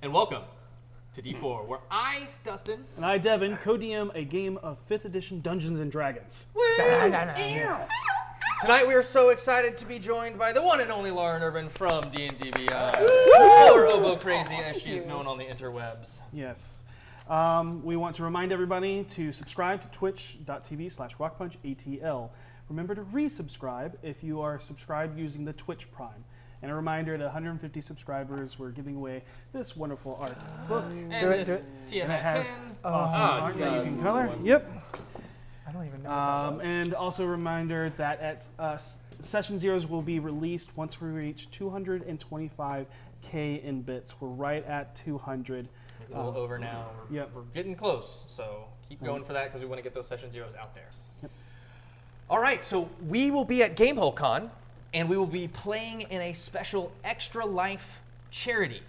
and welcome to D4, where I, Dustin, and I, Devan, co-DM a game of 5th edition Dungeons & Dragons. Yes. Tonight we are so excited to be joined by the one and only Lauren Urban from D&D Beyond, or Oboe Crazy as she is known on the interwebs. Yes. We want to remind everybody to subscribe to twitch.tv/RockPunchATL. Remember to resubscribe if you are subscribed using the Twitch Prime. And a reminder, at 150 subscribers, we're giving away this wonderful art book. And this And it has pen. awesome art that you can color. Yep. I don't even know. And also a reminder that at Session Zeros will be released once we reach 225K in bits. We're right at 200. A little over now. We're getting close, so keep going for that because we want to get those Session Zeros out there. Yep. All right, so we will be at Gamehole Con, and we will be playing in a special Extra Life charity.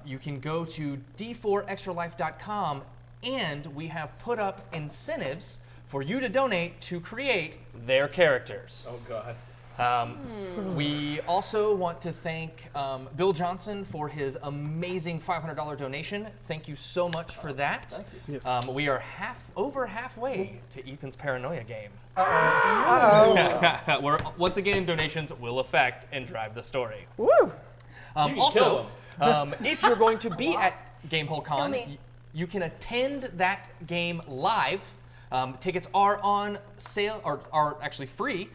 You can go to d4extralife.com, and we have put up incentives for you to donate to create their characters. Oh, God. We also want to thank Bill Johnson for his amazing $500 donation. Thank you so much for that. Thank you. Yes. We are over halfway to Ethan's Paranoia game. Where, once again, donations will affect and drive the story. Woo! Also, if you're going to be at Gamehole Con, you can attend that game live. Tickets are on sale, or are actually free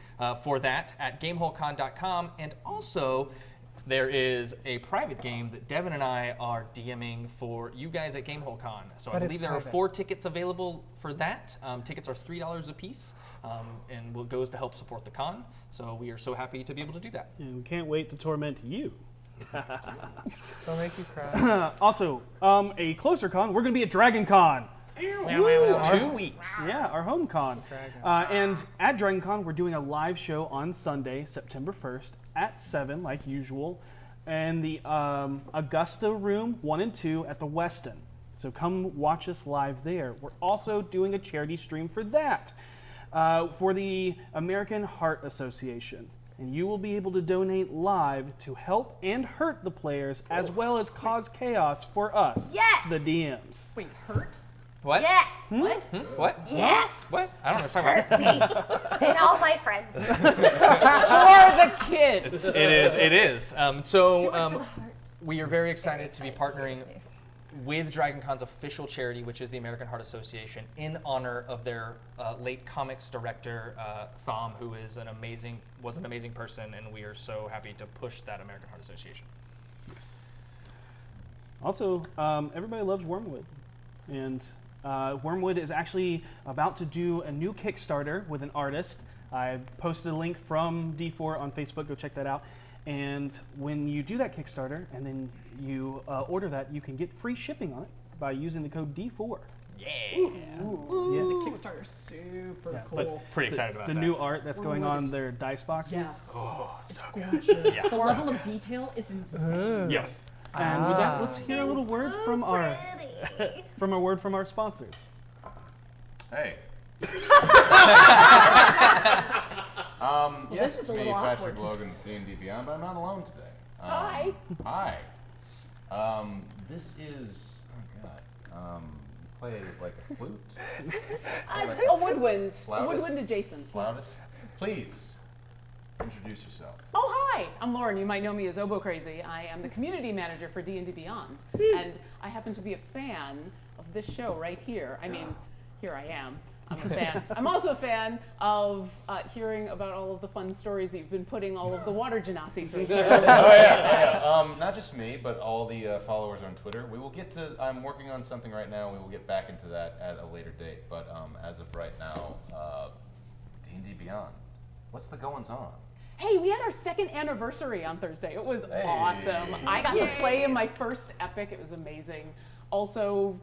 for that at GameholeCon.com. And also, there is a private game that Devan and I are DMing for you guys at Gamehole Con. So I believe there are 4 tickets available for that. Tickets are $3 a piece, and it goes to help support the con. So we are so happy to be able to do that. And we can't wait to torment you. Don't make you cry. Also, a closer con, we're going to be at Dragon Con. 2 weeks. Yeah, our home con. And at Dragon Con, we're doing a live show on Sunday, September 1st at 7, like usual, in the Augusta Room 1 and 2 at the Westin. So come watch us live there. We're also doing a charity stream for that, for the American Heart Association. And you will be able to donate live to help and hurt the players, as well as cause chaos for us, the DMs. Wait, hurt? What? Yes. What? What? Yes. What? I don't know what you're talking about. Me and all my friends. For the kids. It is. We are very excited to be partnering with Dragon Con's official charity, which is the American Heart Association, in honor of their late comics director, Thom, who was an amazing person, and we are so happy to push that American Heart Association. Yes. Also, everybody loves Wormwood, and Wormwood is actually about to do a new Kickstarter with an artist. I posted a link from D4 on Facebook. Go check that out. And when you do that Kickstarter and then you order that, you can get free shipping on it by using the code D4. Yeah. The Kickstarter's super cool. But Pretty excited about the that. new art that's going on their dice boxes. Yes. Oh, so Gorgeous. Yeah. The level of detail is insane. yes. And with that, let's hear a little word from our sponsors. Hey. This is a me, little Patrick awkward. Logan, D&D Beyond, but I'm not alone today. Hi. Hi. This is, oh God, play like a flute? A woodwind. A Flautist? woodwind adjacent. Yes. Flautist? Please, introduce yourself. Oh, hi. I'm Lauren. You might know me as Oboe Crazy. I am the community manager for D&D Beyond. And I happen to be a fan of this show right here. I mean, here I am. I'm a fan. I'm also a fan of hearing about all of the fun stories that you've been putting all of the water genasi through. Not just me, but all the followers on Twitter. We will get to, I'm working on something right now. We will get back into that at a later date. But as of right now, D&D Beyond. What's the goings on? Hey, we had our 2nd anniversary on Thursday. It was awesome. I got to play in my first epic. It was amazing. Also,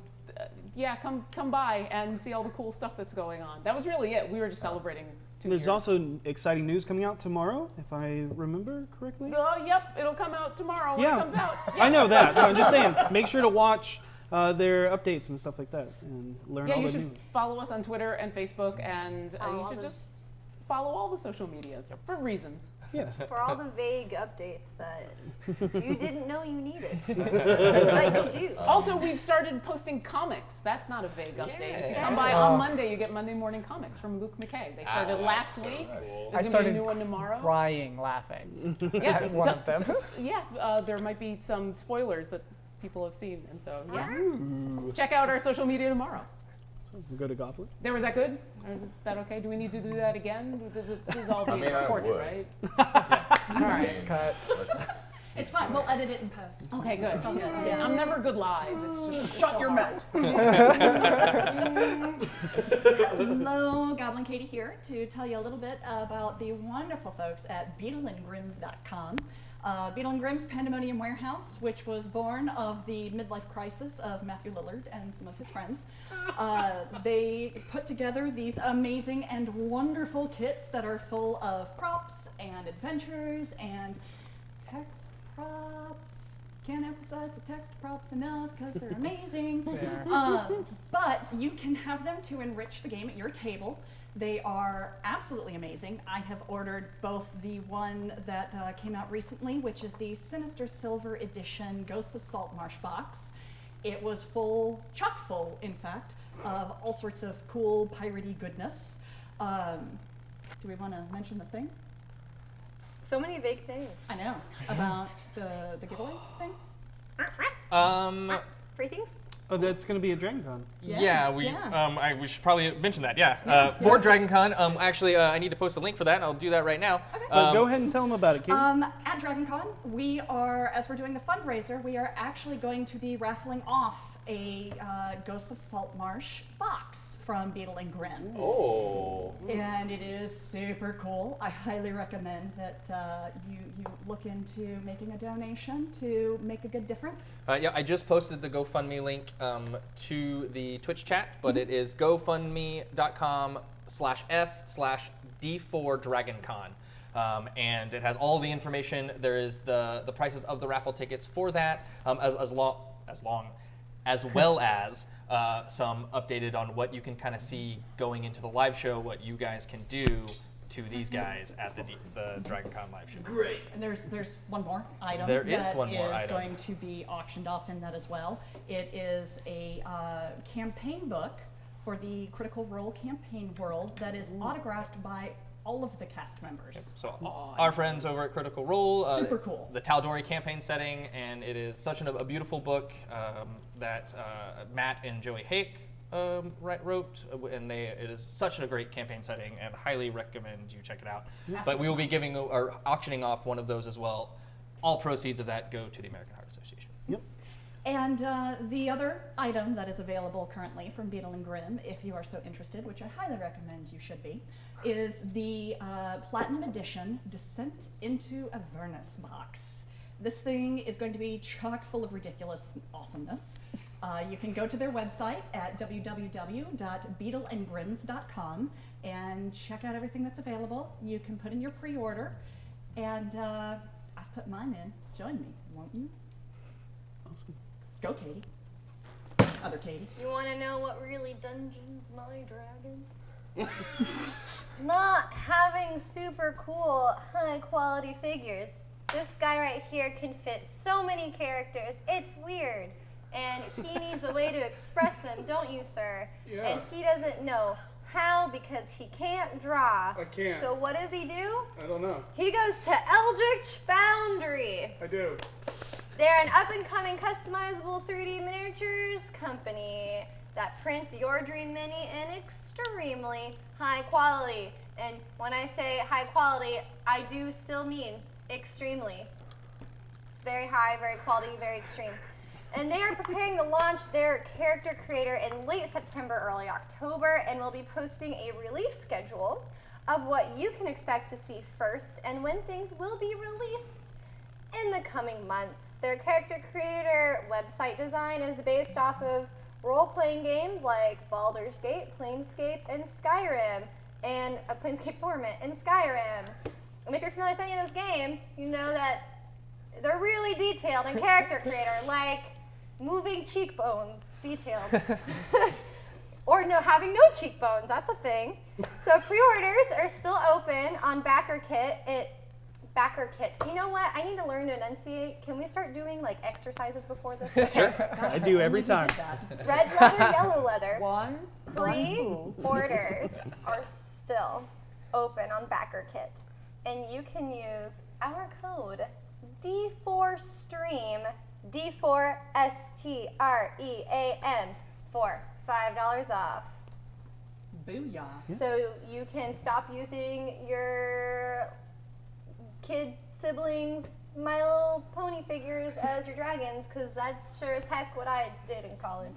come by and see all the cool stuff that's going on. That was really it. We were just celebrating 2 years. There's also exciting news coming out tomorrow, if I remember correctly. Oh, yep. It'll come out tomorrow when it comes out. Yep. I know that. No, I'm just saying, make sure to watch their updates and stuff like that and learn all you the should news. follow us on Twitter and Facebook, and you should just follow all the social medias for reasons. Yes. For all the vague updates that you didn't know you needed, but you do. Also, we've started posting comics. That's not a vague update. If you come by Yeah. on Monday, you get Monday morning comics from Luke McKay. They started last week. I There's going to be a started new one tomorrow. crying, laughing. Yeah, at one of them. there might be some spoilers that people have seen, and so check out our social media tomorrow. We'll go to Goblin. There, was that good? Or is that okay? Do we need to do that again? This is all being mean, I recorded, would. right? All right. Cut. It's fine. We'll edit it in post. Okay, good. It's okay. Yeah, I'm never good live. It's just Shut so your hard. mouth. Hello, Goblin Katie here to tell you a little bit about the wonderful folks at beetleandgrims.com. Beetle and Grimm's Pandemonium Warehouse, which was born of the midlife crisis of Matthew Lillard and some of his friends. They put together these amazing and wonderful kits that are full of props and adventures and text props. Can't emphasize the text props enough because they're amazing. But you can have them to enrich the game at your table. They are absolutely amazing. I have ordered both the one that came out recently, which is the Sinister Silver Edition Ghosts of Saltmarsh box. It was full, chock full, in fact, of all sorts of cool piratey goodness. Do we want to mention the thing? So many vague things. I know. About the giveaway thing? Free things? Oh, that's going to be a DragonCon. We should probably mention that. For DragonCon, I need to post a link for that. And I'll do that right now. But go ahead and tell them about it, Katie. At DragonCon, we are, as we're doing the fundraiser, we are actually going to be raffling off a Ghost of Saltmarsh box from Beetle and Grimm. Oh. And it is super cool. I highly recommend that you look into making a donation to make a good difference. I just posted the GoFundMe link to the Twitch chat, but it is gofundme.com/f/D4DragonCon. And it has all the information. There is the prices of the raffle tickets for that, as well as some updated on what you can kind of see going into the live show, what you guys can do to these guys at the DragonCon live show. Great. And there's one more item There is that one more is item. going to be auctioned off in that as well. It is a campaign book for the Critical Role campaign world that is autographed by all of the cast members. So our friends over at Critical Role, Super cool. The Tal'Dorei campaign setting, and it is such a beautiful book that Matt and Joey Hake wrote, and it is such a great campaign setting, and highly recommend you check it out. But we will be auctioning off one of those as well. All proceeds of that go to the American Heart Association. Yep. And the other item that is available currently from Beetle and Grimm, if you are so interested, which I highly recommend you should be, is the Platinum Edition Descent into Avernus box. This thing is going to be chock full of ridiculous awesomeness. You can go to their website at www.beetleandgrims.com and check out everything that's available. You can put in your pre-order, and I've put mine in. Join me, won't you? Awesome. Go, Katie. Other Katie. You want to know what really dungeons my dragons? Not having super cool, high quality figures. This guy right here can fit so many characters. It's weird. And he needs a way to express them, don't you, sir? Yeah. And he doesn't know how because he can't draw. I can't. So what does he do? I don't know. He goes to Eldritch Foundry. I do. They're an up-and-coming customizable 3D miniatures company that prints your dream mini in extremely high quality. And when I say high quality, I do still mean extremely. It's very high, very quality, very extreme. And they are preparing to launch their character creator in late September, early October, and will be posting a release schedule of what you can expect to see first and when things will be released in the coming months. Their character creator website design is based off of role-playing games like Baldur's Gate, Planescape, and Skyrim, and Planescape Torment and Skyrim. And if you're familiar with any of those games, you know that they're really detailed in character creator, like moving cheekbones, detailed. Or having no cheekbones, that's a thing. So pre-orders are still open on BackerKit. backer kit. You know what? I need to learn to enunciate. Can we start doing like exercises before this? Sure. Gosh, I do if every only we time. did that. Red leather, yellow leather. One. Pre-orders are still open on backer kit, and you can use our code D4STREAM, D4STREAM for $5 off. Booyah. So you can stop using your kid siblings' My Little Pony figures as your dragons, because that's sure as heck what I did in college.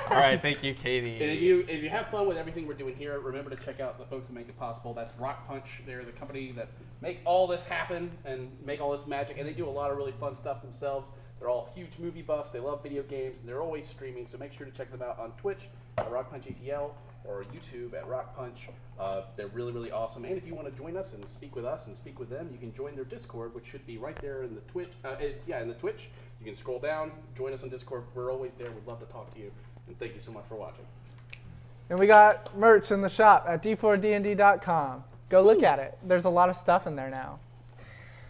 All right, thank you, Katie. And if you have fun with everything we're doing here, remember to check out the folks that make it possible. That's RockPunch. They're the company that make all this happen and make all this magic, and they do a lot of really fun stuff themselves. They're all huge movie buffs. They love video games, and they're always streaming, so make sure to check them out on Twitch at RockPunch ATL or YouTube at RockPunch. They're really, really awesome. And if you want to join us and speak with us and speak with them, you can join their Discord, which should be right there in the Twitch. In the Twitch. You can scroll down, join us on Discord. We're always there. We'd love to talk to you. And thank you so much for watching. And we got merch in the shop at d4dnd.com. Go look at it. There's a lot of stuff in there now.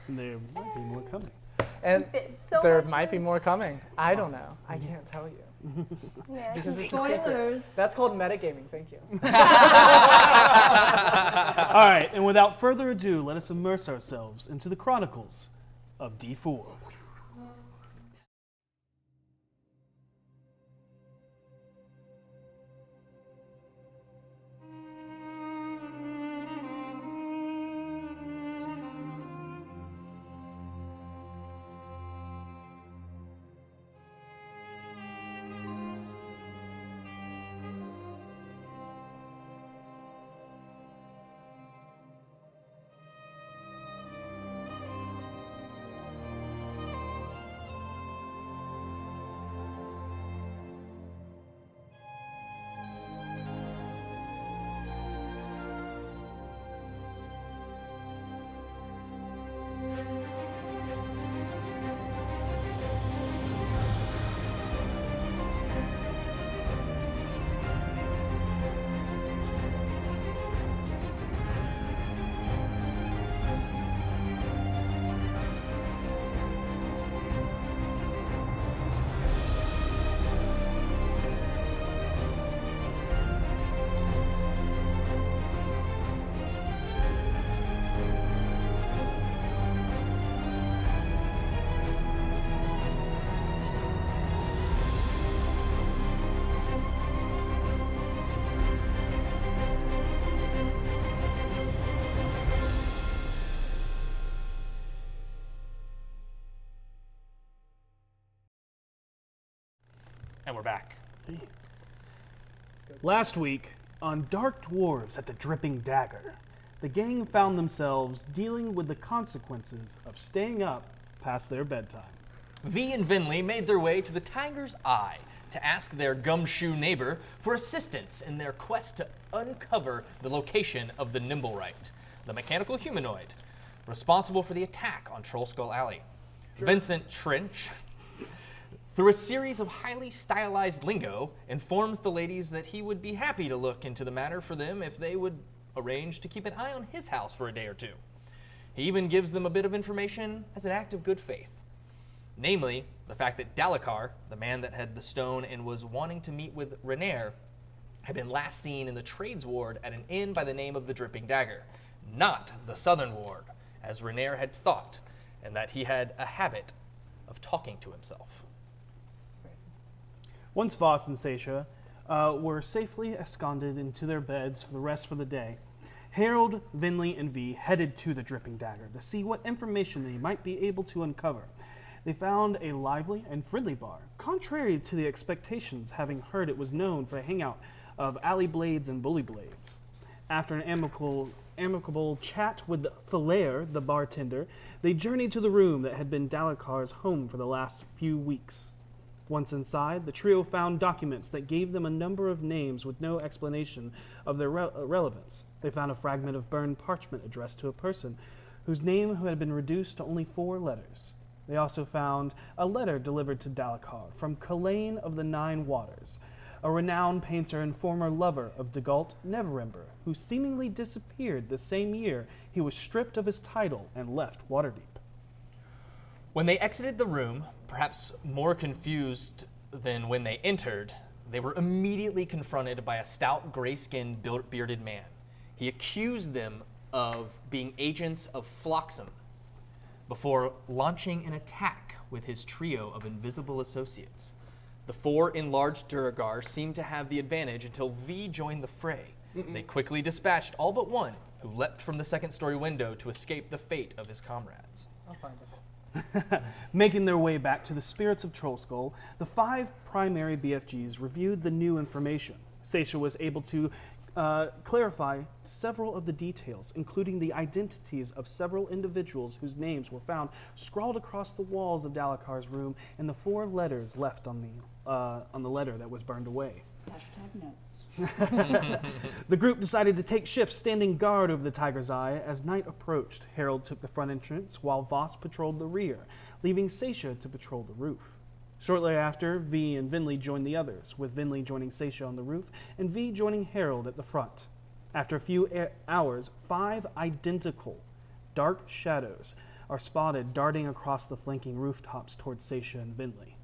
And there might be more coming. And So there much might be merch. more coming. I don't know. I can't tell you. Yeah. This is a Spoilers. secret. That's called metagaming. Thank you. All right, and without further ado, let us immerse ourselves into the chronicles of D4. And we're back. Last week, on Dark Dwarves at the Dripping Dagger, the gang found themselves dealing with the consequences of staying up past their bedtime. V and Vinley made their way to the Tiger's Eye to ask their gumshoe neighbor for assistance in their quest to uncover the location of the Nimblewright, the mechanical humanoid responsible for the attack on Trollskull Alley. Vincent Trench, through a series of highly stylized lingo, informs the ladies that he would be happy to look into the matter for them if they would arrange to keep an eye on his house for a day or two. He even gives them a bit of information as an act of good faith. Namely, the fact that Dalakar, the man that had the stone and was wanting to meet with Renair, had been last seen in the trades ward at an inn by the name of the Dripping Dagger, not the southern ward, as Renair had thought, and that he had a habit of talking to himself. Once Voss and Seisha were safely ensconced into their beds for the rest of the day, Harold, Vinley, and V headed to the Dripping Dagger to see what information they might be able to uncover. They found a lively and friendly bar, contrary to the expectations, having heard it was known for a hangout of alley blades and bully blades. After an amicable chat with Fletcher, the bartender, they journeyed to the room that had been Dalakar's home for the last few weeks. Once inside, the trio found documents that gave them a number of names with no explanation of their relevance. They found a fragment of burned parchment addressed to a person whose name had been reduced to only 4 letters. They also found a letter delivered to Dalakar from Kalain of the Nine Waters, a renowned painter and former lover of Dagult Neverember, who seemingly disappeared the same year he was stripped of his title and left Waterdeep. When they exited the room, perhaps more confused than when they entered, they were immediately confronted by a stout, gray-skinned, bearded man. He accused them of being agents of Flotsam before launching an attack with his trio of invisible associates. The 4 enlarged Duragar seemed to have the advantage until V joined the fray. They quickly dispatched all but one, who leapt from the second-story window to escape the fate of his comrades. I'll find it. Making their way back to the Spirits of Trollskull, the 5 primary BFGs reviewed the new information. Seisha was able to clarify several of the details, including the identities of several individuals whose names were found scrawled across the walls of Dalakar's room and the 4 letters left on the letter that was burned away. Hashtag notes. The group decided to take shifts standing guard over the Tiger's Eye. As night approached, Harold took the front entrance while Voss patrolled the rear, leaving Seisha to patrol the roof. Shortly after, V and Vinley joined the others, with Vinley joining Seisha on the roof and V joining Harold at the front. After a few hours, 5 identical dark shadows are spotted darting across the flanking rooftops towards Seisha and Vinley.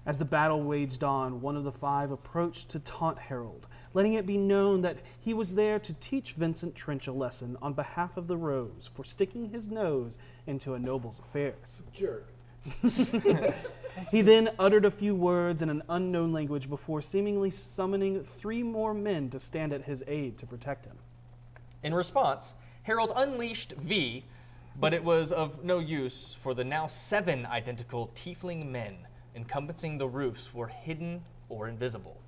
As the battle waged on, one of the 5 approached to taunt Harold, letting it be known that he was there to teach Vincent Trench a lesson on behalf of the Rose for sticking his nose into a noble's affairs. Jerk. He then uttered a few words in an unknown language before seemingly summoning 3 more men to stand at his aid to protect him. In response, Harold unleashed V, but it was of no use, for the now 7 identical tiefling men encompassing the roofs were hidden or invisible.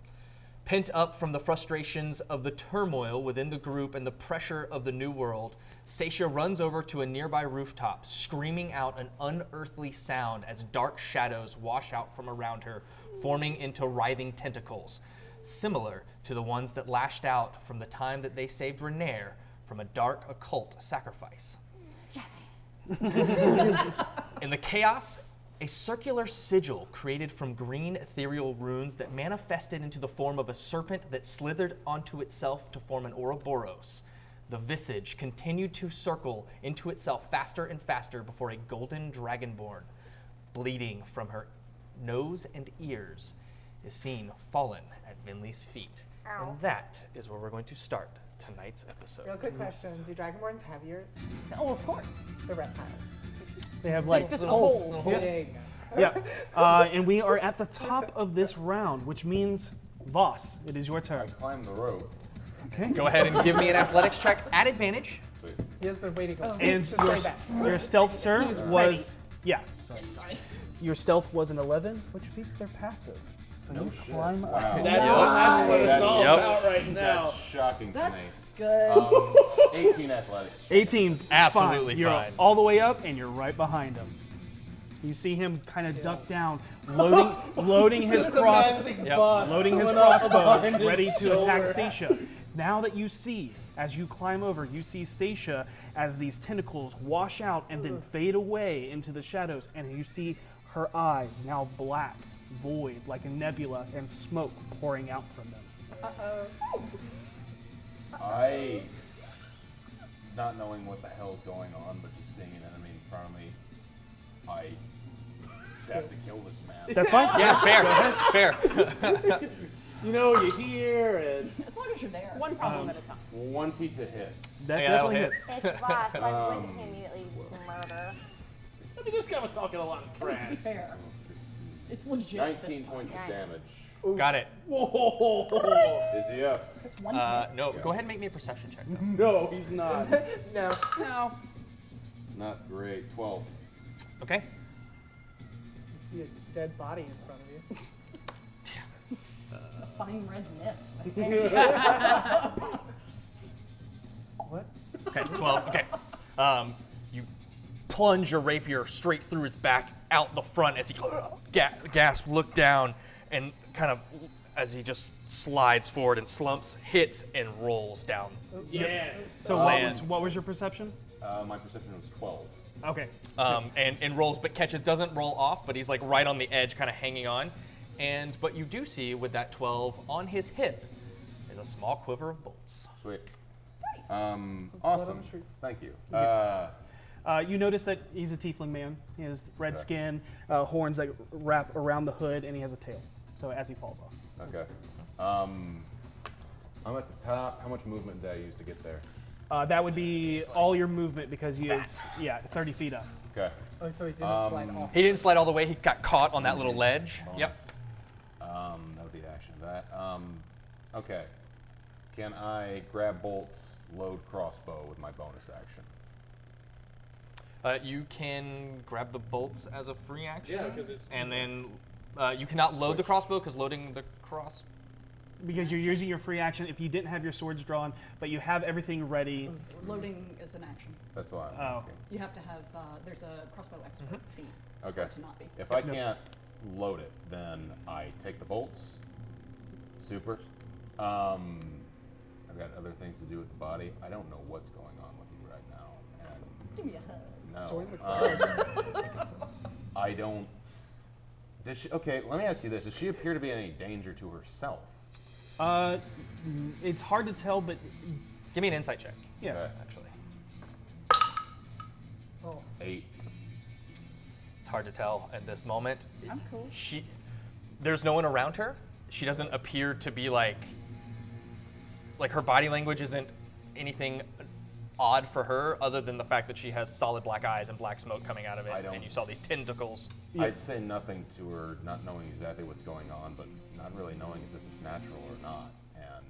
Pent up from the frustrations of the turmoil within the group and the pressure of the new world, Seisha runs over to a nearby rooftop, screaming out an unearthly sound as dark shadows wash out from around her, forming into writhing tentacles, similar to the ones that lashed out from the time that they saved Renair from a dark occult sacrifice. In the chaos, a circular sigil created from green ethereal runes that manifested into the form of a serpent that slithered onto itself to form an Ouroboros. The visage continued to circle into itself faster and faster before a golden dragonborn, bleeding from her nose and ears, is seen fallen at Vinley's feet. Ow. And that is where we're going to start tonight's episode. Real quick question. Do Dragonborns have ears? Oh, of course. They're reptiles. They have like Just holes. holes. Big. Yeah. And we are at the top of this round, which means, Voss, it is your I turn. climbed the rope. Okay. Go ahead and give me an athletics check at advantage. Sweet. He has been waiting Oh. And to your, say that. your stealth, sir, was was, yeah, Sorry. your stealth was an 11, which beats their passive. So No you shit. climb up. Wow. That's what it's all Yep. about right now. That's shocking to That's me. good. 18 athletics. 18. Absolutely fine. You're fine. all the way up, and you're right behind him. You see him kind of duck down, loading his loading his crossbow, ready to attack Seisha. Now that you see, as you climb over, you see Seisha as these tentacles wash out and then fade away into the shadows, and you see her eyes now black, void, like a nebula, and smoke pouring out from them. I, not knowing what the hell's going on, but just seeing an enemy in front of me, I have to kill this man. That's fine? Yeah, fair. You know, you're here, and As long as you're there. One problem at a time. 20 to hit. That Yeah, that'll definitely hit. hits. It's Voss, so I wouldn't immediately murder. I think this guy was talking a lot of To be trash. fair, it's legit. 19 this time. points of Nice. damage. Got it. Whoa! Is he up? It's one hit. No, go ahead and make me a perception check. Though. No, he's not. No. No. Not great. 12. Okay. You see a dead body in front of you. A fine red mist. I think. What? Okay, 12. Okay. You plunge your rapier straight through his back, out the front as he gasps, look down, and kind of as he just slides forward and slumps, hits, and rolls down. Yes. So what was your perception? My perception was 12. Okay. And rolls, but catches, doesn't roll off, but he's like right on the edge, kind of hanging on. But you do see with that 12 on his hip is a small quiver of bolts. Sweet. Awesome. Thank you. You notice that he's a tiefling man. He has red skin, horns that wrap around the hood, and he has a tail. So as he falls off. Okay. I'm at the top. How much movement did I use to get there? That would be all your movement because you 30 feet up. Okay. Oh, so he didn't slide off. He didn't slide all the way. He got caught on that little ledge. Bonus. Yep. That would be the action of that. Okay. Can I grab bolts, load crossbow with my bonus action? You can grab the bolts as a free action. Yeah, because it's. And then you cannot load the crossbow because loading the cross. Because you're using your free action if you didn't have your swords drawn, but you have everything ready. Loading is an action. That's why I'm Oh. asking. You have to have, there's a crossbow expert fee. Okay. To not be. If I can't load it, then I take the bolts. Super. I've got other things to do with the body. I don't know what's going on with you right now. And Give me a hug. no. I don't. Does she? Okay, let me ask you this: does she appear to be in any danger to herself? It's hard to tell, but Give me an insight check. yeah. Okay. Actually, 8. it's hard to tell at this moment. I'm cool. There's no one around her. She doesn't appear to be like her body language isn't anything odd for her, other than the fact that she has solid black eyes and black smoke coming out of it, and you saw these tentacles. I'd say nothing to her, not knowing exactly what's going on, but not really knowing if this is natural or not. And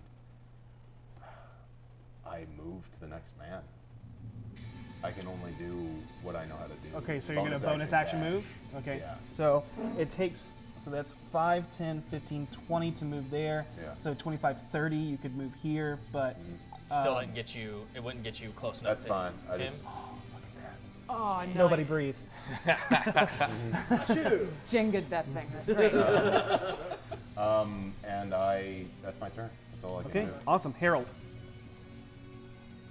I move to the next man. I can only do what I know how to do. Okay, so you're going to bonus action move? Okay. Yeah. So it takes, so that's 5, 10, 15, 20 to move there. Yeah. So 25, 30, you could move here, but Still didn't get you. It wouldn't get you close enough. That's to fine. I him. just. Oh, look at that. Oh, nice. nobody breathe. Jenga that thing. That's great. And that's my turn. That's all I can Okay, do. awesome. Harold.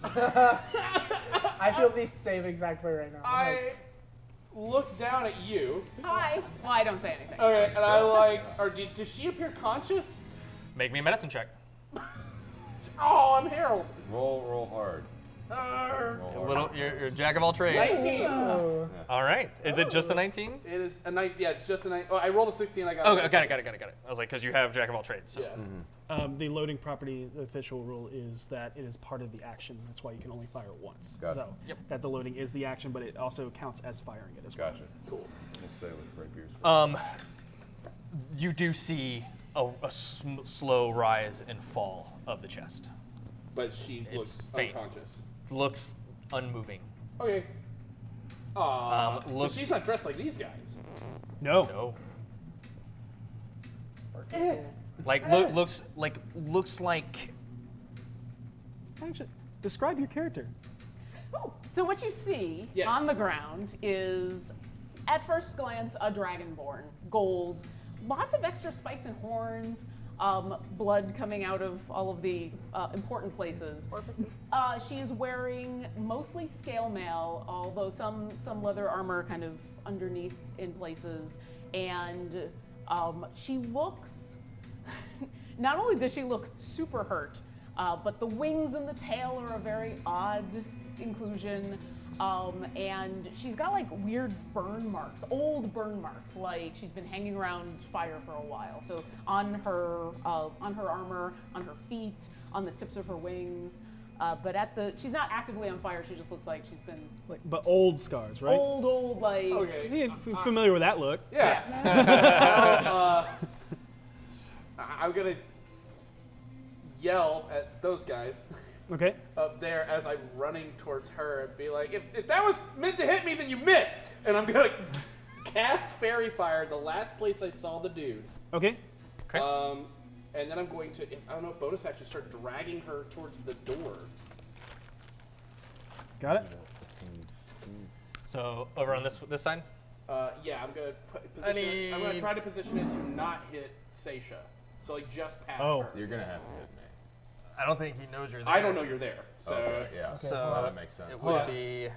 I feel the same exact way right now. I'm like, I look down at you. Hi. Well, I don't say anything. Okay, and I like. Does she appear conscious? Make me a medicine check. Oh, I'm Harold. Roll hard. Roll hard. You're a jack of all trades. 19. All right. Is it just a 19? It is a 9. Yeah, it's just a 9. Oh, I rolled a 16. I got. Oh, got it. I was like, because you have jack of all trades. So. Yeah. The loading property, the official rule is that it is part of the action. That's why you can only fire once. Gotcha. So that the loading is the action, but it also counts as firing it as well. Gotcha. Cool. We'll stay with rapiers. You do see a slow rise and fall of the chest. But she It's looks faint. unconscious. Looks unmoving. Okay. But looks- she's not dressed like these guys. No. No. sparkle. Looks like. Actually, describe your character. So what you see Yes. on the ground is, at first glance, a Dragonborn. Gold, lots of extra spikes and horns, blood coming out of all of the important places. Orifices. She is wearing mostly scale mail, although some leather armor kind of underneath in places. And she looks, not only does she look super hurt, but the wings and the tail are a very odd inclusion. And she's got like weird burn marks, old burn marks, like she's been hanging around fire for a while. So on her armor, on her feet, on the tips of her wings. But she's not actively on fire. She just looks like she's been But old scars, right? old, like. Okay. Yeah, familiar with that look. Yeah. I'm gonna yell at those guys Okay. up there as I'm running towards her and be like, if that was meant to hit me, then you missed. And I'm gonna cast Fairy Fire, the last place I saw the dude. Okay. Okay. And then I'm going to, bonus action, start dragging her towards the door. Got it. So over on this side. Yeah, I'm gonna position it. I'm gonna try to position it to not hit Seisha. So like just past her. You're gonna have to hit me. I don't think he knows you're there. I don't know you're there. So Okay, yeah. So that makes sense. it would be.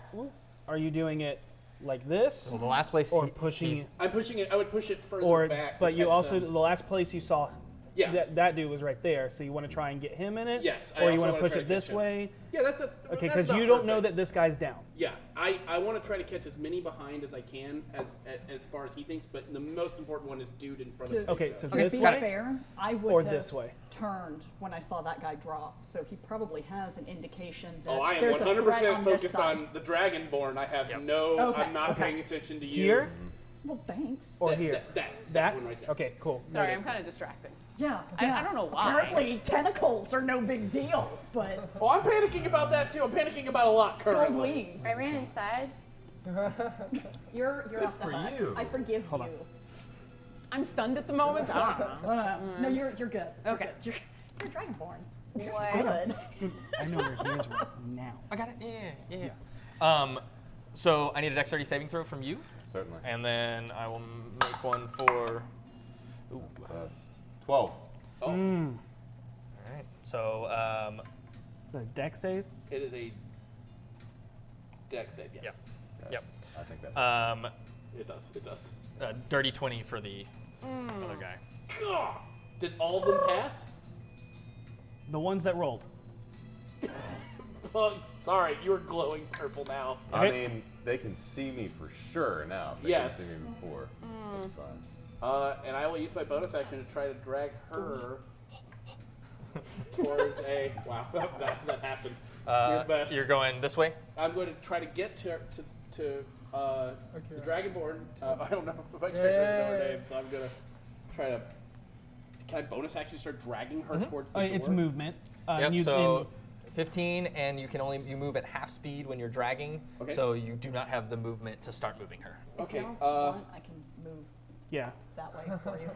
Are you doing it like this, Well, the last place or he- pushing he's- it, I'm pushing it. I would push it further or back. to but you catch also them. the last place you saw Yeah. that dude was right there. So you want to try and get him in it. Yes, I Or you also want to wanna push try it to this catch him. way. Yeah, that's Okay, that's because not you don't know perfect. that this guy's down. Yeah, I want to try to catch as many behind as I can as far as he thinks, but the most important one is dude in front of us. Okay, so To this be way fair, I would or have this way. turned when I saw that guy drop, so he probably has an indication that Oh, I am there's a threat 100% on this focused side. on the Dragonborn. I have Yep. no. Okay, I'm not okay. paying attention to you. Here Well, thanks. or That- here. that one right there. Okay, cool. Sorry, Noted. I'm kind of distracting. Yeah, I yeah. don't know why. Apparently, tentacles are no big deal, but Oh, I'm panicking about that too. I'm panicking about a lot gold currently. wings. I ran inside. You're off the for hook. you. I forgive Hold you. on. I'm stunned at the moment. I don't know. No, you're good. Okay. You're Dragonborn. What? Good. I know where he is right now. I got it. Yeah. So I need a dexterity saving throw from you, Certainly. and then I will make one for. Ooh. Plus 12. Oh, All right. So Is that a deck save? it is a deck save. Yes, Yep. Yeah, Yep. I think that. it does. It does. dirty 20 for the other guy. Gah! Did all of them pass? The ones that rolled. Oh, sorry, you're glowing purple now. I Okay. mean, they can see me for sure now. They Yes. couldn't see me before. That's fine. And I will use my bonus action to try to drag her towards a. Wow, that happened. You're best. You're going this way? I'm going to try to get to the Dragonborn. I don't know if I can Yeah. remember her name, so I'm gonna try to. Can I bonus action start dragging her towards the door? It's movement. Yep. You- So 15, and you move at half speed when you're dragging. Okay. So you do not have the movement to start moving her. Okay. If you want, I can move yeah. that way for you.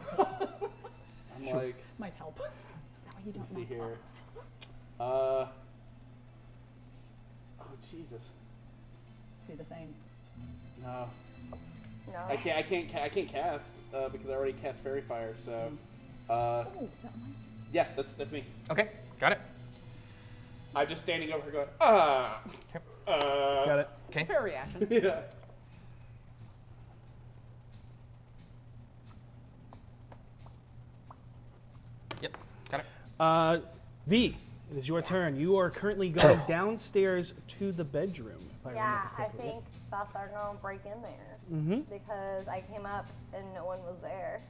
I'm like, Might help. That way you don't Let's see knock here. lots. oh Jesus, Do the same. no, No. I can't cast because I already cast Fairy Fire. So, Oh, that reminds me. yeah, that's me. Okay, got it. I'm just standing over her going, Got it. Okay. Fair reaction. yeah. Yep, got it. V, it is your turn. You are currently going downstairs to the bedroom. If I Yeah, remember I correctly. think thought they're gonna break in there Mm-hmm. because I came up and no one was there.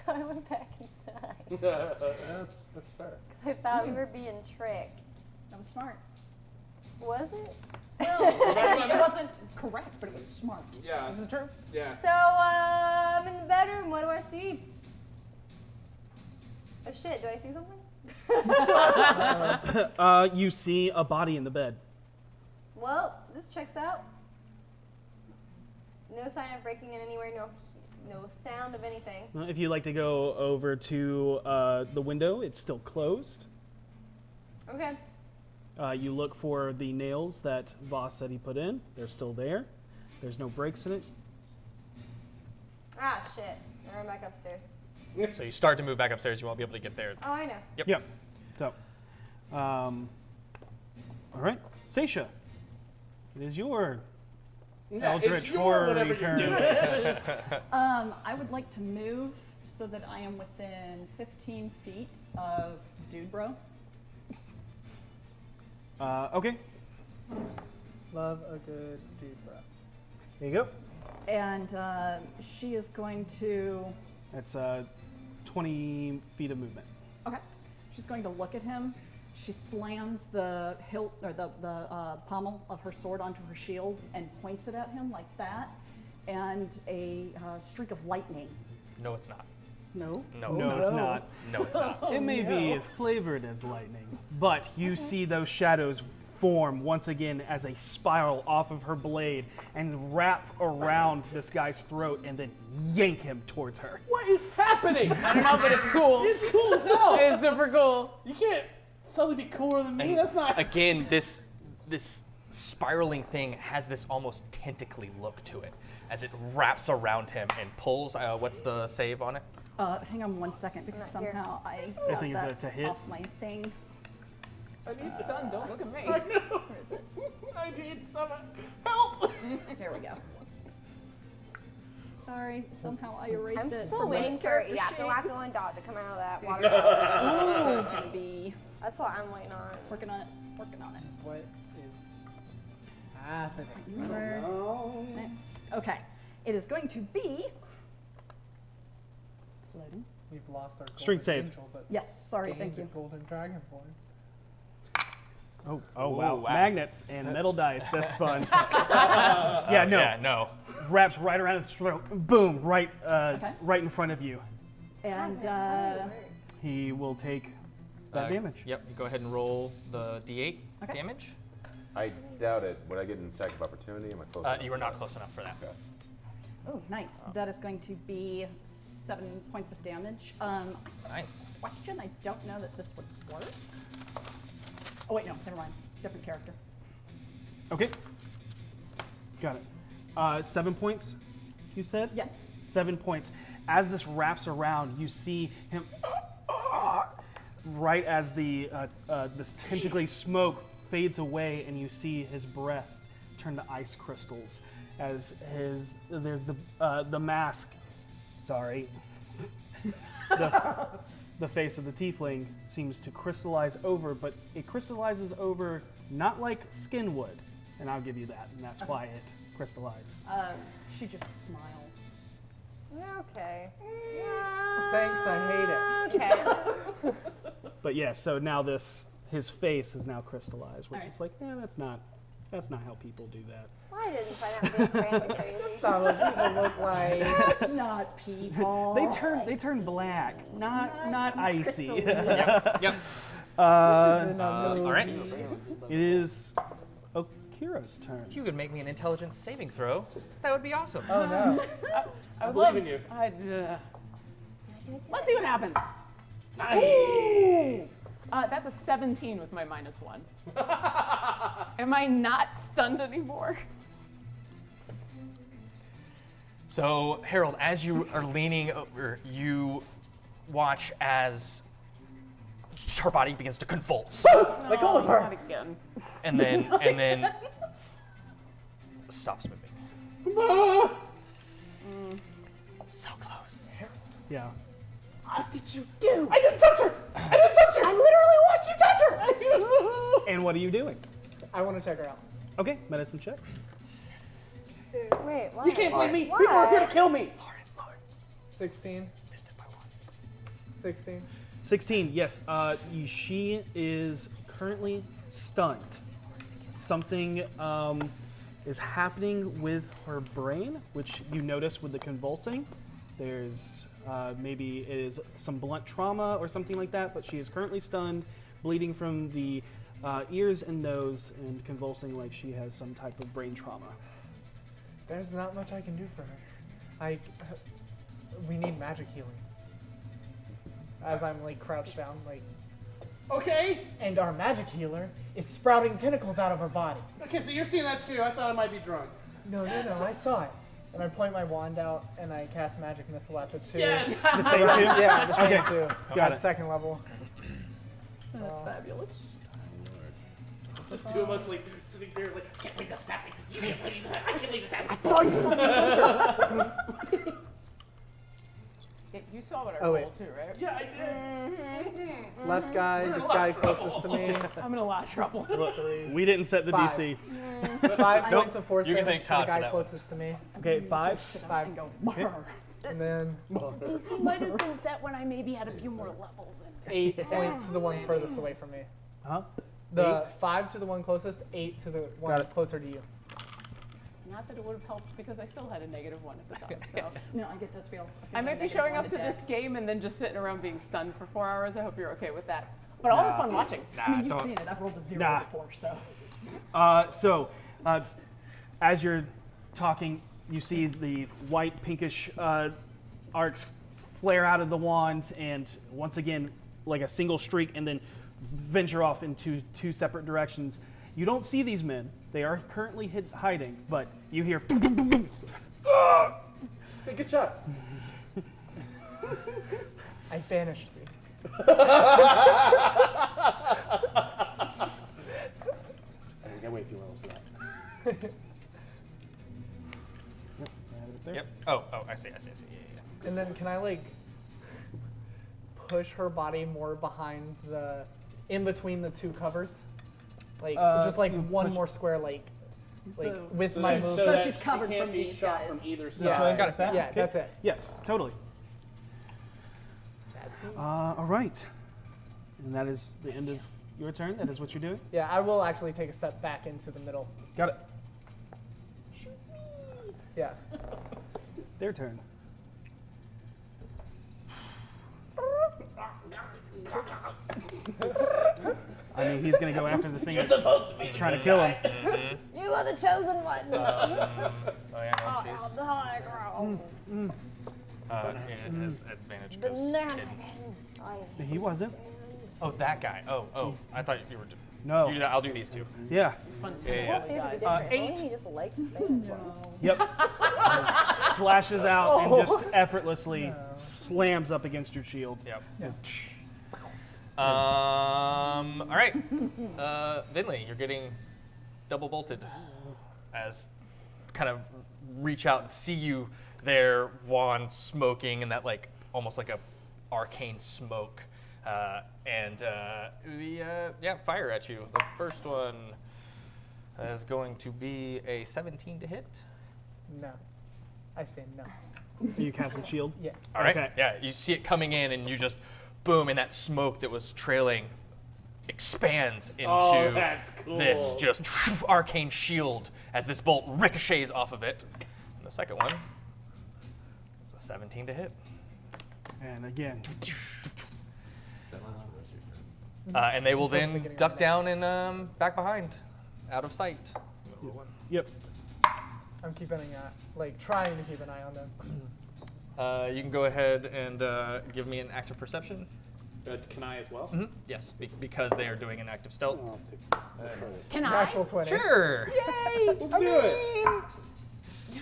So I went back inside. That's fair. I thought we were being tricked. That was smart. Was it? It wasn't correct, but it was smart. Yeah. Is it true? Yeah. So I'm in the bedroom. What do I see? Oh shit! Do I see something? You see a body in the bed. Well, this checks out. No sign of breaking in anywhere. No sound of anything. If you'd like to go over to the window, it's still closed. Okay. You look for the nails that Voss said he put in. They're still there. There's no breaks in it. Ah shit! I run back upstairs. So you start to move back upstairs. You won't be able to get there. Oh, I know. Yep. So, all right, Seisha, it is your Eldritch it's your horror whatever you're turn. doing. I would like to move so that I am within 15 feet of Dude Bro. Okay, Love a good deep breath. there you go. And she is going to. That's 20 feet of movement. Okay. She's going to look at him. She slams the hilt or the pommel of her sword onto her shield and points it at him like that. And a streak of lightning. No, it's not. No. No, No, it's not. No, it's not. It may be flavored as lightning, but you see those shadows form once again as a spiral off of her blade and wrap around this guy's throat and then yank him towards her. What is happening? I don't know, but it's cool. It's cool as hell. It's super cool. You can't suddenly be cooler than me. And That's not. Again, this spiraling thing has this almost tentacly look to it as it wraps around him and pulls. What's the save on it? Hang on 1 second because not here. somehow I I got think it's that to hit. off my thing. I need Stunned, don't look at me. I know. Where is it? I need some help. There we go. Sorry, somehow I erased I'm it. still from my waiting for character the sheet. wacko and dot to come out of that water tower. Ooh, it's gonna be That's what I'm waiting on. working on it. Working on it. What is happening? You were next. Okay, it is going to be. It's loading. We've lost our golden Strength save. angel, but Yes, sorry, gained thank the you. golden dragonborn. Oh wow. wow. Magnets and metal dice. That's fun. Yeah, no. Yeah, no. Wraps right around his throat. Boom, right, Okay. right in front of you. And He will take that damage. Yep, you go ahead and roll the d8 Okay. damage. I doubt it. Would I get an attack of opportunity? Am I close enough? You were not close enough for that. Okay. oh, nice. That is going to be 7 points of damage. Nice. Question: I don't know that this would work. Oh wait, no, never mind. Different character. Okay. Got it. 7 points, you said? Yes. 7 points. As this wraps around, you see him right as the this tentacly smoke fades away, and you see his breath turn to ice crystals as the mask. Sorry. The face of the tiefling seems to crystallize over, but it crystallizes over not like skin would, and I'll give you that, and that's why it crystallized. She just smiles. Okay. Thanks, I hate it. Okay. But yeah, so now his face is now crystallized, which Alright. is like, that's not how people do that. Well, I didn't find out this fancy crazy. That's not what people look like. That's not people. They turn black, not icy. Yep. All right. It is Okira's turn. If you could make me an intelligence saving throw, that would be awesome. Oh no. I would believe love in you. Let's see what happens. Nice. That's a 17 with my -1. Am I not stunned anymore? So, Harold, as you are leaning over, you watch as her body begins to convulse, Let go of her. Not again. and then stops moving. So close. Yeah. What did you do? I didn't touch her. I didn't touch her. I literally watched you touch her. And what are you doing? I want to check her out. Okay, medicine check. Wait, what? You can't blame me. What? People are here to kill me. 16. Missed it by 1. 16. 16. Yes. She is currently stunned. Something is happening with her brain, which you notice with the convulsing. There's maybe it is some blunt trauma or something like that, but she is currently stunned, bleeding from the ears and nose, and convulsing like she has some type of brain trauma. There's not much I can do for her. We need magic healing. As I'm like crouched down, like. Okay. And our magic healer is sprouting tentacles out of her body. Okay, so you're seeing that too. I thought I might be drunk. No, I saw it. And I point my wand out and I cast magic missile at the two. Yes. The same two? Yeah, the same Okay. two. Got At it. second level. That's fabulous. The two of us like sitting there like, I can't believe this happened. You can't believe this happened. I can't believe this happened. I saw you. Yeah, you saw what I Oh, wait. rolled too, right? Yeah, I did. Left guy, the guy closest to me. I'm in a lot of trouble. We didn't set the 5. DC. 5 points of force You can damage thank to Todd the for guy that one. closest to me. Okay, 5. Sit down 5. and go. "Brr." And then DC might have been set when I maybe had a few more levels in. 8 points to the one furthest away from me. Huh? The 8? 5 to the one closest, 8 to the one Got it. closer to you. Not that it would have helped because I still had a -1 at the time. So No, I get those feels. I might be showing up to this game and then just sitting around being stunned for 4 hours. I hope you're okay with that. But I'll have fun watching. I mean, you've don't- seen it. I've rolled a 0 Nah. before, so. As you're talking, you see the white pinkish arcs flare out of the wands, and once again, like a single streak, and then venture off into 2 separate directions. You don't see these men; they are currently hiding, but you hear. Hey, good shot. I banished 3. Yep, so I have it up there. Yep. Oh, I see. Yeah. And then can I like push her body more behind in between the two covers? Like just like you one push- more square, like So- with my move. so she's she covered can't from be these shot guys. from either This side. way, Got like it. that? Yeah, Okay. that's it. Yes, totally. All right. And that is the end of your turn. That is what you're doing. Yeah, I will actually take a step back into the middle. Got it. Yeah. Their turn. I mean, he's going to go after the thing that's trying to kill him. You are the chosen one. Oh yeah, no, she's. The high ground. It has advantage because. He wasn't. Oh, that guy. Oh, I thought you were. No. I'll do these two. Yeah. It's fun to Yeah. See if we did 8. He just liked saying it. Yep. Slashes out and just effortlessly slams up against your shield. Yep. All right. Vinley, you're getting double bolted as kind of reach out and see you there, wand smoking and that like almost like a arcane smoke. Fire at you. The first one is going to be a 17 to hit. No. I say no. Are you casting shield? Yeah. All right. Okay. Yeah, you see it coming in, and you just boom, and that smoke that was trailing expands into Oh, that's cool. this just arcane shield as this bolt ricochets off of it. And the second one is a 17 to hit. And again, And they will Until the then beginning of duck the down and back behind, out of sight. yep. I'm keeping trying to keep an eye on them. You can go ahead and give me an active perception. Can I as well? Yes, because they are doing an active stealth. I'll take Can I? Natural 20. Sure. Yay! Let's do it.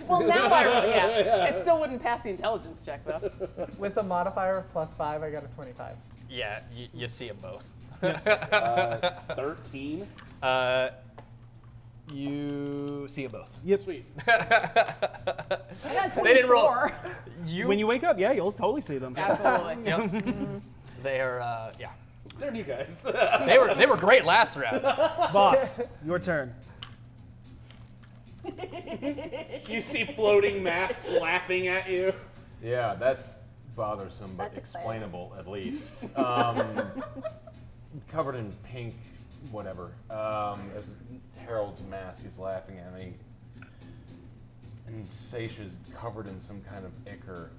Well, now I really, yeah. It still wouldn't pass the intelligence check, though. With a modifier of +5, I got a 25. Yeah, you see them both. 13. You see them both. Yep. Sweet. I got 24. They didn't roll. When you wake up, yeah, you'll totally see them. Absolutely. Yep. They are, yeah. There you guys. They were great last round. Boss, your turn. You see floating masks laughing at you. Yeah, that's bothersome, but That's exciting. explainable at least. Covered in pink, whatever. As Harold's mask is laughing at me, and Seisha's covered in some kind of ichor.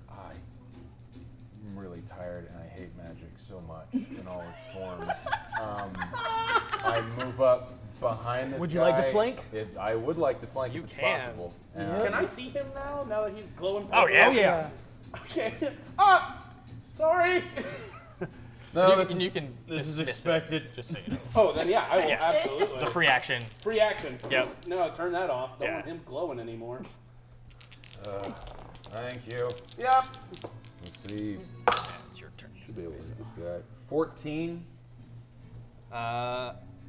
I'm really tired, and I hate magic so much in all its forms. I move up behind this Would you like to guy. flank? I would like to flank You if it's can. possible. Can I see him now that he's glowing? Oh, yeah. Oh, yeah. Okay. Sorry. No, You can this is dismiss it, expected. just so you know. Oh, then yeah, I will Yeah. absolutely. It's a free action. Free action. Yep. No, turn that off. Don't Yeah. want him glowing anymore. Thank you. Yep. Let's see. It's your turn. Should be able to hit this guy. 14.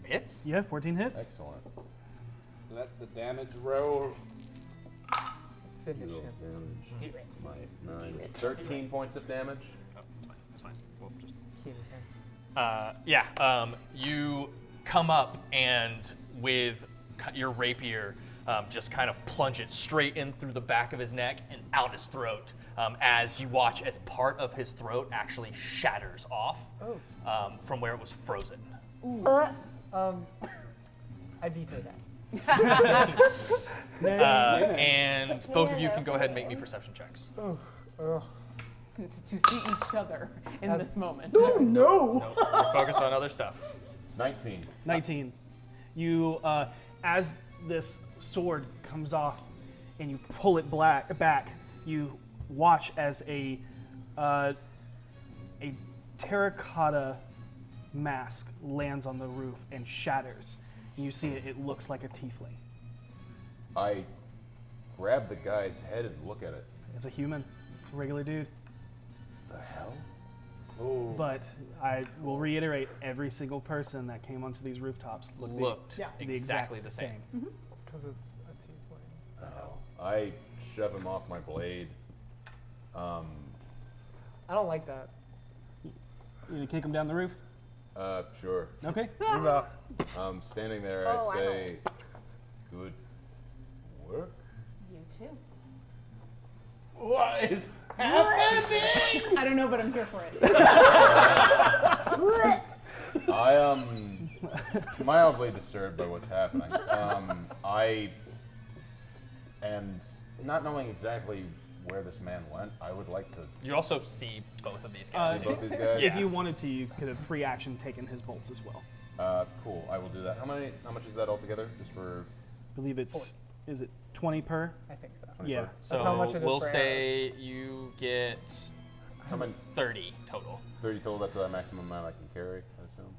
Hits? Yeah, 14 hits. Excellent. So that's the damage roll. Finish Zero him. damage. My 9. 13 points of damage. Oh, that's fine. We'll just Keep him. you come up and with your rapier, just kind of plunge it straight in through the back of his neck and out his throat. As you watch as part of his throat actually shatters off from where it was frozen. I veto that. And both of you can go ahead and make me perception checks. Ugh. To see each other in this moment. No! Nope, you're focused on other stuff. 19. 19. You, as this sword comes off and you pull it back, you watch as a terracotta mask lands on the roof and shatters. And you see it looks like a tiefling. I grab the guy's head and look at it. It's a human. It's a regular dude. The hell? Oh. But I will reiterate, every single person that came onto these rooftops looked Looked the exactly exact the same. Because it's a I shove him off my blade. I don't like that. You gonna kick him down the roof? Sure. Okay, he's off. Standing there, Oh, I I say, good work. You too. What is happening? I don't know, but I'm here for it. I am mildly disturbed by what's happening. And not knowing exactly where this man went, I would like to. You also see both of these guys. See both these guys. If you wanted to, you could have free action taken his bolts as well. Cool. I will do that. How much is that altogether? Just for. I believe it's. Is it 20 per? I think so. Yeah. So how much it is we'll for say you get How many? 30 total. 30 total. That's the maximum amount I can carry, I assume.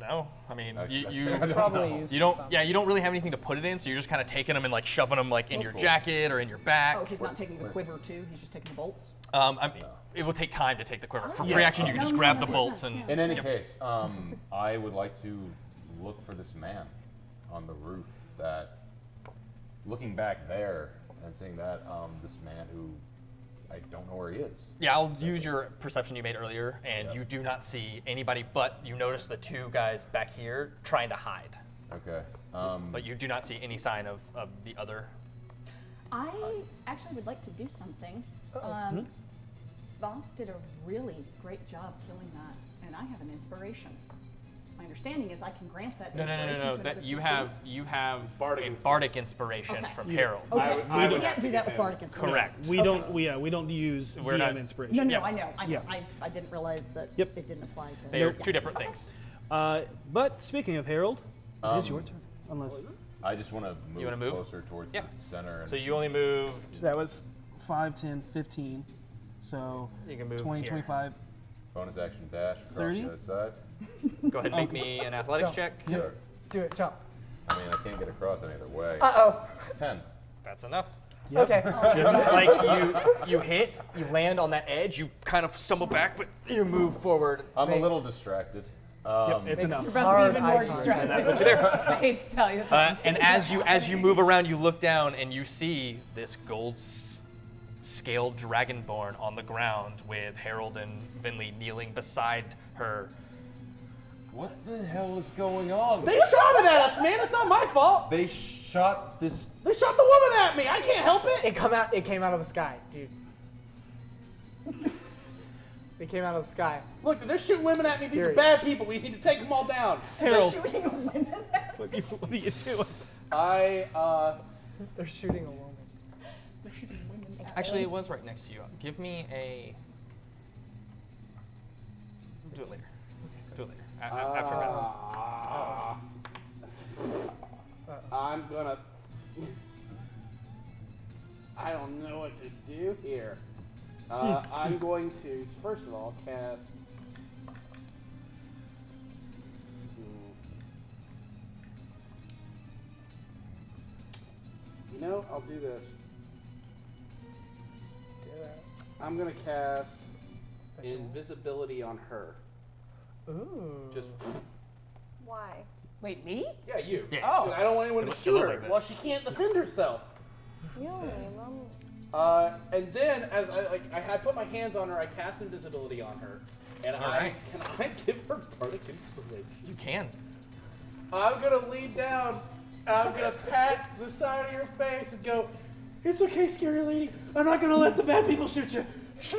No, I mean I you don't Probably know. use you don't some. yeah you don't really have anything to put it in, so you're just kind of taking them and like shoving them like in your jacket or in your back. Oh, he's not taking the quiver too. He's just taking the bolts. I mean, it will take time to take the quiver. For Yeah. reaction, you can No, just no, grab no, the that bolts makes and. sense, In any Yep. case, I would like to look for this man on the roof. That, looking back there and seeing that, this man who I don't know where he is. Yeah, I'll use your perception you made earlier, and Yep. you do not see anybody, but you notice the two guys back here trying to hide. Okay. But you do not see any sign of the other. I actually would like to do something. Hmm? Voss did a really great job killing that, and I have an inspiration. My understanding is I can grant that No. inspiration to That another you PC. have Bardic a bardic inspiration Okay. from Yeah. Harold. Okay, I would- so I you would can't have do to that give with him- bardic inspiration. Correct. We don't. We don't use We're DM not- inspiration. No, no, Yeah. I know. Yeah. I didn't realize that Yep. it didn't apply to. They are Nope. two different things. But speaking of Harold, it is your turn. Unless I just want to move, wanna move? closer towards Yeah. the center. And So you only moved. that was 5, 10, 15. So You can move 20, here. 25. bonus action dash across 30? the other side. Go ahead and make me an athletics check. Sure. Do it, jump. I mean, I can't get across any other way. Uh-oh. 10. That's enough. Okay. Just like you hit, you land on that edge, you kind of stumble back, but you move forward. I'm a Make- little distracted. It's enough. You're about to Hard be even more eye distracted. I hate to tell you something. And as you move around, you look down and you see this scaled Dragonborn on the ground with Harold and Vinley kneeling beside her. What the hell is going on? They shot it at us, man. It's not my fault. They shot this. They shot the woman at me. I can't help it. It came out of the sky, dude. It came out of the sky. Look, they're shooting women at me. These are Period. bad people. We need to take them all down. Harold, Shooting a woman. what are you doing? They're shooting a woman. They're shooting women. Actually, it was right next to you. Give me a. Do it later. Do it later. After that. I'm gonna. I don't know what to do here. I'm going to first of all cast. You know, I'll do this. I'm gonna cast invisibility on her. Ooh. Just Why? Wait, me? yeah, you. Yeah. Oh, I don't want anyone to It shoot looked her. like this. Well, she can't defend herself. You don't need them. And then, as I had put my hands on her, I cast invisibility on her, and Alright. can I give her bardic inspiration? You can. I'm gonna lean down, and I'm gonna pat the side of your face and go, "It's okay, scary lady. I'm not gonna let the bad people shoot you.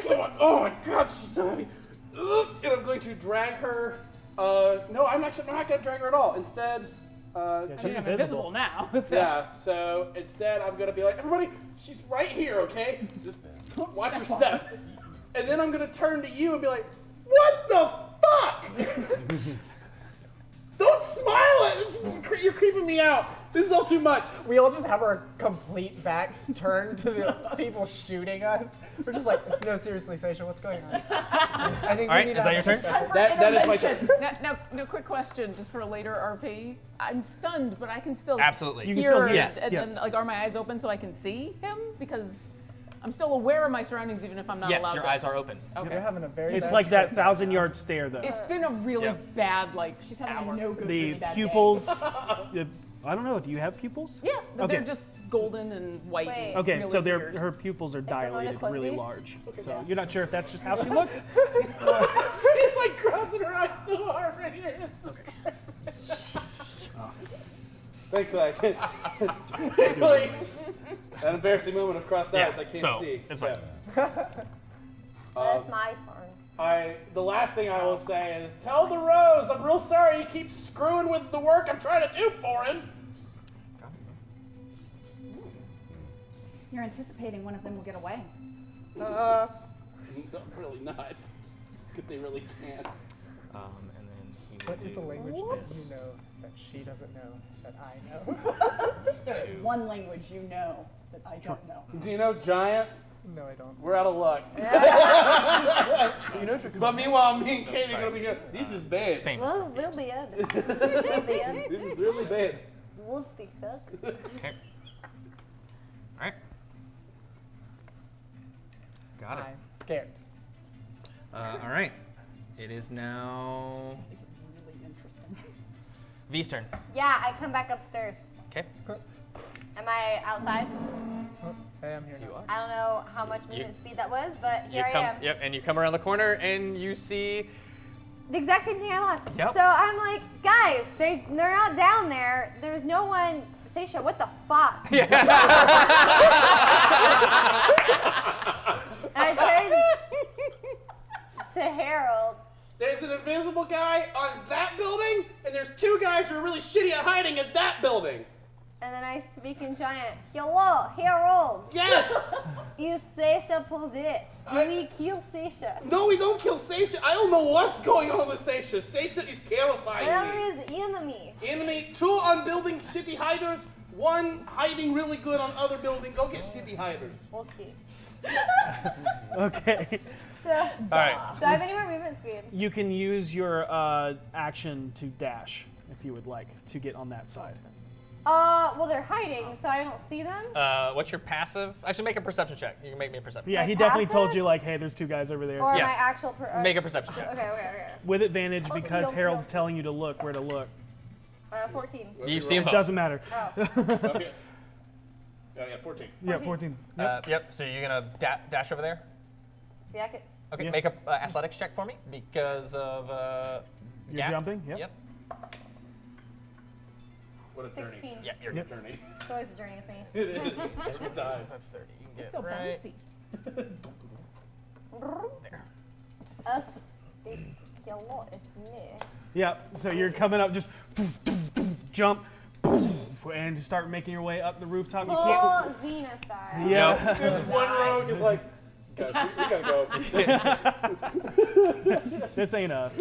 Come on. Oh my God, she's so heavy." And I'm going to drag her. No, I'm not gonna drag her at all. Instead, she's I'm invisible. invisible now. So. yeah, so instead I'm gonna be like, everybody, she's right here, okay? Just watch her step. And then I'm gonna turn to you and be like, what the fuck? Don't smile at it! You're creeping me out. This is all too much. We all just have our complete backs turned to the people shooting us. We're just like, no, seriously, Seisha, what's going on? I think All right, we need is to that your have a turn? discussion. That is my turn. Now, quick question, just for a later RP. I'm stunned, but I can still Absolutely. You hear. can still hear. Yes, and, yes. and, like, are my eyes open so I can see him? Because I'm still aware of my surroundings, even if I'm not Yes, allowed. your to. eyes are open. Okay. You're having a very It's bad like that trip now. 1,000-yard stare, though. It's been a really Yeah. bad, like, She's having hour. a no good. The really bad pupils I don't know. Do you have pupils? Yeah, but Okay. they're just golden and white. Wait. And Okay, really so weird. her pupils are gonna dilated, quote really me? large. So you're not sure if that's just how she looks. It's like crossing her eyes so hard right here. It's so Thanks, Zach. Like, an embarrassing moment of crossed eyes. I can't so, see. it's fine. That's my turn. The last thing I will say is, tell the Rose I'm real sorry he keeps screwing with the work I'm trying to do for him. You're anticipating one of them will get away. No, really not. Because they really can't. And then he What will is the do- language that you know that she doesn't know that I know? There is one language you know that I don't know. Do you know Giant? No, I don't. We're out of luck. You know But meanwhile, me and Katie are going to be here. This is bad. Same. Well, we'll be in. We'll be in. This is really bad. We'll be cooked. Okay. All right. Got it. I'm scared. All right. It is now Really interesting. V's turn. Yeah, I come back upstairs. Okay. Am I outside? Oh, hey, I'm here now. I don't know how much movement speed that was, but here I am. Yep, and you come around the corner and you see. The exact same thing I left. Yep. So I'm like, guys, they're not down there. There's no one. Seisha, what the fuck? And I turned to Harold. There's an invisible guy on that building, and there's two guys who are really shitty at hiding at that building. And then I speak in giant. Hello, Harold. Yes! Is Seisha possessed? Do we kill Seisha? No, we don't kill Seisha. I don't know what's going on with Seisha. Seisha is terrifying me. Where is enemy? Enemy, 2 on building shitty hiders, 1 hiding really good on other building. Go get shitty hiders. Okay. Okay. So, All right. do I have any more movement speed? You can use your action to dash if you would like to get on that side. Well, they're hiding, so I don't see them. What's your passive? Actually, make a perception check. You can make me a perception. Yeah, My he definitely told passive? you like, hey, there's 2 guys over there. Or Yeah. my actual. Make a perception check. Okay. With advantage Also, because you'll- Harold's telling you to look where to look. 14. You see them both. Doesn't matter. Oh. Okay. Oh, yeah, 14. Yeah, 14. Yep. Yep. So you're gonna dash over there. Yeah, I could. Okay. Yeah. Make a athletics check for me because of. You're gap. jumping? Yep. Yep. What a journey. 16. Yeah. You're Yep. Journey. It's always a journey with me. It is. Every time. That's 30. You can It's get so right bouncy. there. Us. It's hello, it's me. Yep. So you're coming up, just jump, and just start making your way up the rooftop. You can't. Full Xena style. Yeah. There's one rogue is like, guys, we gotta go. This ain't us.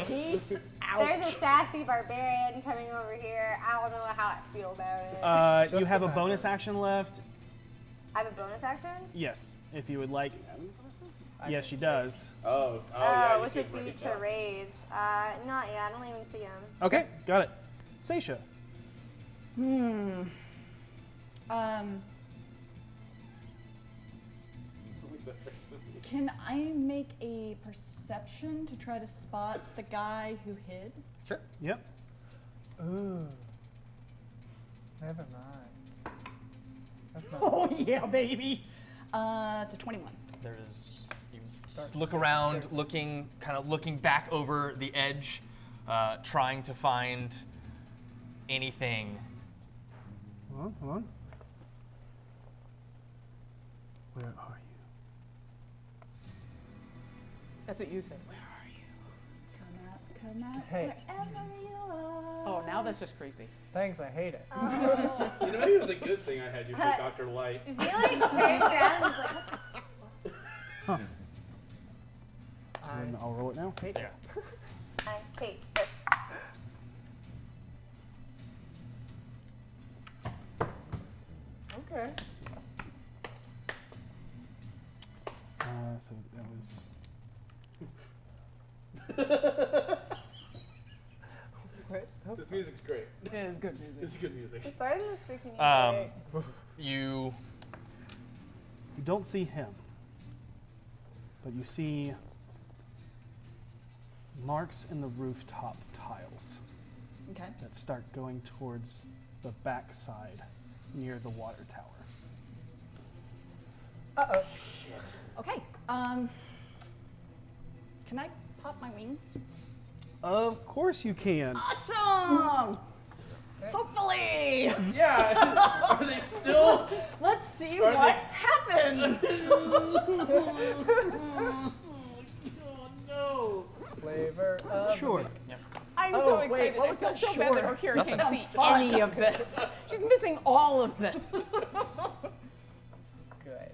Peace out. There's a sassy barbarian coming over here. I don't know how I feel about it. You Just have a the bonus action left. I have a bonus action? Yes, if you would like. Yes, she does. Oh, yeah. you which could would be rage to up. rage. Not yet. I don't even see him. Okay, got it. Seisha. Can I make a perception to try to spot the guy who hid? Sure. Yep. Ooh. Never mind. That's not. Oh yeah, baby. It's a 21. There's. You look around, kind of looking back over the edge, trying to find anything. Hold on. Where are you? That's what you said. Come out, Hey. wherever you are. Oh, now that's just creepy. Thanks, I hate it. You know, it was a good thing I had you for Dr. Light. Is he like turns around and is like, what And I'll roll it now. Hate Yeah. it. I hate this. Okay. So that was. This music's great. It is good music. This is good music. It's better than the spooky music. You. You don't see him, but you see marks in the rooftop tiles. Okay. that start going towards the back side near the water tower. Uh-oh. Okay. Can I pop my wings? Of course you can. Awesome! Hopefully! Yeah. Are they still? Let's see Are what they- happens! Oh no. Flavor of Sure. I'm Oh, so wait, excited. what I was feel that? so Sure. bad that Orkira Nothing. can't see Sounds fun. any of this. She's missing all of this. good.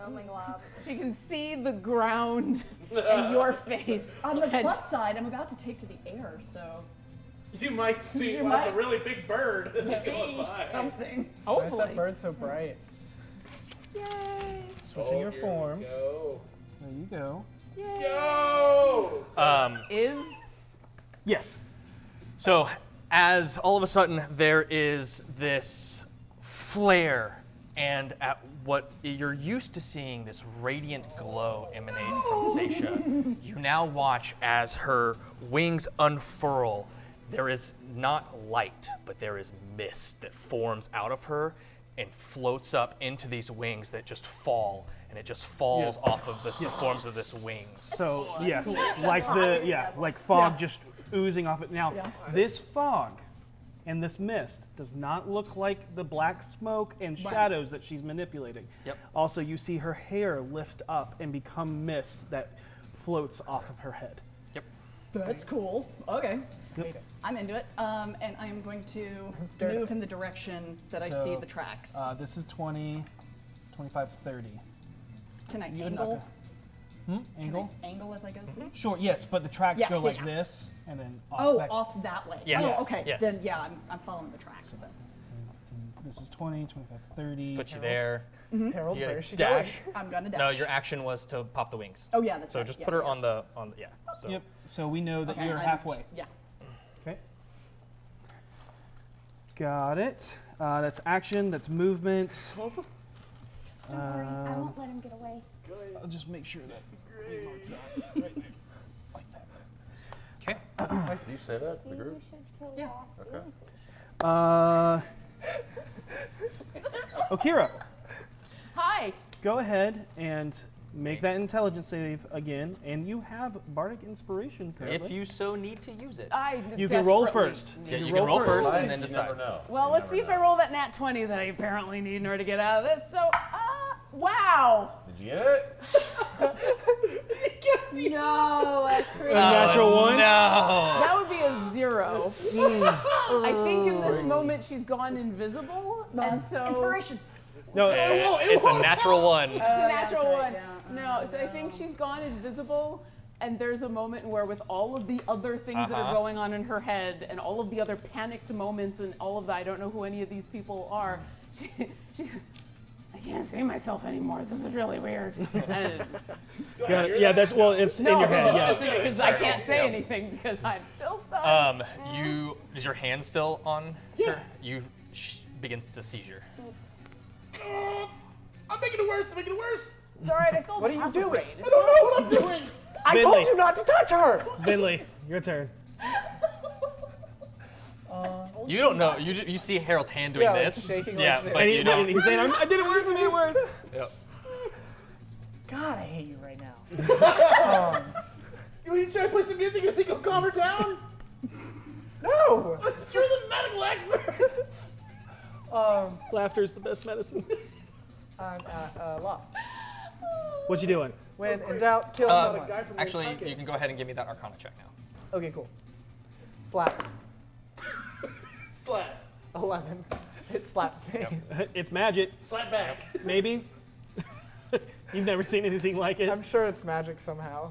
Oh my god. She can see the ground and your face. On the And- plus side, I'm about to take to the air, so You might see. You Well, that's a might really big bird. that's going see by. something. Why is Hopefully. that bird so bright? Yay. Switching your here form. we go. There you go. Go. Is Yes. So, as all of a sudden there is this flare, and at what you're used to seeing, this radiant glow emanate from Seisha, you now watch as her wings unfurl. There is not light, but there is mist that forms out of her and floats up into these wings that just fall, and it just falls off of the forms of this wings. So yes, like fog just oozing off it. Now, this fog and this mist does not look like the black smoke and shadows that she's manipulating. Yep. Also, you see her hair lift up and become mist that floats off of her head. Yep. That's cool. Okay. Yep. I'm into it. And I am going to scared. move in the direction that I see So, the tracks. This is 20, 25, 30. Can I You're not angle? Can Angle? I Angle as I go, please? Sure, yes, but the tracks Yeah, go yeah, like yeah. this and then off Oh, back. off that way. Yes. Oh, Yes. okay. Yes. Then yeah, I'm following the tracks. So. This is 20, 25, 30. Put you there. Harold, You where gotta is she dash. I'm gonna dash. No, your action was to pop the wings. Oh yeah, that's So right. just Yeah, put her yeah. on the So. Yep, so we know that Okay, you're I'm- halfway. Yeah. Okay. Got it. That's action, that's movement. Don't worry, I won't let him get away. I'll just make sure that we mark that right there, like that. Okay. Did you say that to the group? Yeah. Okay. Okira, hi. go ahead and make that intelligence save again, and you have Bardic Inspiration currently. If you so need to use it. You can roll desperately first. need Yeah, to you can roll first Slide, and then you decide. never know. Well, You let's see never if I know. roll that nat 20 that I apparently need in order to get out of this. So, wow. Did you get it? No, that's A natural one? No. that would be a 0. I think in this moment she's gone invisible, and so Inspiration. No, It's a natural one. it's a natural right, one. yeah. No, so I think she's gone invisible, and there's a moment where, with all of the other things that are going on in her head, and all of the other panicked moments, and all of that, I don't know who any of these people are. She I can't see myself anymore. This is really weird. And- yeah, that's well, it's in no, your head. it's Yeah. just because I can't say anything because I'm still stuck. Is your hand still on her? You begins to seizure. I'm making it worse. I'm making it worse. It's all right. I still What are you have doing? afraid. I don't know what I'm doing. I Finley. told you not to touch her! Vinley, your turn. You don't know. You see Harold's hand doing Yeah, like this. shaking yeah, like this. but And, you don't. he's saying, I did it worse, I made it worse. Yep. God, I hate you right now. You mean should I play some music? You think it'll calm her down? No! You're the medical expert. Laughter is the best medicine. I'm at a loss. What you doing? When in doubt, kill a someone. guy from Actually, Nantucket. you can go ahead and give me that Arcana check now. Okay, cool. Slap. Slap. 11. It slapped me. It's magic, Slap back. maybe. You've never seen anything like it. I'm sure it's magic somehow.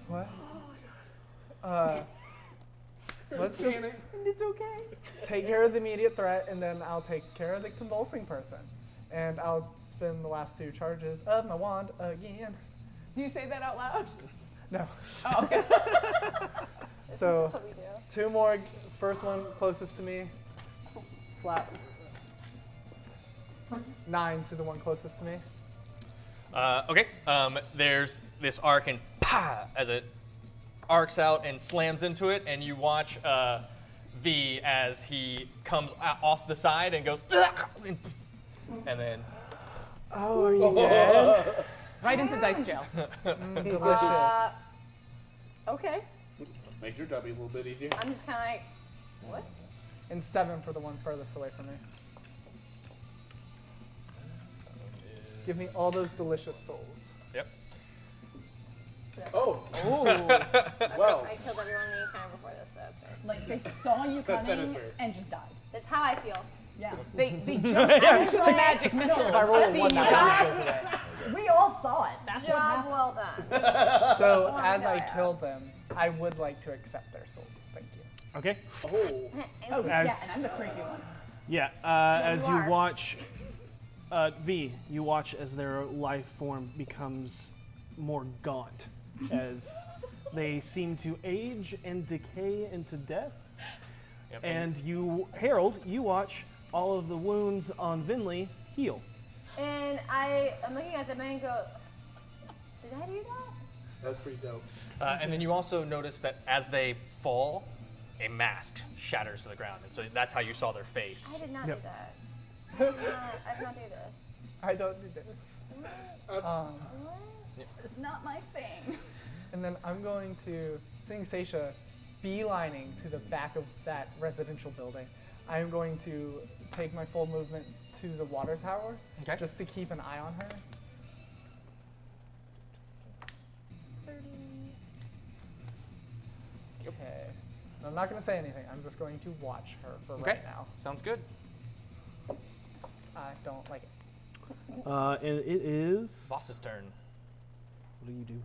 What? Let's just It's okay. take care of the immediate threat, and then I'll take care of the convulsing person. And I'll spend the last 2 charges of my wand again. Do you say that out loud? No. Oh, okay. So, 2 more. First one closest to me. Slap. 9 to the one closest to me. Okay. There's this arc and as it arcs out and slams into it, and you watch V as he comes off the side and goes, and then Oh, are you dead? Right into dice jail. Delicious. Okay. Makes your job a little bit easier. I'm just kind of like, what? And 7 for the one furthest away from me. Give me all those delicious souls. Yep. Oh, Ooh. well. I killed everyone in the encounter before this, so that's fair. Like they saw you That is coming fair. and just died. That's how I feel. Yeah. They jumped into the magic missile. If I roll a 1, that Yeah. one goes away. We all saw it. That's what Job happened. well done. So Oh, as no, I yeah. killed them, I would like to accept their souls. Thank you. Okay. Oh. Oh, As- yeah, and I'm the creepy one. Yeah. As you you are. watch, V, you watch as their life form becomes more gaunt, as they seem to age and decay into death. Yep. And you, Harold, you watch all of the wounds on Vinley heal. And I'm looking at them and go, did I do that? That's pretty dope. And then you also notice that as they fall, a mask shatters to the ground, and so that's how you saw their face. I did not Yep. do that. I did not do this. I don't do this. This is not my thing. And then I'm going to, seeing Stacia beelining to the back of that residential building, I'm going to take my full movement to the water tower, Okay. just to keep an eye on her. 30. Okay. I'm not going to say anything. I'm just going to watch her for Okay. right now. Sounds good. I don't like it. And it is. Boss's turn. What do you do?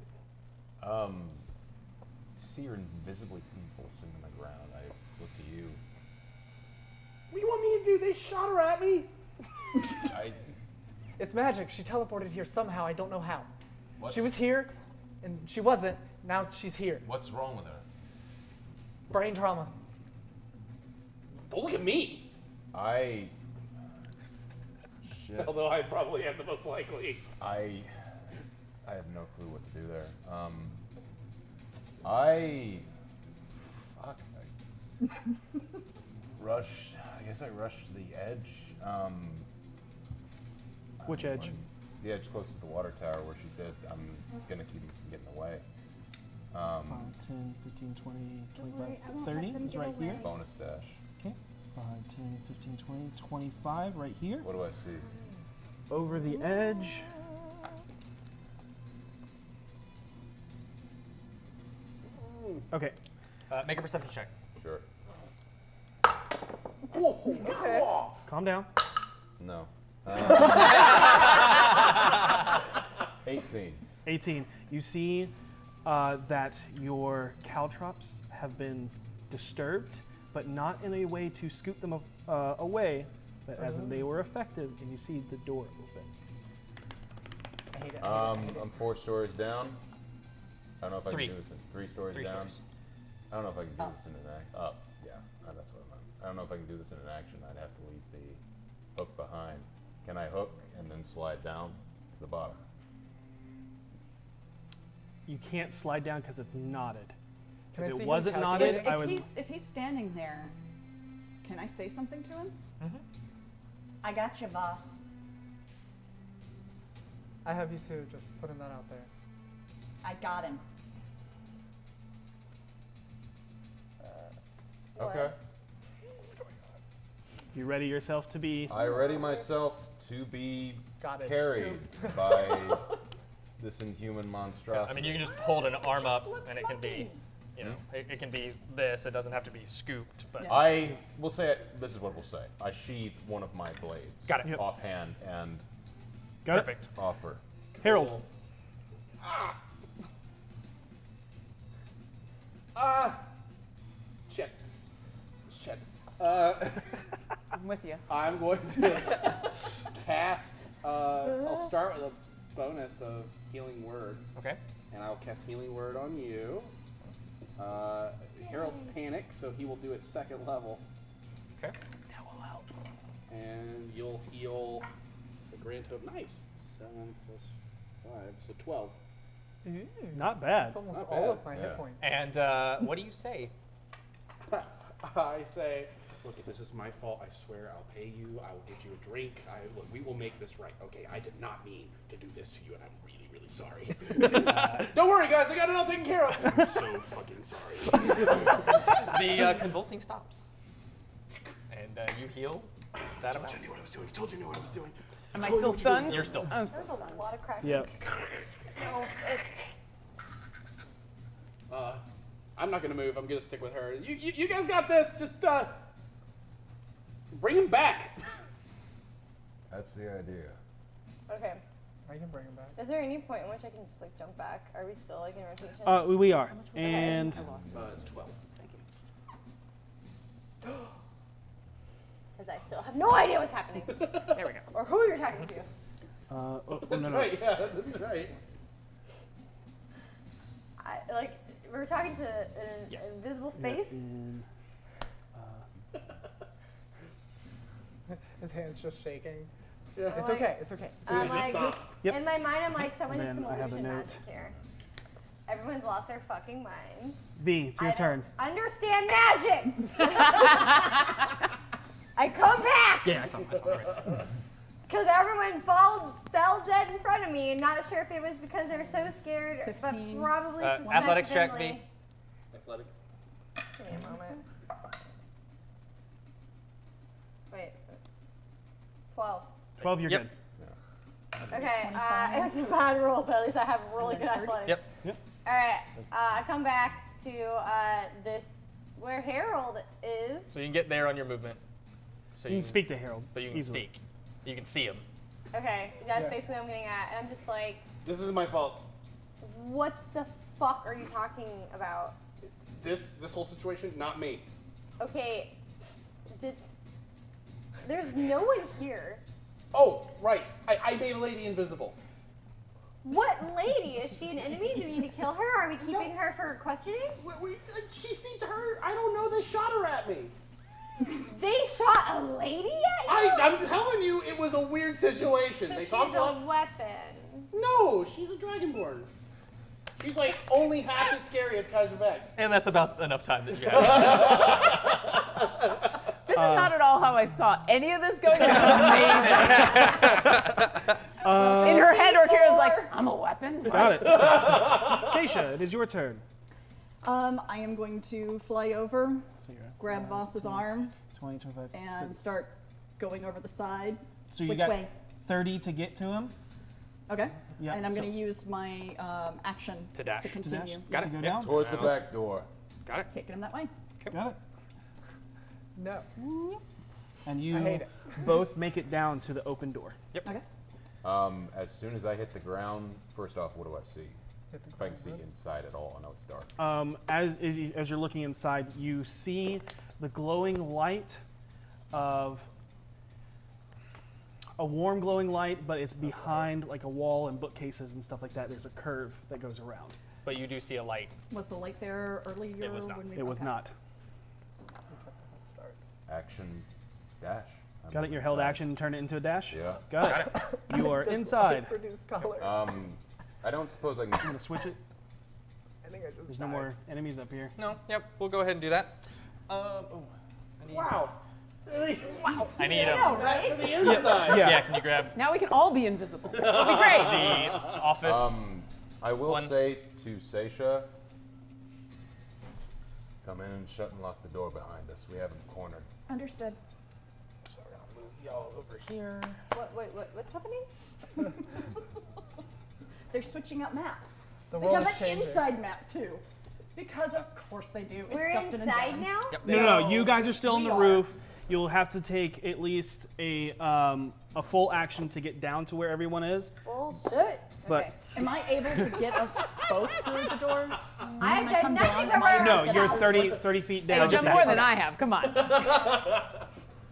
See her invisibly convulsing on the ground. I look to you. What do you want me to do? They shot her at me. It's magic. She teleported here somehow. I don't know how. What's, She was here, and she wasn't. Now she's here. What's wrong with her? Brain trauma. Don't look at me. Shit. Although I probably am the most likely. I have no clue what to do there. I rushed. I guess I rushed to the edge. Which edge? The edge closest to the water tower, where she said, "I'm gonna keep him from getting away." 5, 10, 15, 20, 25, 30 is right here. Bonus dash. Okay. 5, 10, 15, 20, 25 right here. What do I see? Over the edge. Okay. Make a perception check. Sure. Calm down. No. 18. 18. You see that your caltrops have been disturbed, but not in a way to scoop them away, but as in they were affected, and you see the door open. I hate it. I'm 4 stories down. I don't know if I Three. can do this in 3 stories 3 down. stories. I don't know if I can do this in an act. Up, yeah, that's what I meant. I don't know if I can do this in an action. I'd have to leave the hook behind. Can I hook and then slide down to the bottom? You can't slide down because it's knotted. Can I If see it him wasn't calculate knotted, it? I would. If he's standing there, can I say something to him? Mm-hmm. I got you, boss. I have you too, just putting that out there. I got him. Okay. You ready yourself to be? I ready myself to be Got it. carried by this inhuman monstrosity. I mean, you can just hold an arm up, looks and it can be, lucky. it can be this. It doesn't have to be scooped, but Yeah. I will say, this is what we'll say. I sheathe one of my blades Got it. Yep. offhand and Got it? perfect. offer. Harold. Shit. Shit. I'm with you. I'm going to cast. I'll start with a bonus of Healing Word, Okay. and I'll cast Healing Word on you. Harold's panic, so he will do it 2nd level, Okay. and you'll heal the grand total. Nice. 7 plus 5, so 12. Not bad. It's almost Not all bad. of my hit points. And what do you say? I say, look, if this is my fault, I swear I'll pay you. I will get you a drink. Look, we will make this right. Okay, I did not mean to do this to you, and I'm really, really sorry. Don't worry, guys. I got it all taken care of. I'm so fucking sorry. The convulsing stops. And you heal that amount. I knew what I was doing. Told you I knew what I was doing. Am I still stunned? You're still I'm still There's stunned. a lot of cracking. Yep. I'm not gonna move. I'm gonna stick with her. You guys got this. Just bring him back. That's the idea. Okay. I can bring him back. Is there any point in which I can just like jump back? Are we still like in rotation? We are. And 12. Thank you. Because I still have no idea what's happening. There we go. Or who you're talking to. That's right. Yeah, that's right. We're talking to an Yes. invisible space. His hand's just shaking. Yeah. It's okay. It's okay. I'm like, Yep. in my mind, I'm like, someone And needs some then I have a illusion note. magic here. Everyone's lost their fucking minds. V, it's your I turn. don't understand magic. I come back Yeah, I saw it. because everyone fell dead in front of me. Not sure if it was because they're so scared, 15. but probably Athletics check, V. suspectingly. Athletics. Give me a moment. Wait. 12. 12, you're Yep. good. Okay, it was a bad roll, but at least I have really And good then 30. athletics. Yep. All right, I come back to this where Harold is. So you can get there on your movement. So You can speak to Harold. But you can easily. speak. You can see him. Okay, that's Yeah. basically what I'm getting at, and I'm just like, This is my fault. what the fuck are you talking about? This whole situation, not me. Okay, there's no one here. Oh, right. I made a lady invisible. What lady? Is she an enemy? Do we need to kill her? Are we keeping her for questioning? She seemed to her. I don't know. They shot her at me. They shot a lady at you? I'm telling you, it was a weird situation. So They she's talked a a lot. weapon. No, she's a Dragonborn. She's like only half as scary as Kaiser Vex. And that's about enough time that you have. This is not at all how I saw any of this going. It's amazing. In her head, Orkira's like, I'm a weapon. Got it. Seisha, it is your turn. I am going to fly over, So you're at grab Voss's arm, 20, 25. and 30. start going over the side. So you Which got way? 30 to get to him. Okay. Yeah, And I'm so- going to use my action To dash. To To dash. continue. Got So it. go Yep. down. Towards the back door. Got it. Taking him that way. Got it. No. And I you hate it. both make it down to the open door. Okay. As soon as I hit the ground, first off, what do I see? If I can see inside at all, I know it's dark. As you're looking inside, you see the glowing light of a warm glowing light, but it's behind like a wall and bookcases and stuff like that. There's a curve that goes around. But you do see a light. Was the light there earlier? It was not. When we It was okay. not. Action, dash. I'm Got it? Your held inside. action and turn it into a dash? Yeah. Got it. You are inside. Produce color. I don't suppose I I'm can. going to switch it. I think I just There's no died. more enemies up here. No. Yep. We'll go ahead and do that. Wow. I need a. right? For the inside. Yeah. Yeah. Can you grab Now we can all be invisible. That'll be great. the office? I will One. say to Seisha, come in and shut and lock the door behind us. We have him cornered. Understood. Y'all over here. What's happening? They're switching up maps. The They world have is an changing. inside map too. Because of course they do. It's We're Dustin and inside Devan. now? Yep. No, you guys are still on We the are. roof. You'll have to take at least a full action to get down to where everyone is. Bullshit. But- Okay. Am I able to get us both through the door? I've When I come done nothing down, to am I her. No, able you're to- 30 feet Hey, down. you've just done more back. than I have. Come on.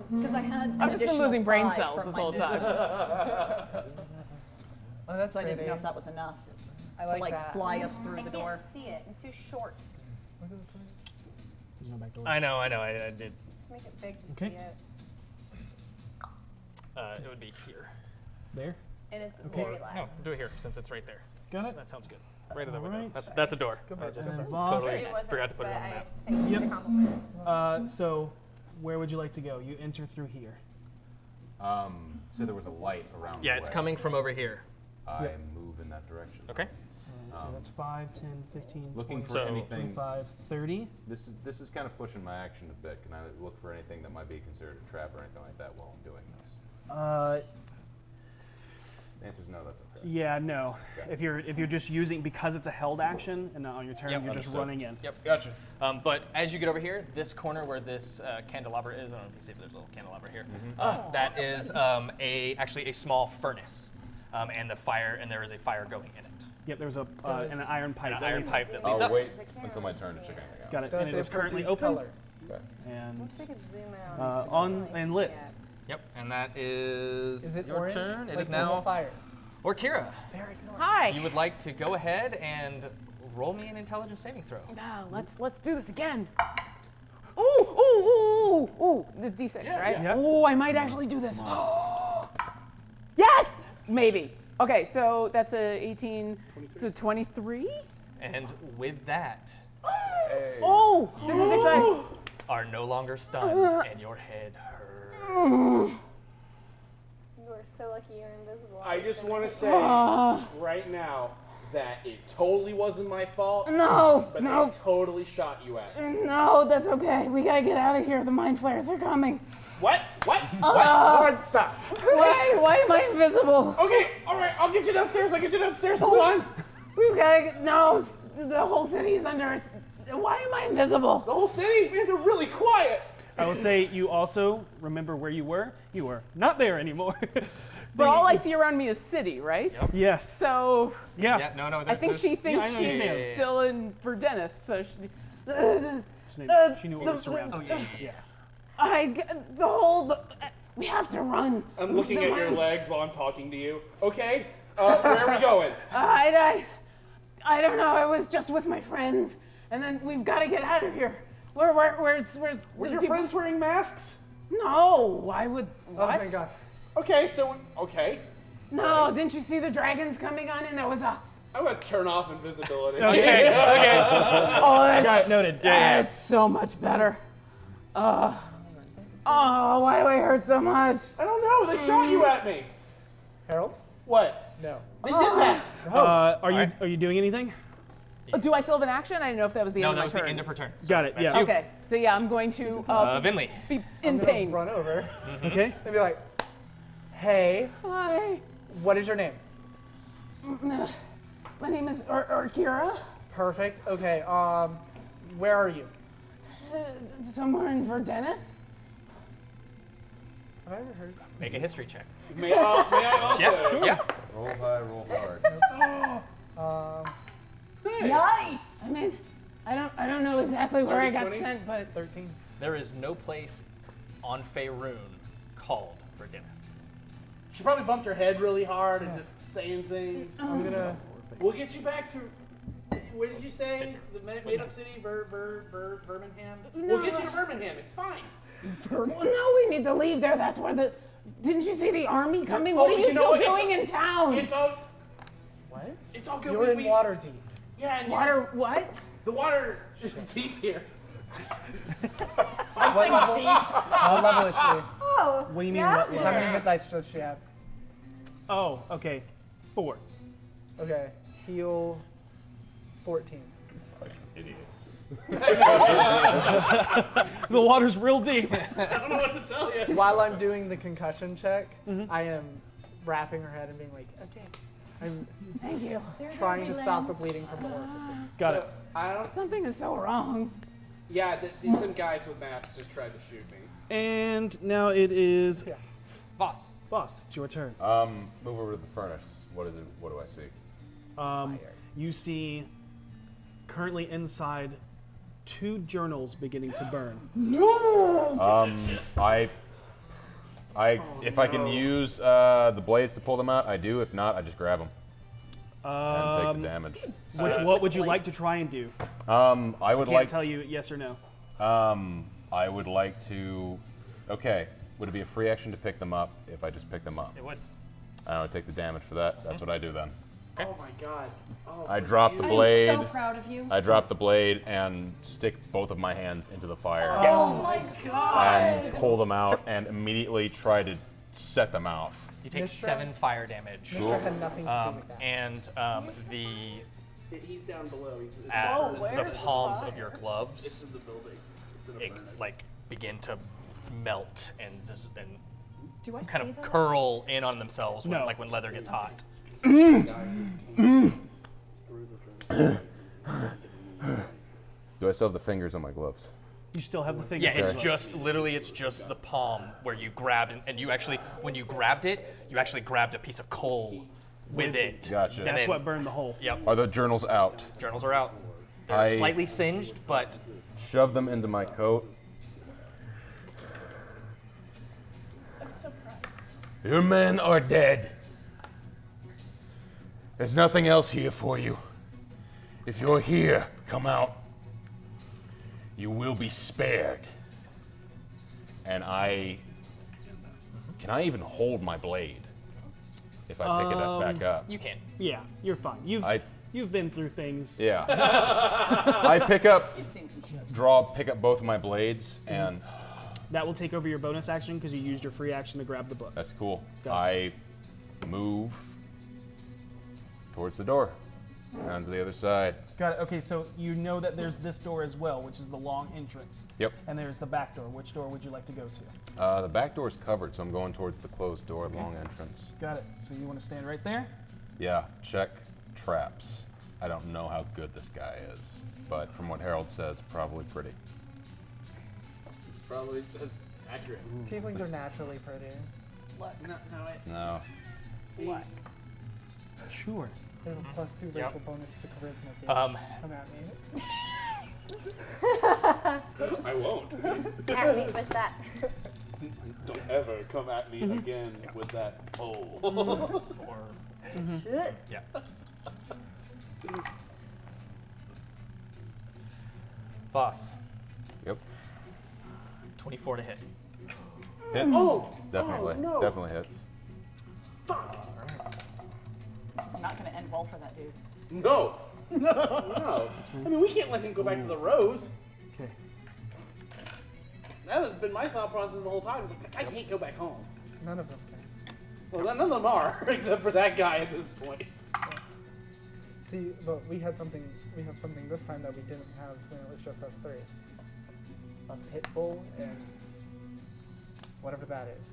Because I had an I've just been additional losing brain 5 cells from this my whole move. time. Oh, that's So I didn't pretty. know if that was enough I to like like that. fly us through I the can't door. see it. I'm too short There's no back door. I know. I did. to make it big to Okay. see it. It would be here. There? And it's very loud. No, do it here since it's right there. Got it? That sounds good. Right in the All window. right. That's a door. And then Voss. Totally It wasn't, forgot to put it but on the map. I thank you for the compliment. So, where would you like to go? You enter through here. So there was a light around. Yeah, the it's way. coming from over here. I Yep. move in that direction. Okay. So that's 5, 10, 15, Looking 20, for So- anything. 25, 30. This is kind of pushing my action a bit. Can I look for anything that might be considered a trap or anything like that while I'm doing this? The answer's no. That's okay. Yeah, no. Okay. If you're just using, because it's a held action and on your turn Yep. you're just Understood. running in. Yep. Gotcha. But as you get over here, this corner where this candelabra is, I don't know if you see if there's a little candelabra here. Mm-hmm. That is actually a small furnace, and there is a fire going in it. Yep, there's an iron pipe. An that iron leads- pipe that leads I'll up. wait until my turn to check anything out. Got it. Does And it it is currently produce open color? Okay. and Wish I could zoom out. on and lit. Yep, and that is, Is it your orange? turn. It Like is now fire. or Kira. Very good. Hi. You would like to go ahead and roll me an intelligence saving throw. Let's do this again. Ooh, the D6, right? yeah. Oh, I might actually do this. Yes, maybe. Okay, so that's a 18, so 23. And with that, Oh, this is exciting. are no longer stunned, and your head hurts. You are so lucky you're invisible. I just want to say right now that it totally wasn't my fault, No, but no, they totally shot you at me. no, that's okay. We gotta get out of here. The mind flares are coming. What? What? Hold on, stop. Why am I invisible? Okay, all right, I'll get you downstairs. Hold on. We've gotta get, no, the whole city is under its, why am I invisible? The whole city, man, they're really quiet. I will say you also remember where you were. You were not there anymore. But all I see around me is city, right? Yes. So Yeah. Yeah, no, I think she thinks I she's understand. still in Verdeneth, so she, She knew what was surrounding. Oh, yeah. we have to run. I'm looking at your legs while I'm talking to you. Okay, where are we going? I don't know. I was just with my friends, and then we've got to get out of here. Where's Were the your people? friends wearing masks? No, why would Oh what? my god. Okay, so, okay. No, didn't you see the dragons coming on in? That was us. I'm gonna turn off invisibility. Okay. Oh, that's Got it, noted. Yeah. It's so much better. Oh, why do I hurt so much? I don't know, they shot you at me. Harold? What? No. They did that. Are you doing anything? Do I still have an action? I didn't know if that was the No, end that of was my the turn. end of her turn. Got it. Yeah. Okay, so yeah, I'm going to Vinley. be I'm in gonna pain. run over Okay. and be like, hey, Hi, what is your name? my name is Kira. Perfect. Okay, where are you? Somewhere in Verdeneth. Have I ever heard? Make a history check. May I also? Yeah. Roll high, roll hard. Nice. I mean, I don't know exactly where I got 20? sent, but 13. There is no place on Faerun called for dinner. She probably bumped her head really hard and just saying things. I'm gonna. We'll get you back to. Where did you say? The made-up city, Birmingham? We'll get you to Birmingham. It's fine. well, no, we need to leave there. That's where the. Didn't you see the army coming? Oh, What are you you know still what? doing in town? It's all. What? It's all good. You're in Waterdeep. Yeah, and Water what? The water is deep here. What level is she? Oh, What do you mean? yeah? What How level? many hit dice does she have? Oh, okay. 4. Okay, heal 14. The water's real deep. I don't know what to tell you. While I'm doing the concussion check, I am wrapping her head and being like, okay. I'm Thank you. trying to stop the bleeding from the orifices. Got it. I don't. Something is so wrong. Yeah, some guys with masks just tried to shoot me. And now it is Boss. Boss. It's your turn. Move over to the furnace. What is it? What do I see? You see currently inside 2 journals beginning to burn. If I can use the blades to pull them out, I do. If not, I just grab them and take the damage. What would you like to try and do? I would Can't like. tell you yes or no. I would like to. Okay. Would it be a free action to pick them up if I just pick them up? It would. I don't take the damage for that. That's what I do then. Oh my god. Oh, I drop the I blade. am so proud of you. I drop the blade and stick both of my hands into the fire Oh my god. and pull them out and immediately try to set them off. You take Mr. 7 fire damage. Mr. had nothing to do with that. And the He's down below. He's at where's the the palms fire? of your gloves, It's in the building. It's in the it furnace. like begin to melt and just Do I kind see of that? curl in on themselves when, No. like when leather gets hot. Do I still have the fingers on my gloves? You still have the thing. Yeah, it's just literally it's just the palm where you grabbed and you actually when you grabbed it, you actually grabbed a piece of coal with it. Gotcha. And That's then- what burned the hole. Yep. Are the journals out? Journals are out. They're I- slightly singed, but Shove them into my coat. I'm so proud. Your men are dead. There's nothing else here for you. If you're here, come out. You will be spared. And can I even hold my blade if I pick it up back up? you can. Yeah, you're fine. You've been through things. Yeah. I pick up, You've seen some shit. pick up both of my blades, and That will take over your bonus action because you used your free action to grab the books. that's cool. Got I move towards the door, down to the other side. Got it. Okay, so you know that there's this door as well, which is the long entrance. Yep. And there's the back door. Which door would you like to go to? The back door is covered, so I'm going towards the closed door, long entrance. Got it. So you want to stand right there? Yeah, check traps. I don't know how good this guy is, but from what Harold says, probably pretty. It's probably that's accurate. Tieflings are naturally pretty. Look. No. Look. Sure. They have a +2 racial Yep. bonus to charisma. Come at me. I won't. At me with that. Don't ever come at me again with that pole. Or Shit. yeah. Boss, Yep. 24 to hit. Hits. Oh! Definitely. Oh, no. Definitely hits. This is not going to end well for that dude. No. No. I mean, we can't let him go back to the Rose. Okay. That has been my thought process the whole time. It's like, I can't go back home. None of them can. Well, none of them are, except for that guy at this point. See, but we have something this time that we didn't have when it was just us three. A pit bull and whatever that is.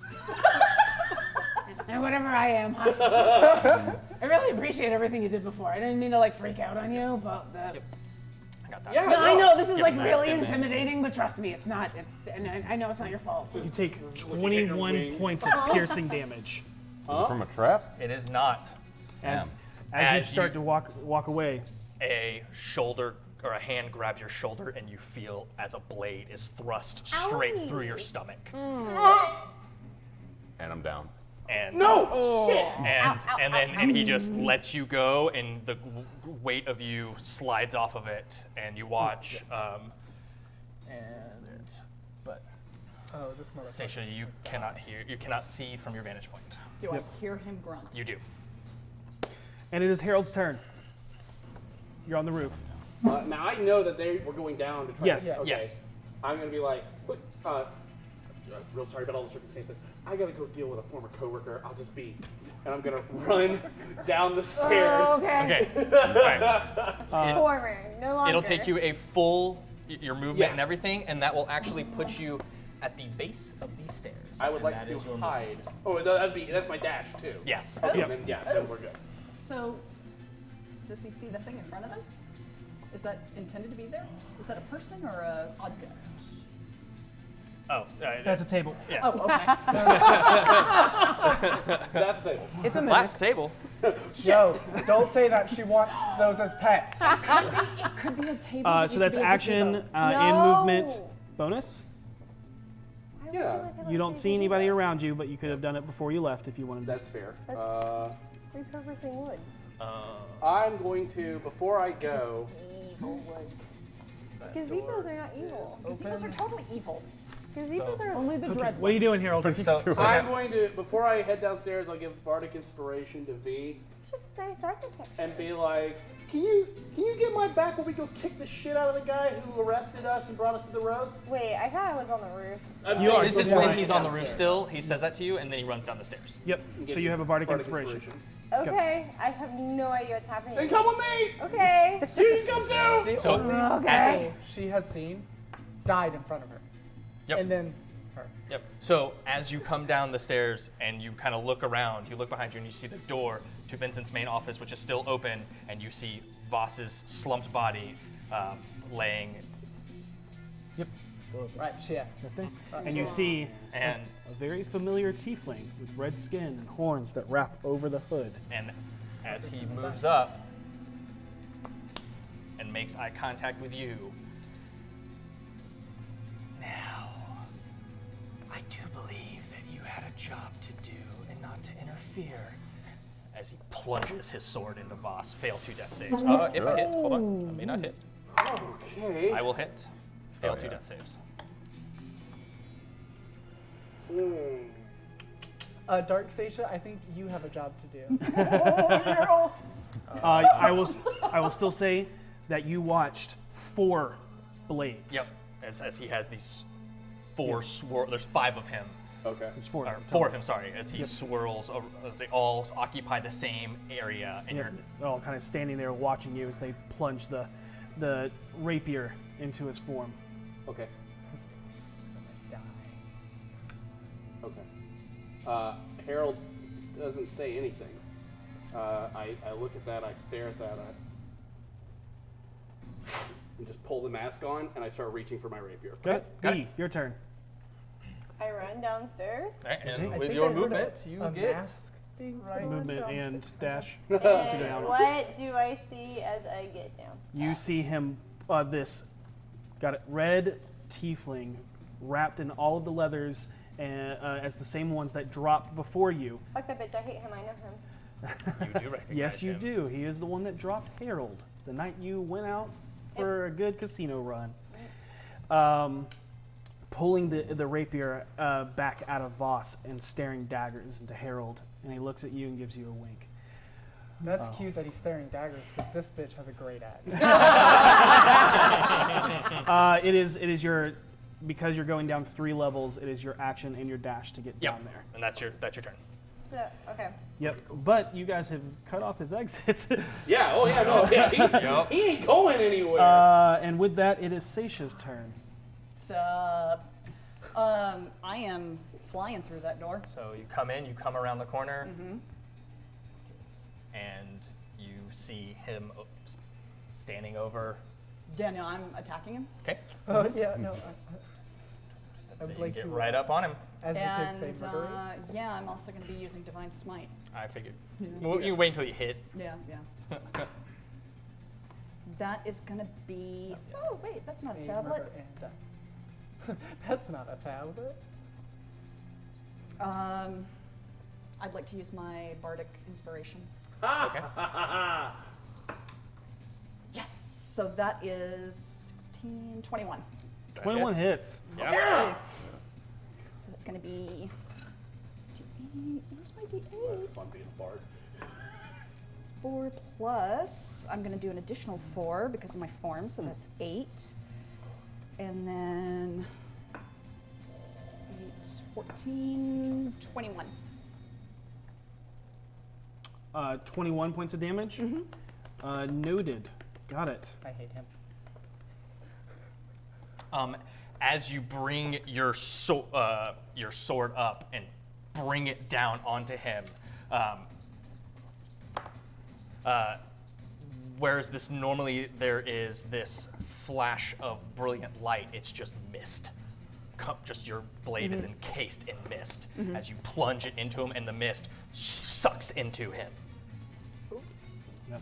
And whatever I am. I really appreciate everything you did before. I didn't mean to like freak out on you, but I got that. Yeah, no, I know this is like Give really that. intimidating, but trust me, it's not. And I know it's not your fault. You take looking at your 21 wings. points of piercing damage. Is it from a trap? It is not. As As you start you- to walk away. A shoulder or a hand grabs your shoulder and you feel as a blade is thrust straight through your stomach. And I'm down. And No! Shit! And he just lets you go and the weight of you slides off of it and you watch but Oh, this motherfucker. Sasha, you cannot see from your vantage point. Do I hear him grunt? You do. And it is Harold's turn. You're on the roof. Now I know that they were going down to try Yes. to... Okay. Yes. I'm going to be like, look, real sorry about all the circumstances. I got to go deal with a former coworker. I'll just be... And I'm going to run down the stairs. Oh, okay. Okay. Alright. Former, no longer. It'll take you a full your movement Yeah. and everything, and that will actually put you at the base of these stairs. I would And like that to is your hide. Oh, that's my dash, too. Yes. Okay, Yep. then, yeah, then we're good. So, does he see the thing in front of him? Is that intended to be there? Is that a person or a object? Oh, That's a table. yeah. Oh, okay. That's the table. It's a Flat minute. table. Yo, don't say that she wants those as pets. It could be a table. that So used that's to be a action, gazebo. in No. movement, bonus. Yeah, You don't see anybody around you, but you could have done it before you left if you wanted to. that's fair. That's repurposing wood. I'm going to, before I go... Evil wood. Gazebos are not evil. Gazebos are totally evil. Gazebos are Only the dread What are you doing, Harold? I'm going to, before I head downstairs, I'll give Bardic Inspiration to V just nice architecture. and be like, can you get my back when we go kick the shit out of the guy who arrested us and brought us to the Rose? Wait, I thought I was on the roof. You are. This is Yeah. when he's on the roof Downstairs. still. He says that to you, and then he runs down the stairs. Yep. So you have a Bardic Inspiration. Okay, I have no idea what's happening. Then come with me! Okay. You can come too! The So- only Okay. people she has seen died in front of her. Yep. And then her. Yep. So as you come down the stairs and you kind of look around, you look behind you and you see the door to Vincent's main office, which is still open, and you see Voss's slumped body laying. Yep. Still open. Right, yeah. That thing. And you see And a very familiar tiefling with red skin and horns that wrap over the hood. and as he moves up and makes eye contact with you, now I do believe that you had a job to do and not to interfere. As he plunges his sword into Voss, fail 2 death saves. If I hit, hold on, I may not hit. Okay. I will hit. Fail 2 death saves. Dark Stacia, I think you have a job to do. I will still say that you watched 4 blades. Yep. As he has these 4 there's 5 of him. Okay. There's 4. Or 4 of him, sorry, as he swirls over, as they all occupy the same area. And Yep. They're all kind of standing there watching you as they plunge the rapier into his form. Okay. He's gonna die. Okay. Harold doesn't say anything. I look at that, I stare at that, and just pull the mask on, and I start reaching for my rapier. Good. got B, your turn. I run downstairs. Right, and Okay. I with think your I heard movement, a you get. mask being Right. Movement and dash. And down. what do I see as I get down? You see him, got it, red tiefling wrapped in all of the leathers as the same ones that dropped before you. Fuck that bitch, I hate him, I know him. You do recognize Yes, you him. do. He is the one that dropped Harold the night you went out for a good casino run. Pulling the rapier back out of Voss and staring daggers into Harold. And he looks at you and gives you a wink. That's cute that he's staring daggers, because this bitch has a great axe. It is your, because you're going down 3 levels, it is your action and your dash to get Yep. down there. And that's your turn. So, okay. Yep. But you guys have cut off his exits. Yeah, oh yeah, no, yeah, he ain't going anywhere. And with that, it is Seisha's turn. So, I am flying through that door. So you come in, you come around the corner, and you see him standing over. Yeah, no, I'm attacking him. Okay. Oh, yeah, no. I Then you blink get you right up on him. As the And kids say, murderer. yeah, I'm also going to be using Divine Smite. I figured. Well, you wait until you hit. Yeah, yeah. That is going to be. Oh, wait, that's not a tablet. Murder and that's not a tablet. I'd like to use my Bardic Inspiration. Okay. Yes! So that is 16, 21. 21 hits. Yeah. So that's going to be D8. Where's my D8? That's fun being a bard. 4 plus, I'm going to do an additional 4 because of my form, so that's 8. And then 8, 14, 21. 21 points of damage. Noted. Got it. I hate him. As you bring your sword up and bring it down onto him, whereas this normally there is this flash of brilliant light, it's just mist. Just your blade is encased in mist as you plunge it into him, and the mist sucks into him.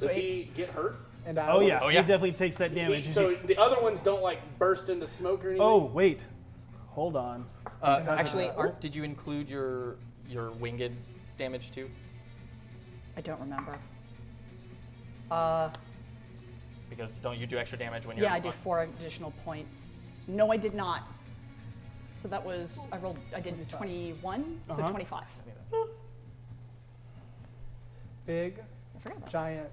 Does he get hurt? And Oh yeah. Oh, yeah. He definitely takes that damage. So the other ones don't like burst into smoke or anything? Oh, wait. Hold on. Actually, did you include your winged damage too? I don't remember. Because don't you do extra damage when you're Yeah, I did 4 additional points. No, I did not. So that was, I did 21, so 25. Big, I forgot about giant,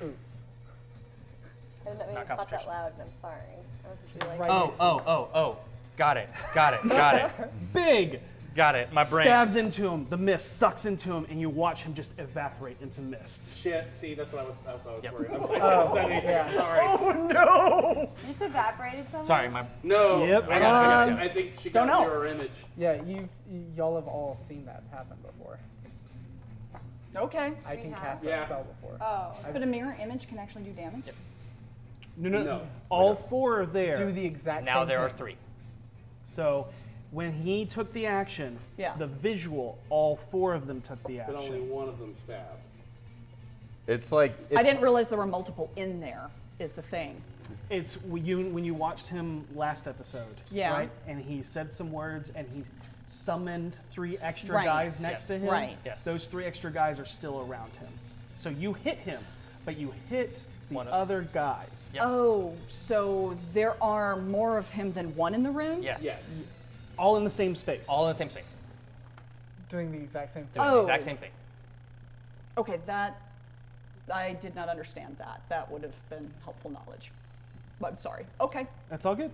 oof. I didn't mean Not to pop that concentration. loud, and I'm sorry. I was just like, Right. Oh. Got it. Big Got it. My brain. stabs into him. The mist sucks into him, and you watch him just evaporate into mist. Shit. See, that's what I was Yep. worried. I shouldn't have said anything. yeah. I'm sorry. Oh no! You just evaporated someone? Sorry, my. No. Yep. I think she got Don't know. your image. Yeah, y'all have all seen that happen before. Okay. I can have? cast Yeah. that spell before. Oh. But a mirror image can actually do damage? No. No. All 4 are there. Do the exact Now same there are thing. 3. So when he took the action, Yeah. the visual, all 4 of them took the But only action. one of them stabbed. It's like I didn't realize there were multiple in there, is the thing. It's when you watched him last episode, Yeah. right? And he said some words, and he summoned 3 extra Right. guys next Yes. to him. Right. Yes. Those 3 extra guys are still around him. So you hit him, but you hit the One of- other guys. Yep. Oh, so there are more of him than one in the room? Yes. Yes. All in the same space. All in the same space. Doing the exact same thing. Doing the Oh. exact same thing. Okay, that, I did not understand that. That would have been helpful knowledge. But I'm sorry. Okay. That's all good.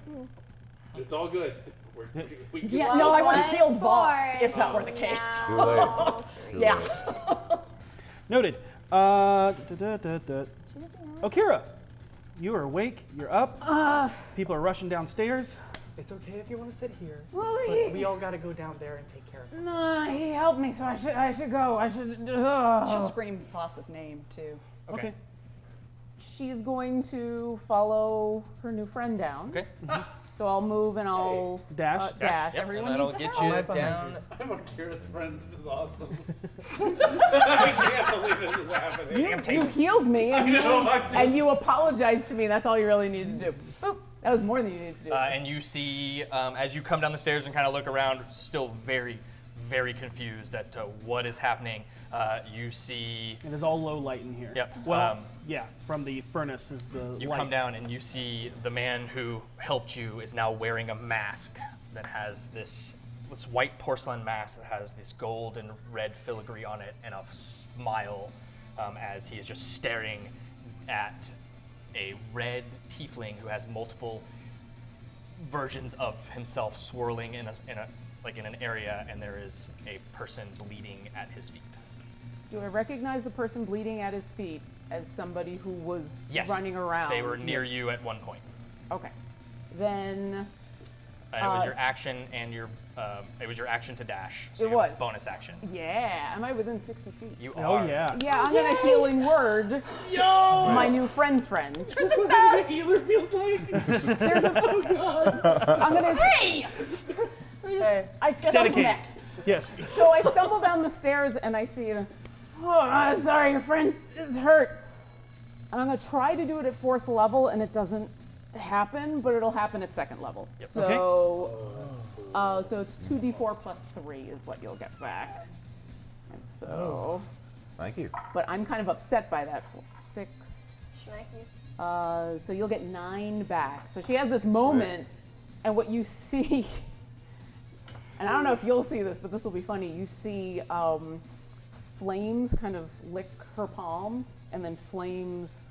It's all good. We can Yeah, just- no, I want to Once field boss born. if that were the case. Too late. Too Yeah. late. Noted. Okira, you are awake. You're up. People are rushing downstairs. It's okay if you want to sit here. Well, But we all got to go down there and take care of something. Nah, he helped me, so I should go. I should. She'll scream boss's name too. Okay. She's going to follow her new friend down. Okay. So I'll move and I'll Dash. dash. Yep, Everyone and that'll needs a get help. you Right behind down. I'm Akira's friend. This is awesome. I can't believe this is happening. You healed me and, know, I'm just- and you apologized to me. That's all you really needed to do. Boop. That was more than you needed to do. And you see, as you come down the stairs and kind of look around, still very, very confused at what is happening. You see, It is all low light in here. Yep, Well, yeah, from the furnace is the you light. come down and you see the man who helped you is now wearing a mask that has this white porcelain mask that has this gold and red filigree on it and a smile as he is just staring at a red tiefling who has multiple versions of himself swirling in an area, and there is a person bleeding at his feet. Do I recognize the person bleeding at his feet as somebody who was Yes. running around? They were near you at one point. Okay. Then And it was your action and your it was your action to dash. So It you have a was. bonus action. yeah, am I within 60 feet? You Oh are. yeah. Yeah, I'm gonna healing word. Yo! My new friend's friend. This is what the healer feels like. There's a. I'm gonna. Hey! Hey, I Guess who's Dedicate. next? Yes. So I stumble down the stairs and I see. Sorry, your friend is hurt. And I'm gonna try to do it at 4th level, and it doesn't happen, but it'll happen at 2nd level. So, so it's 2d4 plus 3 is what you'll get back. And so, Thank you. but I'm kind of upset by that. 6. Schmaickies. So you'll get 9 back. So she has this moment, and what you see, and I don't know if you'll see this, but this will be funny. You see flames kind of lick her palm, and then flames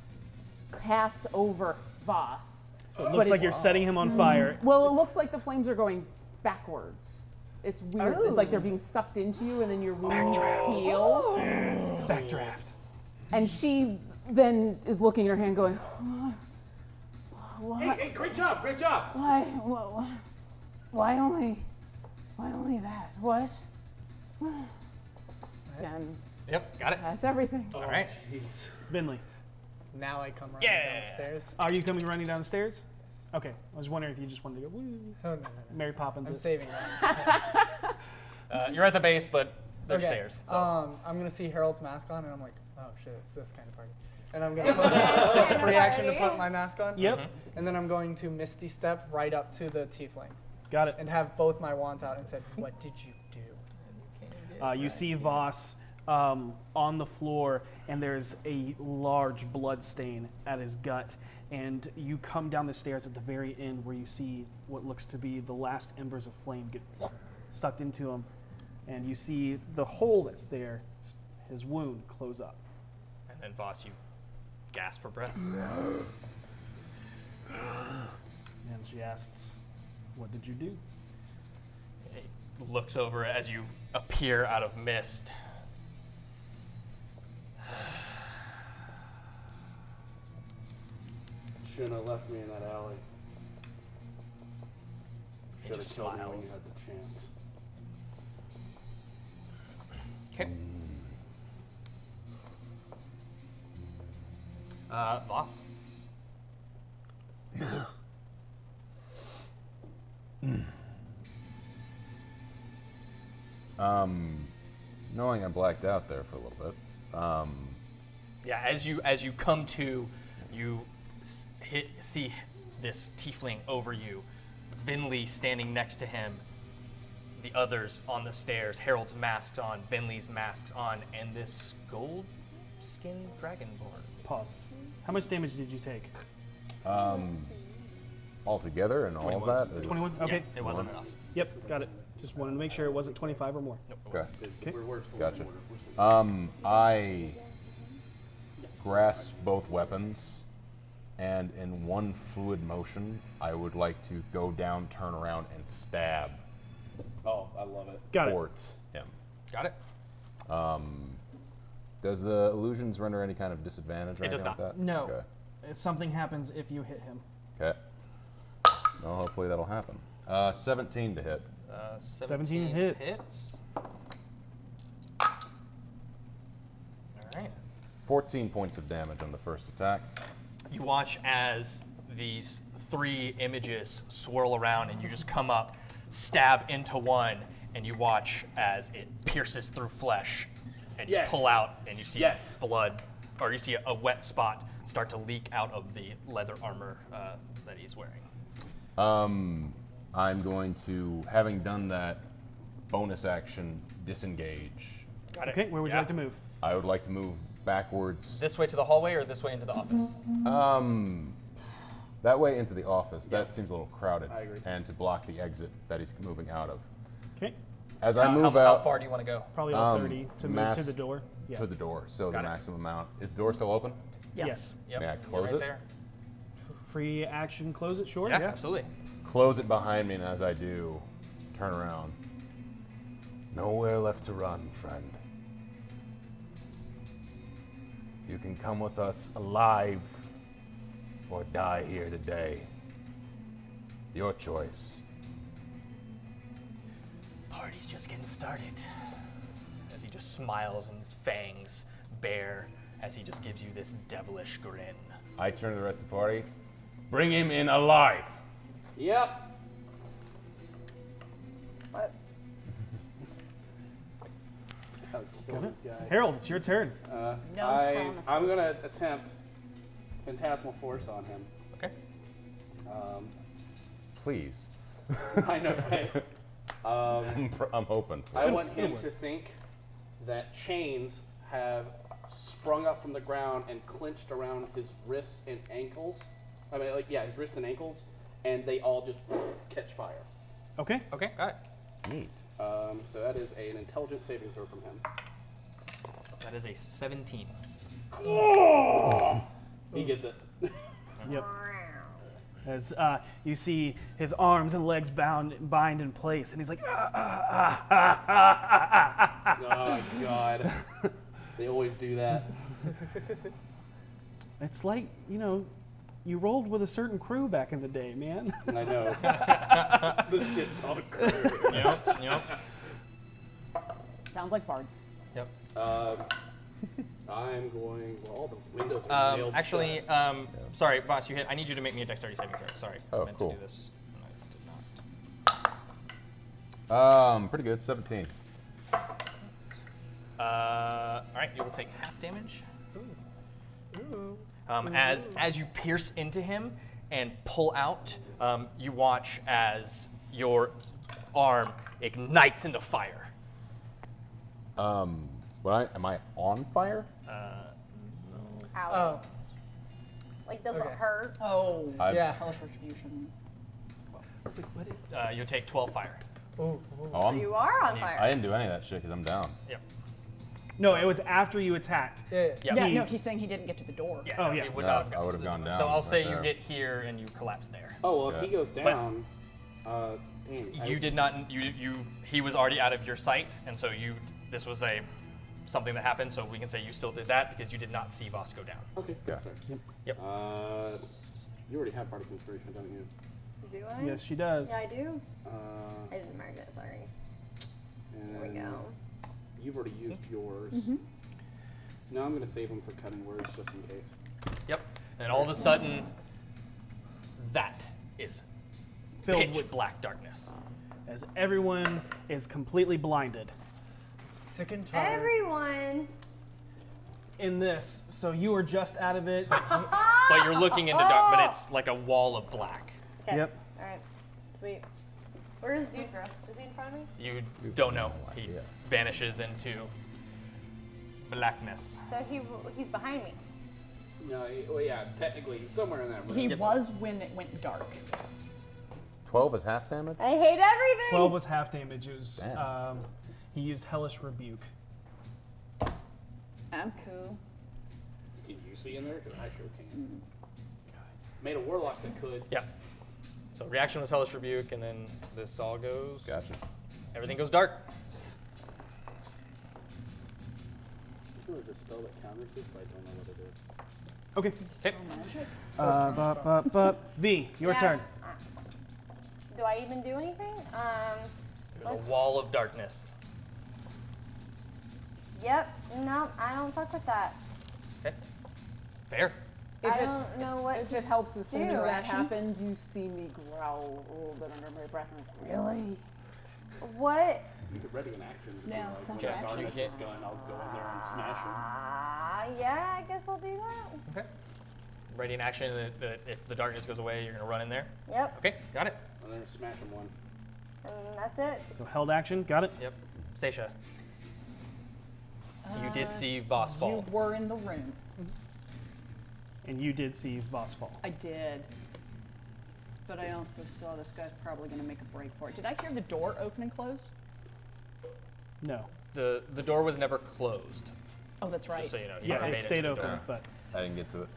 cast over Voss. So it looks like you're setting him on fire. Well, it looks like the flames are going backwards. It's weird. It's like they're being sucked into you, and then your wounds heal. Backdraft. And she then is looking at her hand, going, Hey, great job, great job. Why only that? What? And Yep, got it. that's everything. All right. Vinley, now I come running Yeah. downstairs. are you coming running down the stairs? Okay. I was wondering if you just wanted to go, woo. Oh, no. Mary Poppins. I'm it. saving that. You're at the base, but there's Okay, stairs. So. I'm gonna see Harold's mask on, and I'm like, oh shit, it's this kind of party. And I'm gonna put, it's a free action to put my mask on. Yep. And then I'm going to Misty Step right up to the tiefling Got it. and have both my wands out and said, what did you do? You see Voss on the floor, and there's a large blood stain at his gut. And you come down the stairs at the very end where you see what looks to be the last embers of flame get sucked into him. And you see the hole that's there, his wound, close up. And then, Voss, you gasp for breath. And she asks, "What did you do?" He looks over as you appear out of mist. Shouldn't have left me in that alley. He Should have just killed me when you smiles. had the chance. Okay. Voss. Knowing I blacked out there for a little bit. Yeah, as you come to, you see this tiefling over you, Vinley standing next to him, the others on the stairs, Harold's masks on, Vinley's masks on, and this gold-skinned dragonborn. Pause. How much damage did you take? Altogether and all of 21. that? is- 21? Okay. Yeah, it wasn't enough. Yep, got it. Just wanted to make sure it wasn't 25 or more. Nope, it Okay. wasn't. Okay. We're still Gotcha. in order. We're still I grasp both weapons, and in one fluid motion, I would like to go down, turn around, and stab Oh, I love it. Got it. towards him. Got it? Does the illusions render any kind of disadvantage or It does anything like that? No. Okay. Something happens if you hit him. Okay. Well, hopefully that'll happen. 17 to hit. 17 hits. All right. 14 points of damage on the first attack. You watch as these three images swirl around, and you just come up, stab into one, and you watch as it pierces through flesh, and Yes. you pull out, and you see Yes. blood, or you see a wet spot start to leak out of the leather armor that he's wearing. I'm going to, having done that, bonus action, disengage. Got it? Okay, where would you Yeah. like to move? I would like to move backwards. This way to the hallway, or this way into the office? That way into the office. That seems a little crowded. I agree. And to block the exit that he's moving out of. Okay, As I move how out far do you want to go? probably all 30 to move mass- to the door. Yeah. to the door, so Got the it. maximum amount. Is the door still open? Yes. Yep. May I You're close right it? There. Free action, close it, sure. Yeah, absolutely. Close it behind me, and as I do, turn around. Nowhere left to run, friend. You can come with us alive or die here today. Your choice. Party's just getting started. As he just smiles and his fangs bare as he just gives you this devilish grin. I turn to the rest of the party. Bring him in alive. Yep. What? I'll kill this guy. Harold, it's your turn. No promises. I'm gonna attempt Phantasmal Force on him. Okay. Please. I know, right? I'm hoping for I it. want him to think that chains have sprung up from the ground and clenched around his wrists and ankles. I mean, his wrists and ankles, and they all just catch fire. Okay. Okay, got it. Neat. So that is an intelligence saving throw from him. That is a 17. He gets it. Yep. As you see his arms and legs bind in place, and he's like, Oh, God. They always do that. It's like, you rolled with a certain crew back in the day, man. I know. The shit talk crew. Yep. Sounds like bards. Yep. I'm going. Well, all the windows are nailed Actually, shut. sorry, boss, you hit. I need you to make me a dexterity saving throw. Sorry. Oh, I meant cool. to do this. And I did not. Pretty good. 17. All right, you will take half damage. As you pierce into him and pull out, you watch as your arm ignites into fire. Am I on fire? Ow. Oh. Like, does it Okay. hurt? Oh, Yeah. hellish retribution. You take 12 fire. Ooh. Oh, You are on I fire. I didn't do any of that shit because I'm down. Yep. No, it was after you attacked. Yeah. Yep. Yeah, He- no, he's saying he didn't get to the door. Yeah, Oh, no, yeah. he would No, not have I gotten would to have the gone door. down So I'll right say you there. get here and you collapse there. Oh well, if Yeah. he goes But- down, You did not. He was already out of your sight, and so you. This was something that happened. So we can say you still did that because you did not see Voss go down. Okay, Yeah. that's fair. Yep. You already have Bardic Inspiration, don't you? Do I? Yes, she does. Yeah, I do. Uh, I didn't mark it, sorry. There we and go. You've already used yours. Mm-hmm. No, I'm gonna save them for cutting words just in case. Yep. And all of a sudden, that is Filled pitch with black darkness. as everyone is completely blinded Sick and tired. Everyone. in this. So you are just out of it. But you're looking into dark. But it's like a wall of black. Okay. Yep. All right. Sweet. Where is dude, bro? Is he in front of me? You don't know. He vanishes into blackness. So he's behind me. No, well, yeah, technically he's somewhere in that room. He was when it went dark. 12 is half damage? I hate everything. 12 was half damage. It was, Damn. he used Hellish Rebuke. I'm cool. Can you see in there? Because I sure can. Made a warlock that could. Yep. So reaction was Hellish Rebuke, and then this all goes. Gotcha. Everything goes dark. I feel like there's a spell that counters this, but I don't know what it is. Okay. Okay. V, your Yeah. turn. Do I even do anything? There's a wall of darkness. Yep. No, I don't fuck with that. Okay. Fair. I don't know what. If it helps, as soon as do. that Action? happens, you see me growl a little bit under my breath. I'm like, really? What? You could ready an action. No, Like, when that's that an darkness action. is gone, I'll go in there and smash him. Yeah, I guess I'll do that. Okay. Ready in action. That if the darkness goes away, you're gonna run in there. Yep. Okay. Got it. I'm gonna smash him one. And that's it. So held action. Got it? Yep. Seisha. You did see Voss You fall. were in the room. And you did see Voss fall. I did. But I also saw this guy's probably going to make a break for it. Did I hear the door open and close? No. The door was never closed. Oh, that's right. Just so you know. You Yeah, never it made stayed to the open, door. but I didn't get to it.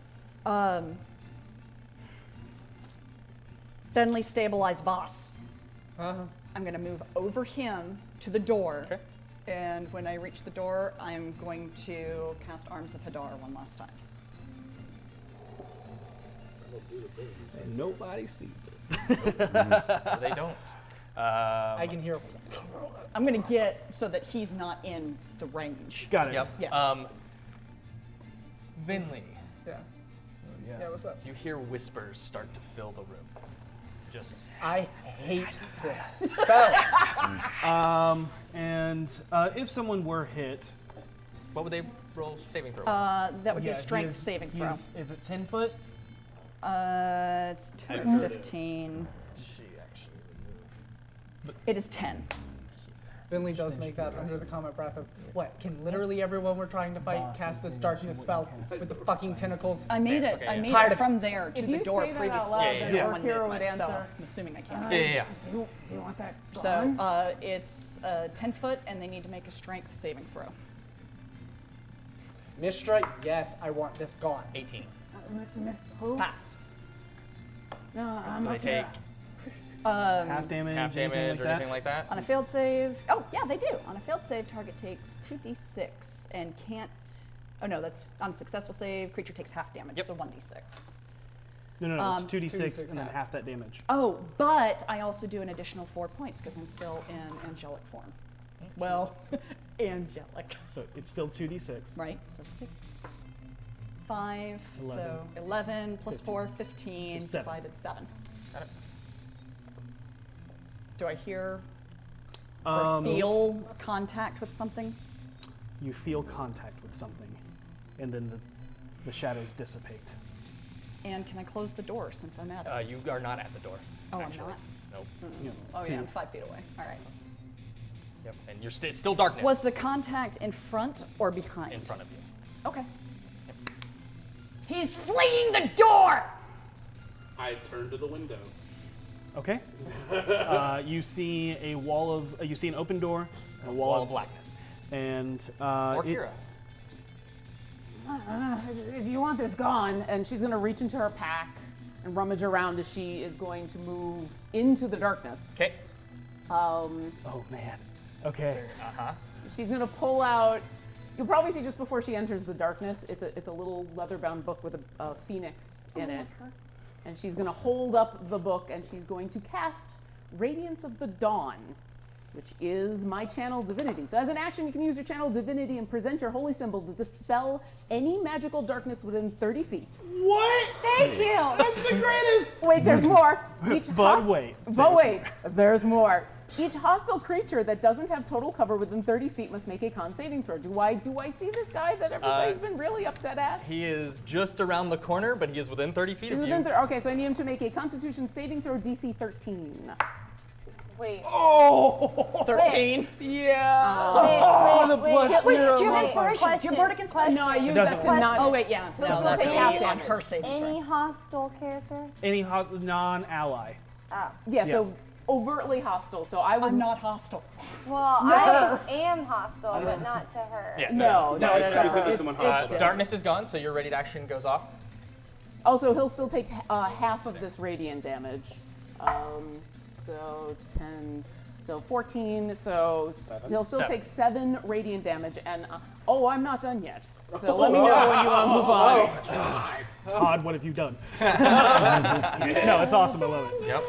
Fenley stabilized Voss. Uh-huh. I'm going to move over him to the door. Okay. And when I reach the door, I'm going to cast Arms of Hadar one last time. and nobody sees it. They don't. I can hear. I'm going to get so that he's not in the range. Got it. Yep. Yeah. Vinley. Yeah. Yeah. What's up? You hear whispers start to fill the room. Just I hate this spell. And if someone were hit, what would they roll saving throw? That would be yeah, a he strength is- saving he throw. Is it 10 foot? It's 10 or 15. She actually It is 10. Finley does make that under the comment breath of, what, can literally everyone we're trying to fight cast this darkness spell with the fucking tentacles? I made it. Okay, I yeah. made Tired it of from there to If the you door say that previously. out loud, Yeah, then yeah. Orc Hero would movement, so answer. I'm assuming I can. Yeah. Do you want that So gone? it's 10 foot, and they need to make a strength saving throw. Mistra, yes, I want this gone. 18. Miss who? Pass. No, I'm Do they okay. take Half damage? half anything damage like or that? anything like that? On a failed save, oh yeah, they do. On a failed save, target takes 2d6 and can't. Oh no, that's on a successful save. Creature takes half damage, Yep. so 1d6. No, it's 2d6 2d6 and then half. half that damage. Oh, but I also do an additional 4 points because I'm still in angelic form. Well, angelic, So it's still 2d6. right? So 6, 5, 11. so 11 plus 15. 4, 15, So 7. divided 7. Got it. Do I hear or feel contact with something? You feel contact with something, and then the shadows dissipate. And can I close the door since I'm at it? You are not at the door. Oh, I'm actually. not? Nope. You know, Oh so yeah, you- I'm 5 feet away. All right. Yep. And you're it's still darkness. Was the contact in front or behind? in front of you. Okay. He's fleeing the door! I turn to the window. Okay. You see a wall of. You see an open door. And a wall of blackness. And Or it- Kira. If you want this gone, and she's going to reach into her pack and rummage around as she is going to move into the darkness. Okay. Oh man. Okay. She's going to pull out. You'll probably see just before she enters the darkness. It's a little leather-bound book with a phoenix in it, and she's going to hold up the book and she's going to cast Radiance of the Dawn, which is my channel divinity. So as an action, you can use your channel divinity and present your holy symbol to dispel any magical darkness within 30 feet. What? Thank you. That's the greatest. Wait, there's more. But wait. But wait, there's more. Each hostile creature that doesn't have total cover within 30 feet must make a con saving throw. Do I see this guy that everybody's been really upset at? He is just around the corner, but he is within 30 feet of you. Okay, so I need him to make a Constitution saving throw DC 13. Wait. Oh. 13. Yeah. Wait, the plus Wait, zero. do you have inspiration? Do you Question. have bardic inspiration? No, I use doesn't that to work. not. Oh, wait, yeah. He'll No, still that's take half on damage. her saving throw. Any hostile character? Any non-ally. Oh. Yeah, so overtly hostile. So I would. I'm not hostile. Well, I am hostile, but not to her. Yeah. No, it's it's- exclusively someone hostile. Darkness is gone, so your ready to action goes off. Also, he'll still take half of this radiant damage. So it's 10, so 14. So he'll still take 7 radiant damage. And I'm not done yet. So let me know when you want to move on. Todd, what have you done? No, it's awesome. I love it. Yep.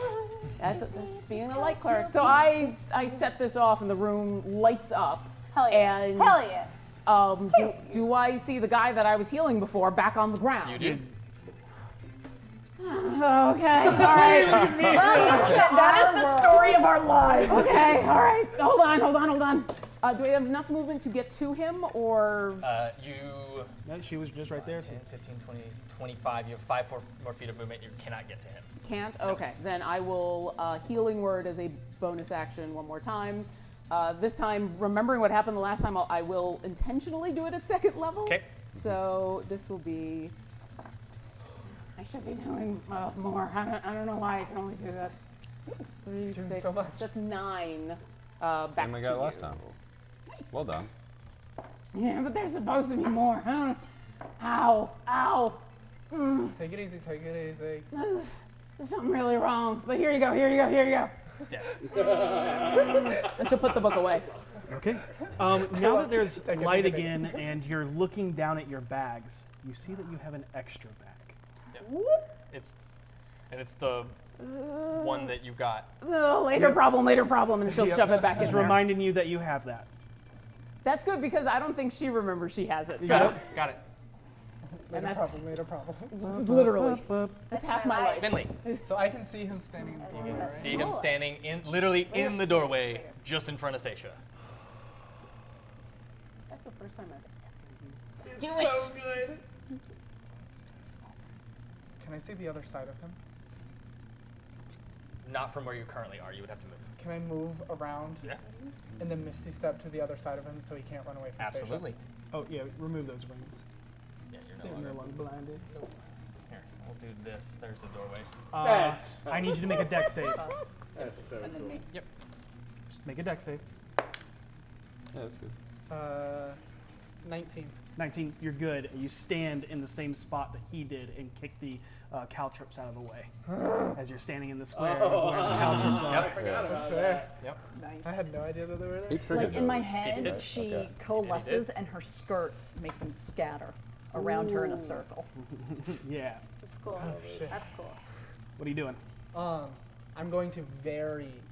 That's being a light cleric. So I set this off, and the room lights up. Hell yeah. And Hell yeah. do I see the guy that I was healing before back on the ground? You do. Okay, all right. That is the story of our lives. Okay, all right. Hold on. Do we have enough movement to get to him, or? No, she was just right there. 10, 15, 20, 25. You have 5 more feet of movement. You cannot get to him. Can't? Okay, then I will healing word as a bonus action one more time. This time, remembering what happened the last time, I will intentionally do it at 2nd level. Okay. So this will be. I should be doing more. I don't know why I can only do this. It's 3, 6. so much. That's 9. Back Same I to got last you. time. Well done. Yeah, but there's supposed to be more. Ow. Take it easy. Take it easy. There's something really wrong. But here you go. Yeah. And she'll put the book away. Okay. Now that there's Take it, light take it. again and you're looking down at your bags, you see that you have an extra bag. It's the one that you got. Later problem, and she'll shove it back in Just there. reminding you that you have that. That's good because I don't think she remembers she has it. So got Got it. Later problem. literally, that's half my life. Finley. So I can see him standing in the beginning, right? See him standing literally in the doorway, just in front of Seisha. That's the first time I've. It's so good. Can I see the other side of him? Not from where you currently are. You would have to move. Can I move around Yeah. and then misty step to the other side of him so he can't run away from Seisha? Absolutely. Oh yeah, remove those rings. Yeah, They're you're no no longer. longer blinded. Here, we'll do this. There's the doorway. That's- I need you to make a dex save. That's so And then cool. me. Yep. Just make a dex save. Yeah, that's good. 19. 19, you're good. You stand in the same spot that he did and kick the caltrops out of the way. As you're standing in the square where the caltrops are. Yep. That's fair. Yep. Nice. I had no idea that they were there. Like in my Did head, it? she Okay. coalesces and her skirts make them scatter around her in a circle. Yeah. That's cool. That's cool. What are you doing? I'm going to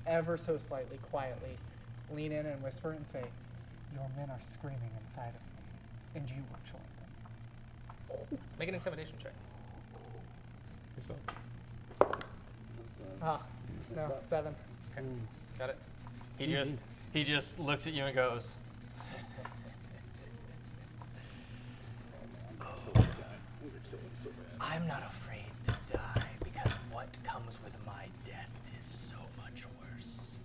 ever so slightly, quietly, lean in and whisper and say, "Your men are screaming inside of me, and you will join them." Make an intimidation check. No, 7. Okay. Got it. He just looks at you and goes. I'm not afraid to die because what comes with my death is so much worse.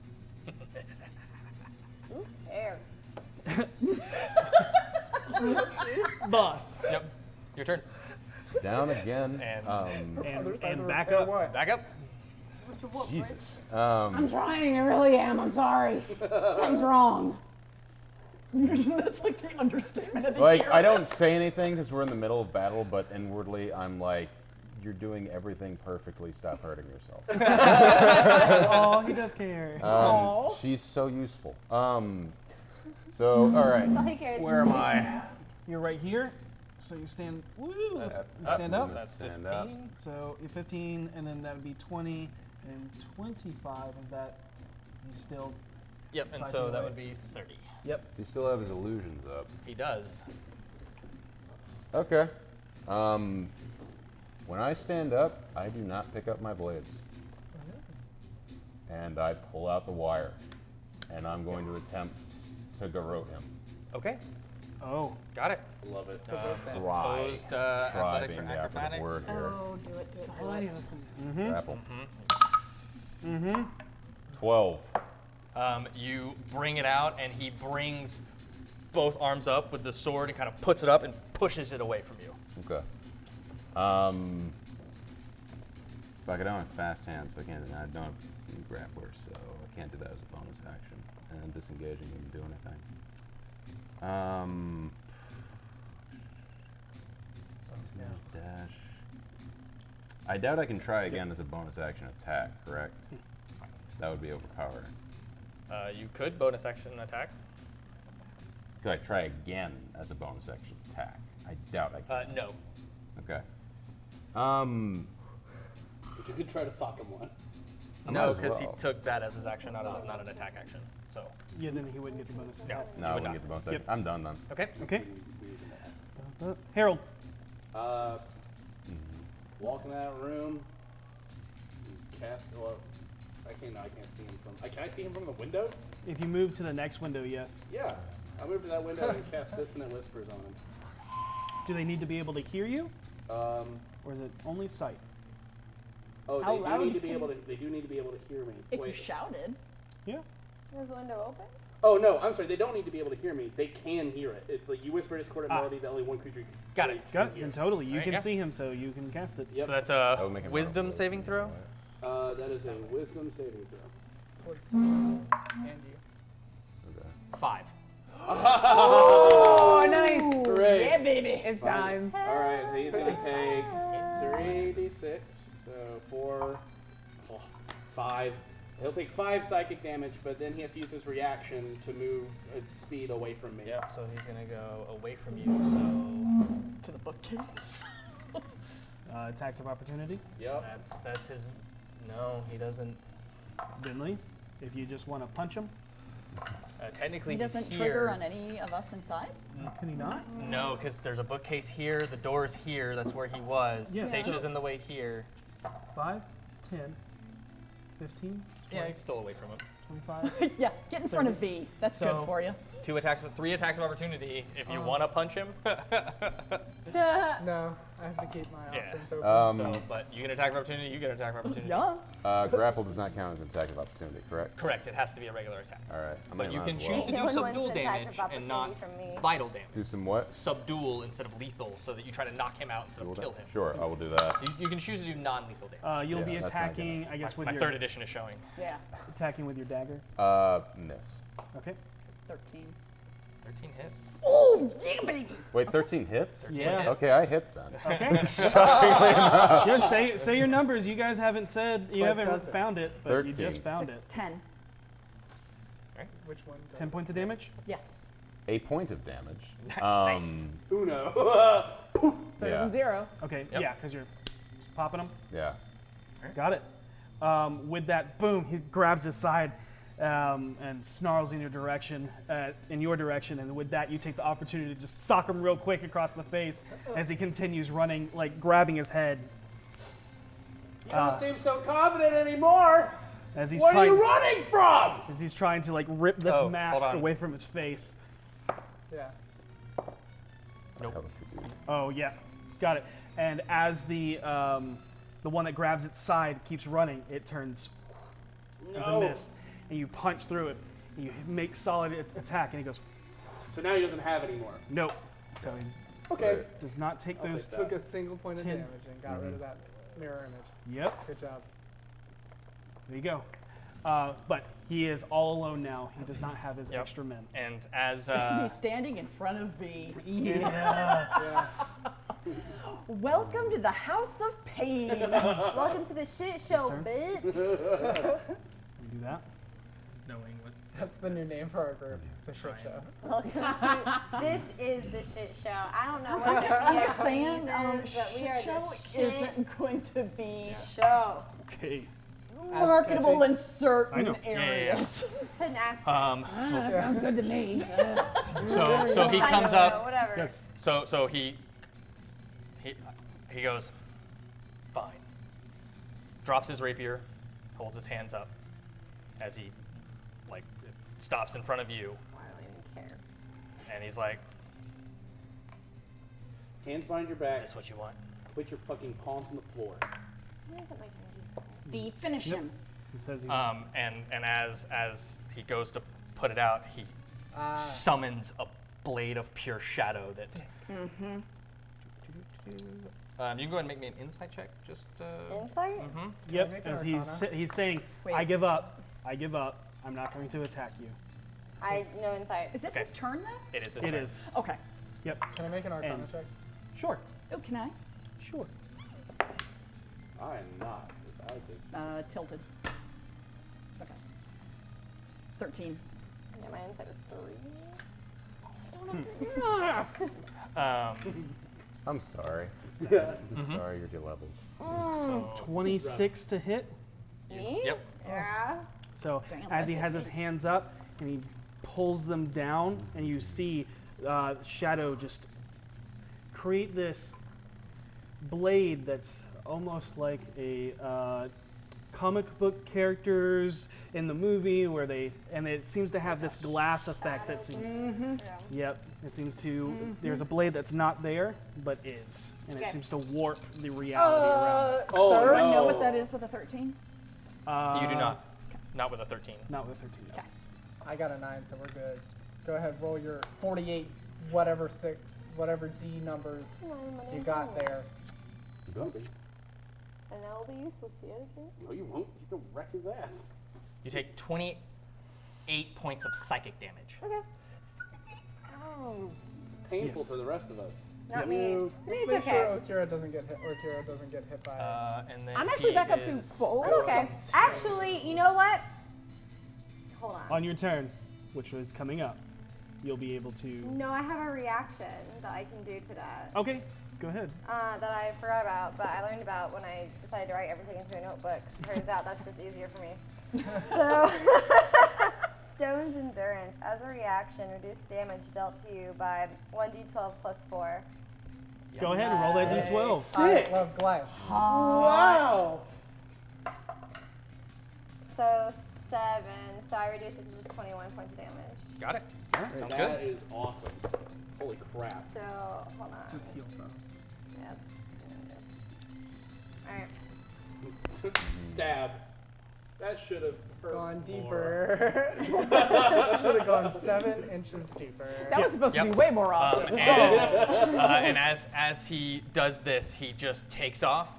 Who cares? Boss. Yep. Your turn. Down again. And- And back up. Back up. Jesus. I'm trying, I really am. I'm sorry. Something's wrong. That's like the understatement of the Like, year. I don't say anything because we're in the middle of battle, but inwardly I'm like, you're doing everything perfectly. Stop hurting yourself. Oh, he does care. She's so useful. So, all right. All he cares Where is am I? You're right here. So you stand. Woo! You stand up. That's Stand 15. up. So you're 15, and then that would be 20, and 25 is that. He's still. Yep, and 5 so feet that away. would be 30. Yep. Does he still have his illusions up? He does. Okay. When I stand up, I do not pick up my blades. And I pull out the wire. And I'm going to attempt to garrote him. Okay. Oh. Got it. Love it. Try. Opposed Try athletics being or the operative acrobatics. word here. Oh, do it, do it. All I knew was Grapple. Mm-hmm. 12. You bring it out, and he brings both arms up with the sword and kind of puts it up and pushes it away from you. Okay. Fuck, I don't have fast hands, so I can't. I don't have grappler, so I can't do that as a bonus action. And disengaging doesn't do anything. Dash. I doubt I can try again as a bonus action attack. Correct? That would be overpowered. You could bonus action attack. Could I try again as a bonus action attack? I doubt I can. No. Okay. But you could try to sock him one. I might No, as because well. he took that as his action, not an attack action. So, Yeah, then he wouldn't get your bonus. no. No, I you would wouldn't not. get the bonus Yep. action. I'm done then. Okay. Okay. Harold. Walk in that room. Cast. Well, I can't see him from. Can I see him from the window? If you move to the next window, yes. Yeah. I move to that window and cast Dissonant Whispers on him. Do they need to be able to hear you, Um. or is it only sight? Oh, How they loud do need to be can- able to. They do need to be able to hear me. If you Wait. shouted. Yeah. Is the window open? Oh no, I'm sorry. They don't need to be able to hear me. They can hear it. It's like you whisper discordant melody that only one creature can Got it. Got it. hear. Then totally. You Alright, can yeah. see him, so you can cast it. Yep. So that's That a would make it wisdom more saving throw. That is a Wisdom saving throw. Towards and you. Okay. 5. Oh, nice. Great. Yeah, baby. It's time. All right, so he's gonna take 3d6. So 4, 5. He'll take 5 psychic damage, but then he has to use his reaction to move its speed away from me. Yep. So he's gonna go away from you. To the bookcase. Attacks of opportunity. Yep. So that's his. No, he doesn't. Bentley, if you just want to punch him, Technically, He doesn't he's trigger here. on any of us inside? can he not? No, because there's a bookcase here. The door's here. That's where he was. Yeah, Sage so- is in the way here. 5, 10, 15, Yeah, he's still away from him. 25. Yeah, get in front of V. That's So- good for you. 3 attacks of opportunity. If you want to punch him. No, I have to keep my Yeah. options open. So, but you get an attack of opportunity. You get an attack of opportunity. Yeah. Grapple does not count as an attack of opportunity, correct? Correct. It has to be a regular attack. All right. I But might you as can well. choose to No do one wants subdual an attack damage of and not opportunity from me. vital damage. Do some what? Subdual instead of lethal, so that you try to knock him out instead of kill him. Sure, I will do that. You can choose to do non-lethal damage. You'll Yeah, be that's not attacking, I guess, with My your 3rd edition is showing. Yeah. attacking with your dagger. Miss. Okay. 13. 13 hits. Oh, yeah, baby. Wait, 13 hits? Yeah. Okay, I hit then. Okay. Shockingly enough. Yeah, say your numbers. You guys haven't said you What haven't does it? found it, but you 13. just found it. 10. Which one? Does 10 points of damage. Yes. A point of damage. Nice. Uno. Better Yeah. than 0. Okay. Yep. Yeah, because you're just popping them. Yeah. Got it. With that, boom, he grabs his side and snarls in your direction, and with that, you take the opportunity to just sock him real quick across the face as he continues running, like grabbing his head. You don't seem so confident anymore. As he's What are trying, you running from? as he's trying to like rip this Oh, mask hold on. away from his face. Yeah. Nope. Oh yeah, got it. And as the one that grabs its side keeps running, it turns into No. mist, and you punch through it, You make solid attack, and he goes, So now he doesn't have any more. nope. So he Okay. does not take I'll those. take Took a single point of 10. damage and got rid of that mirror image. Yep, Good job. there you go. But he is all alone now. He does not have his Yep. extra men. And as He's standing in front of V. Yeah. Welcome to the House of Pain. Welcome to the shit show, turn. bitch. You do that. knowing what That's the new name for our group, the shit show. Welcome to this is the shit show. I don't know what I'm the just saying, but we are shit show the shit isn't going to be show. Okay. marketable catchy. in certain know. areas. Just put an asterisk. That sounds good to me. so he Shiny comes show, up. Whatever. Yes. So he goes, fine. Drops his rapier, holds his hands up as he like stops in front of you, I don't even care. and he's like, Hands behind your "Is back. this what you want?" Put your fucking palms on the floor. Why doesn't make any sense? V, finish him. He says he's And as he goes to put it out, he summons a blade of pure shadow that. You can go ahead and make me an insight check. Just. Insight? Yep. make an As arcana? he's saying, Wait. I give up. I give up. I'm not going to attack you. I no insight. Is it Okay. his turn then? It is. His It turn. is. Okay. Yep. Can I make an arcana And- check? Sure. Oh, can I? Sure. I am not. I just Tilted. Okay. 13. Yeah, my insight was 3. I'm sorry. I'm just sorry you're leveled. So 26 to hit. Me? Yep. Yeah. So Damn, as he that has hit his me. hands up and he pulls them down, and you see Shadow just create this blade that's almost like a comic book characters in the movie where and it seems to have this glass effect that seems. Yep, it seems to. There's a blade that's not there, but is, and it Okay. seems to warp the reality around it. Oh, Do I know no. what that is with a 13? you do not. Not with a 13. Not with 13. No. Okay. I got a 9, so we're good. Go ahead, roll your 48, whatever D numbers you got there. You will be. And that will be useless to you, okay? No, you won't. You can wreck his ass. You take 28 points of psychic damage. Okay. Oh. Painful Yes. to the rest of us. Not me. To me, Let's it's make okay. sure Okira doesn't get hit. Okira doesn't get hit by. And then I'm actually he back up to is- full. I'm okay. Actually, you know what? Hold on. On your turn, which was coming up, you'll be able to. No, I have a reaction that I can do to that. Okay, go ahead. That I forgot about, but I learned about when I decided to write everything into a notebook. Turns out that's just easier for me. So, Stone's Endurance. As a reaction, reduce damage dealt to you by 1d12 plus 4. Go ahead and roll that d12. I love Goliath. Wow. So 7. So I reduce it to just 21 points of damage. Got it. Sounds That good. is awesome. Holy crap. So, hold on. Just heal some. Yeah, Alright. Stabbed. That should have Gone more. deeper. That should have gone 7 inches deeper. That was supposed to be way more awesome. And as he does this, he just takes off,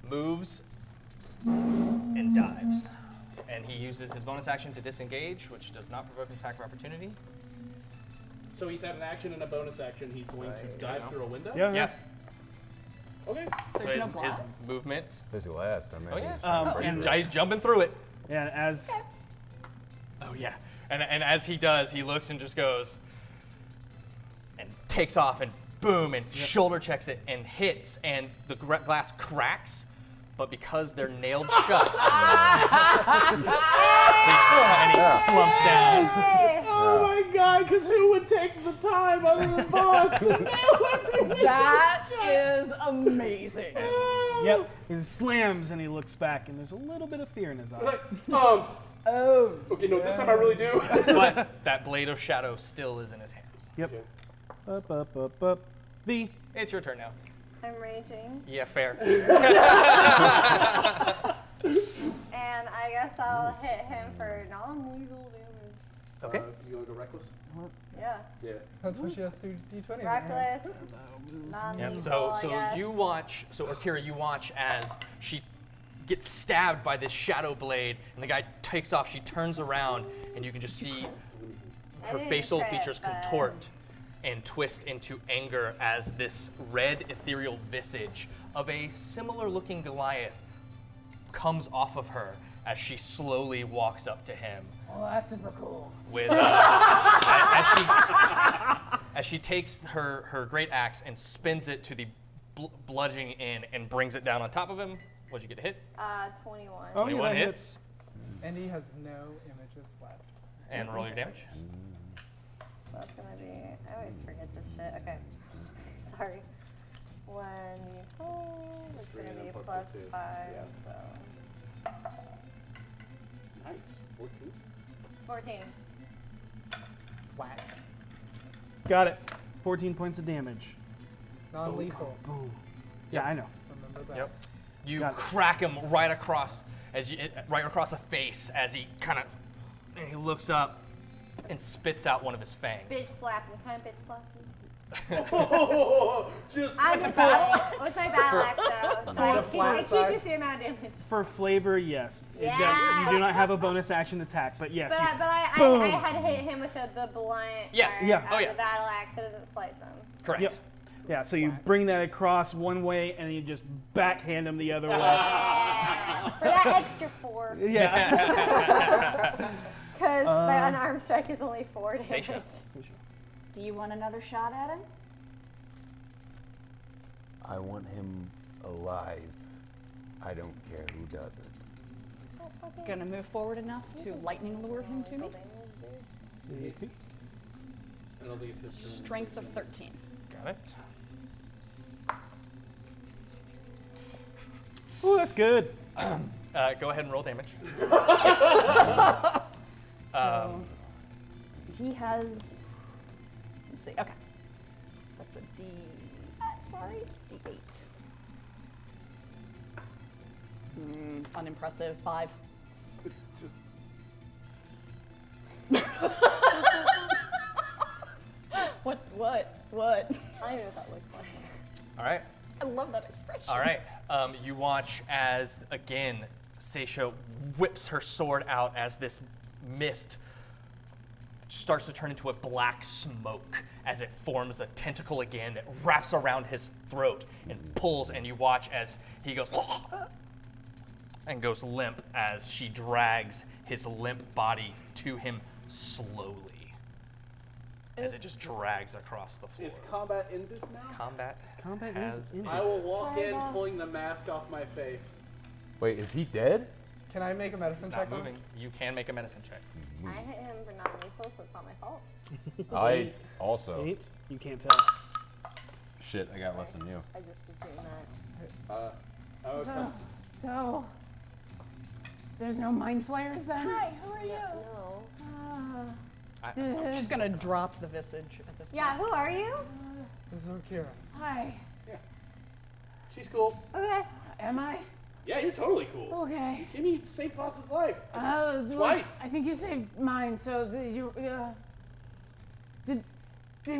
moves, and dives. And he uses his bonus action to disengage, which does not provoke an attack of opportunity. So he's had an action and a bonus action. He's going to dive through a window? Yeah. Yeah. Okay. There's so no his glass. movement. There's glass. I mean, Oh yeah. he's trying to break And through it. he's jumping through it. And as Oh yeah. And as he does, he looks and just goes and takes off and boom and shoulder checks it and hits and the glass cracks, but because they're nailed shut, and he slumps down. Oh my god, because who would take the time other than boss to nail everyone? That is amazing. yep, he slams and he looks back, and there's a little bit of fear in his eyes. Oh. Okay, no, this time I really do. But that blade of shadow still is in his hands. Yep. Up, up, up, up. V. It's your turn now. I'm raging. Yeah, fair. And I guess I'll hit him for non-lethal damage. Okay. You want to go reckless? Yeah. Yeah. That's what she has to do D20. Reckless. Non-lethal, So I guess. you watch. So Akira, you watch as she gets stabbed by this shadow blade, and the guy takes off. She turns around, and you can just see her didn't facial crit, features but- contort and twist into anger as this red ethereal visage of a similar-looking Goliath comes off of her as she slowly walks up to him. Oh, that's super cool. With as she takes her great axe and spins it to the bludgeoning in and brings it down on top of him. What'd you get to hit? 21. Oh, 21 that hits. And he has no images left. And roll your damage. So that's gonna be. I always forget this shit. Okay. Sorry. 1d12. It's Three gonna and be then plus plus the two. 5. Yeah. So Nice. 14. 14. Whack. Got it. 14 points of damage. Non-lethal. Boom. Yeah, I know. Remember that. Yep. You Got it. crack him right across right across the face as he he looks up and spits out one of his fangs. Bitch slap him. Can I bitch slap him? Just I'm just what's my battle axe though? So I flat keep side. the same amount of damage. For flavor, yes. Yeah. You do not have a bonus action attack, but yes. But I Boom. had hit him with the blunt. Yes. part Yeah. of Oh, yeah. The battle axe, so it doesn't slice him. Correct. Yep. Yeah, so you bring that across one way and you just backhand him the other way. For that extra 4. Yeah. Because my unarmed strike is only 4 damage. Seisha. Do you want another shot at him? I want him alive. I don't care who does it. Gonna move forward enough to lightning lure him to me? I don't think it's his turn. Strength of 13. Got it. Ooh, that's good. Go ahead and roll damage. He has. Let's see. Okay. That's a D. Sorry, D8. Unimpressive. 5. It's just. What? I don't know what that looks like. All right. I love that expression. All right. You watch as, again, Seisha whips her sword out as this mist starts to turn into a black smoke as it forms a tentacle again that wraps around his throat and pulls, and you watch as he goes and goes limp as she drags his limp body to him slowly as it just drags across the floor. Is combat ended now? Combat has is in. I will walk Sorry, in, boss. pulling the mask off my face. Wait, is he dead? Can I make a medicine It's check not on him? moving. You can make a medicine check. I hit him for non-lethal, so it's not my fault. I also. 8? You can't tell. Shit, I got less than you. I just was doing that. Okay. So, there's no mind flayers then? Hi, who are you? No. She's gonna drop the visage at this point. Yeah, who are you? This is Akira. Hi. She's cool. Okay. Am I? Yeah, you're totally cool. Okay. Kimmy saved Voss's life. Well, Twice. I think you saved mine. So did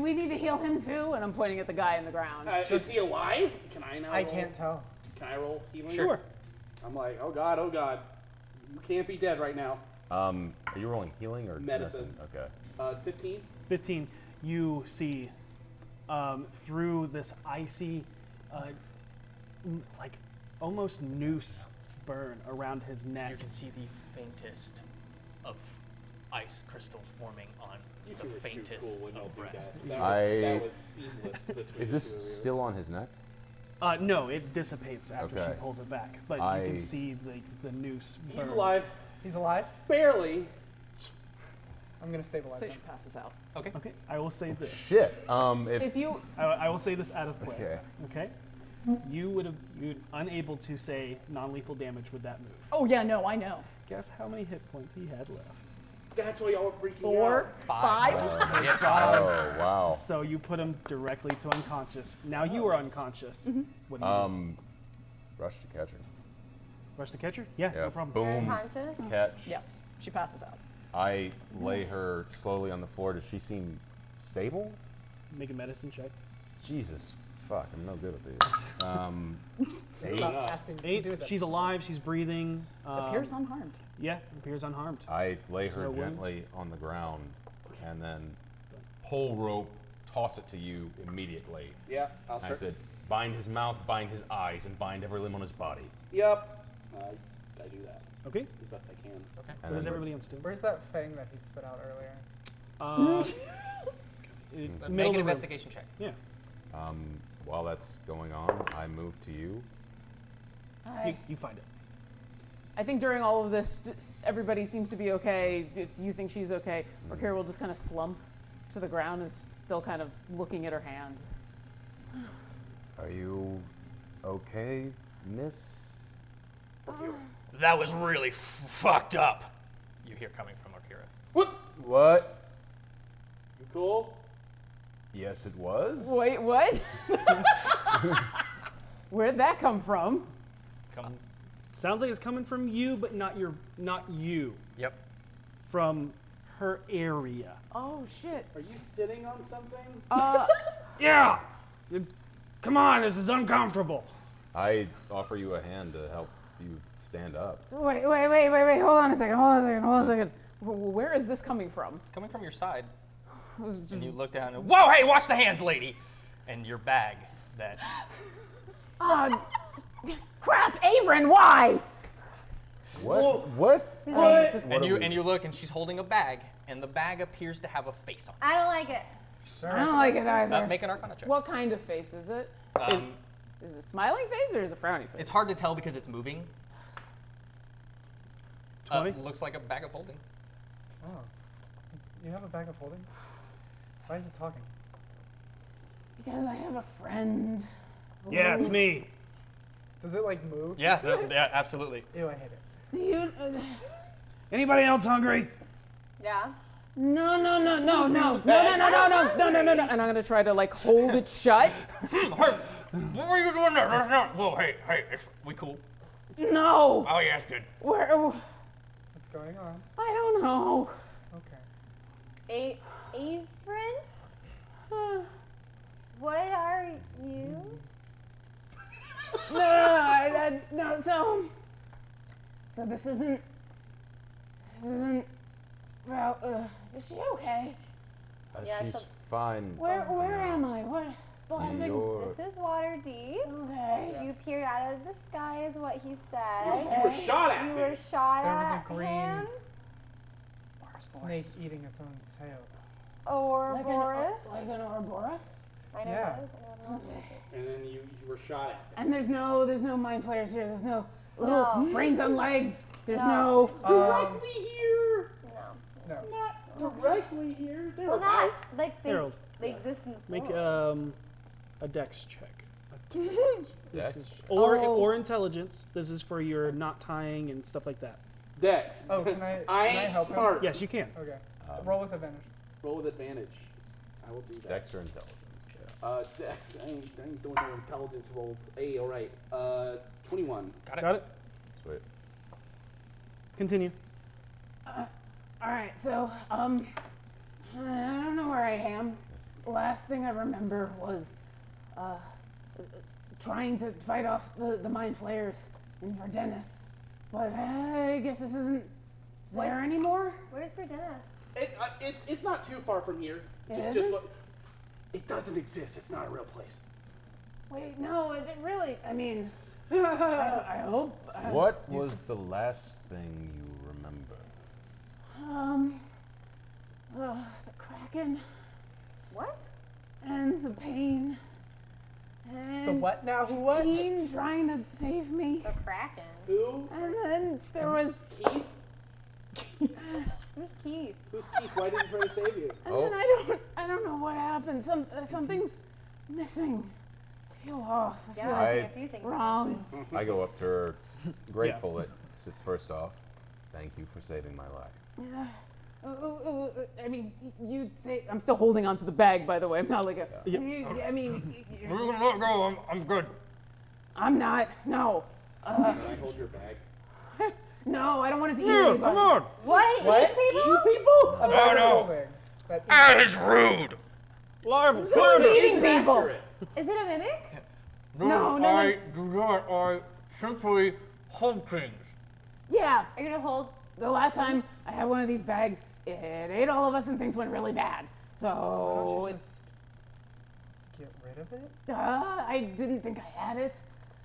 we need to heal him too? And I'm pointing at the guy in the ground. Is he alive? Can I now? I roll? can't tell. Can I roll healing? Sure. I'm like, oh god, oh god. You can't be dead right now. Are you rolling healing or Medicine. Okay. 15. 15. You see through this icy, like almost noose burn around his neck. You can see the faintest of ice crystals forming on You the two were faintest too cool when y'all of did breath. that. That was seamless. between Is the this two of you. still on his neck? No, it dissipates after she Okay. pulls it back, but you I- can see the noose. He's burn. alive. He's alive? Barely. I'm gonna stabilize So him. she passes out. Okay. Okay, I will say this. Shit. If If you I will say this out of play. Okay. Okay. You'd unable to say non-lethal damage with that move. Oh yeah, no, I know. Guess how many hit points he had left? That's why y'all were freaking 4, out. 5. Yeah, oh wow. So you put him directly to unconscious. Now you are unconscious. What do you do? Rush to catcher. Rush the catcher? Yeah, Yeah. no problem. Boom. Unconscious? Catch. Yes, she passes out. I lay her slowly on the floor. Does she seem stable? Make a medicine check. Jesus, fuck, I'm no good at these. Stop asking to do 8. that. She's alive. She's breathing. Appears unharmed. Yeah, appears unharmed. I lay her No wounds? gently on the ground and then pull rope, toss it to you immediately. Yeah, I'll I start. said, bind his mouth, bind his eyes, and bind every limb on his body. Yep. I do that Okay. as best I can. Okay. And What is then everybody else doing? Where's that fang that he spit out earlier? Make Middle an of the room. investigation check. Yeah. While that's going on, I move to you. You find it. I think during all of this, everybody seems to be okay. If you think she's okay, Orkira will just kind of slump to the ground and is still kind of looking at her hand. Are you okay, miss? That was really fucked up. You hear coming from Orkira. What? You cool? Yes, it was. Wait, what? Where'd that come from? Come. Sounds like it's coming from you, but not you. Yep. From her area. Oh, shit. Are you sitting on something? Yeah. Come on, this is uncomfortable. I offer you a hand to help you stand up. Wait. Hold on a second. Where is this coming from? It's coming from your side. And you look down and, whoa, hey, watch the hands, lady! And your bag that... Crap, Averin, why? What? And you look and she's holding a bag, and the bag appears to have a face on it. I don't like it. I don't like it either. Make an Arcana check. What kind of face is it? Is it a smiling face or is it a frowny face? It's hard to tell because it's moving. 20? Looks like a bag of holding. Oh. You have a bag of holding? Why is it talking? Because I have a friend. Yeah, it's me. Does it like move? Yeah, yeah, absolutely. Ew, I hate it. Do you? Anybody else hungry? Yeah. No. And I'm gonna try to like hold it shut. Hey, what are you doing there? That's not. Whoa, hey, we cool? No. Oh yeah, it's good. Where? What's going on? I don't know. Okay. Averin? What are you? No. So this isn't. Well, is she okay? Yeah, She's she'll- fine. Where am I? What? Blessing. This is Waterdeep. Okay. You peered out of the sky, is what he said. You were shot at. You were shot There was a at green- him. Snake eating its own tail. Ouroboros. Like an Ouroboros? I know Yeah. that is. I don't know. And then you were shot at. And there's no mind flayers here. There's no little No. brains on legs. There's No. no. Directly here. No. No. Not directly here. They Well, were not out. like the Harold. existence. Make world. a dex check. Dex? This is, or intelligence. This is for your knot tying and stuff like that. Dex. Oh, can I ain't help him? smart. Yes, you can. Okay. Roll with advantage. Roll with advantage. I will do that. Dex or intelligence? Dex. I ain't doing no intelligence rolls. Hey, all right. 21. Got it? Sweet. Continue. All right. So I don't know where I am. Last thing I remember was trying to fight off the mind flayers in Verdeneth. But I guess this isn't there anymore. Where's Verdena? It's not too far from here. It Just isn't? look. It doesn't exist. It's not a real place. Wait, no, it really. I mean, I hope. What was the last thing you remember? The Kraken What? and the pain. And The what now? Who what? Keen trying to save me. The Kraken. Who? And then there was. Keith? Who's Keith? Who's Keith? Why did he try to save you? And then I don't know what happened. Something's missing. I feel off. I feel Yeah, I- a few things. wrong. I go up to her, grateful that, first off, thank you for saving my life. Yeah. I mean, you'd say I'm still holding onto the bag, by the way. I'm not like a. I mean, We're gonna let go. I'm good. I'm not. No. Can I hold your bag? No, I don't want to see Yeah, anybody. come on. What? Eat people? You people? No, no. That is rude. Liable. Who's eating people? Is it a mimic? No. I do not. I simply hold things. Yeah, Are you gonna hold? the last time I had one of these bags, it ate all of us and things went really bad. So Why don't you it's, just get rid of it? I didn't think I had it.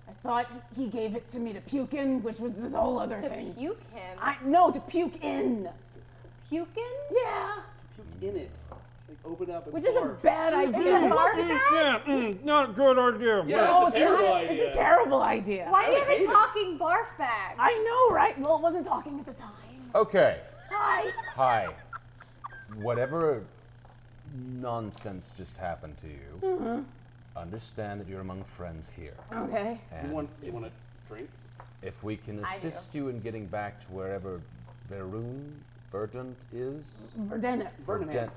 I thought he gave it to me to puke in, which was this whole other To thing. puke him? No, to puke in. Puke in? Yeah, Puke in it. Like open up and which is a bad Is it a idea. barf bag? Yeah, not a good idea. No, it's not. It's a terrible idea. Why do you have a talking barf bag? I know, right? Well, it wasn't talking at the time. Okay. Hi. Hi. Whatever nonsense just happened to you, understand that you're among friends here. Okay. And You want a drink? if we can I do. assist you in getting back to wherever Verdant is. Verdant. Verdant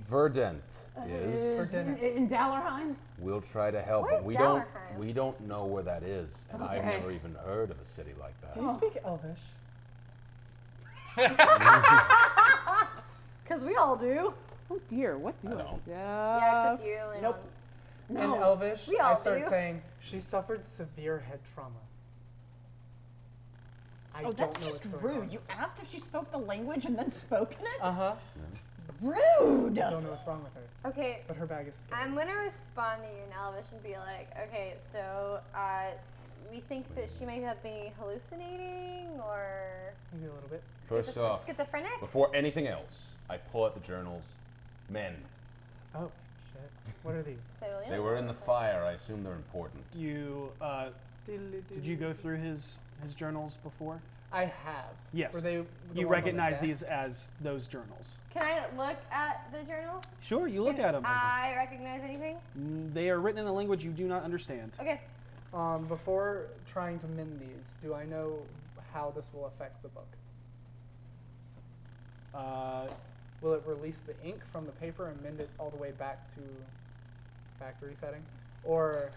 Verdant. is. In Dallerheim? We'll try to help, Where's but Dallerheim? we don't know where that is, and I've Okay. never even heard of a city like that. Do you speak Elvish? Because we all do. Oh dear, what do I don't. say? Yeah, except you. And Nope. In No. Elvish, We I all start do. saying she suffered severe head trauma. I Oh, don't that's know just what's going rude. You asked if she spoke the language and then spoken it? Uh-huh. Rude! I don't know what's wrong with her, Okay, but her bag is scary. I'm gonna respond to you in Elvish and be like, okay, so we think that she might have been hallucinating or Maybe a little bit. First off, schizophrenic. before anything else, I pull out the journals. Men. Oh, shit. What are these? So, yeah. They were in the fire. I assume they're important. You did you go through his journals before? I have. Yes. Were they the You ones on the recognize desk? these as those journals. Can I look at the journal? Sure, you look Can at them. I recognize anything? They are written in a language you do not understand. Okay. Before trying to mend these, do I know how this will affect the book? Will it release the ink from the paper and mend it all the way back to factory setting? Or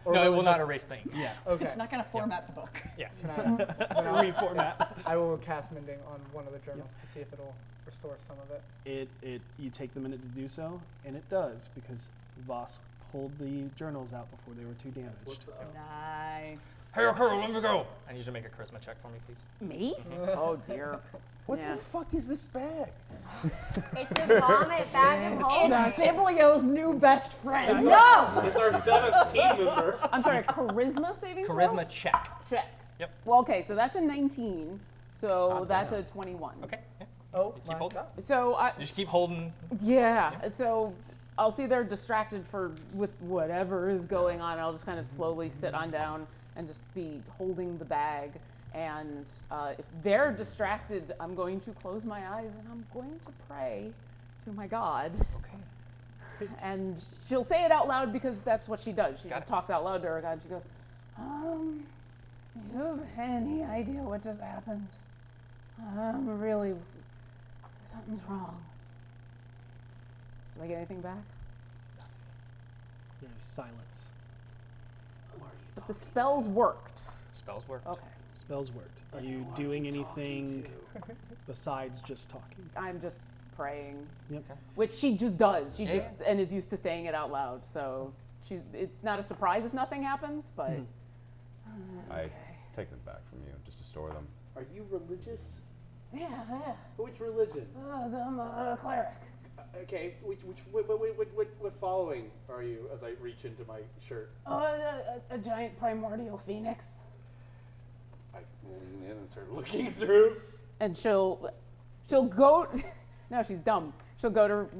No, it will not just- erase things. Yeah. Okay. It's not going to format the book. Yeah. Can I Reformat. I will cast mending on one of the journals to see if it'll restore some of it. You take the minute to do so, and it does because Voss pulled the journals out before they were too damaged. Nice. Hey, okay, let me go. I need you to make a charisma check for me, please. Me? Oh dear. What Yeah. the fuck is this bag? It's a vomit bag of It's holding. such- Biblio's new best friend. No! It's our 7th team member. I'm sorry, charisma saving throw? Charisma check. Check. Yep. Well, okay, so that's a 19. So Not that's bad. a 21. Okay. Yeah. Oh, Keep my holding. God. So I, You just keep holding. yeah. So I'll see they're distracted with whatever is going on. I'll just kind of slowly sit on down and just be holding the bag. And if they're distracted, I'm going to close my eyes and I'm going to pray to my God. Okay. And she'll say it out loud because that's what she does. She Got just it. talks out loud to her God. She goes, do you have any idea what just happened? Really, something's wrong. Do I get anything back? There's silence. But the spells worked. Spells work. Okay. Spells worked. Are you doing anything besides just talking? I'm just praying, Yep. which she just does. She Yeah, just and is used to saying it out loud. So it's not a surprise if nothing happens, but I take them back from you just to store them. Are you religious? yeah. Which religion? I'm a cleric. Okay, what following are you as I reach into my shirt? A giant primordial phoenix. I lean in and start looking through. And she'll go. No, she's dumb.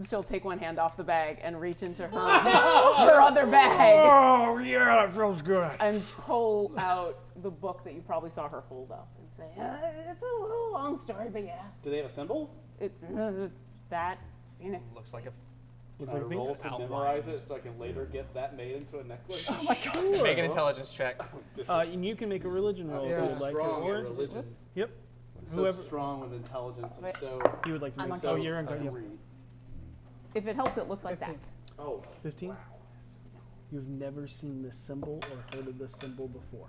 She'll take one hand off the bag and reach into her her other bag Oh, yeah, that feels good. and pull out the book that you probably saw her hold up and say, "It's a little long story, but yeah, Do they have a symbol? it's that phoenix." Looks like a. Looks Can like I a roll phoenix. to Outline. memorize it so I can later get that made into a necklace? Oh my god. Make an intelligence check. This is, And you can make a religion roll I'm if so you'd like. strong Or, at religion. Yep. I'm so Whoever- strong with intelligence. I'm Wait. so... If you would like to I'm make. on so Oh, you're on. I can Yep. read. If it helps, it looks like that. 15. Oh. 15. You've never seen this symbol or heard of this symbol before.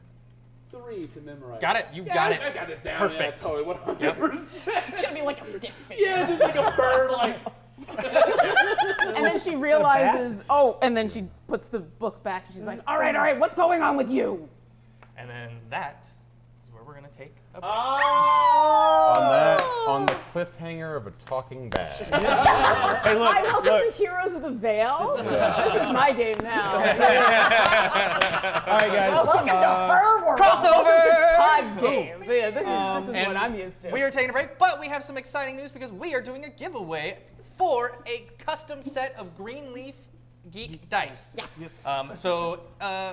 3 to memorize. Got it. You got it. I got this down. Perfect. Yeah, totally. 100%. It's gonna be like a stick figure. Yeah, just like a bird, like. And then she realizes, and then she puts the book back and she's like, all right, what's going on with you? And then that is where we're going to take a break. On the cliffhanger of a talking bag. Hey, look, Hi, welcome to Heroes of the Vale. This is my game now. All right, guys. Welcome to her world. Crossover! Todd's game. Yeah, this is what I'm used to. We are taking a break, but we have some exciting news because we are doing a giveaway for a custom set of Greenleaf Geek dice. Yes. So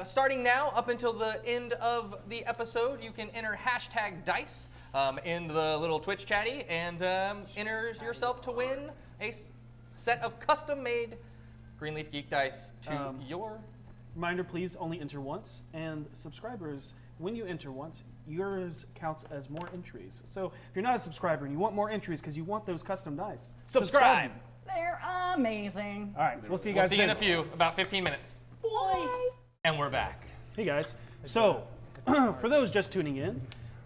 starting now up until the end of the episode, you can enter #dice in the little Twitch chatty and enter yourself to win a set of custom-made Greenleaf Geek dice to your... Reminder, please only enter once. And subscribers, when you enter once, yours counts as more entries. So if you're not a subscriber and you want more entries because you want those custom dice, Subscribe! They're amazing. All right, we'll see you We'll guys see you in soon. a few, about 15 minutes. Bye. And we're back. Hey guys. So, for those just tuning in,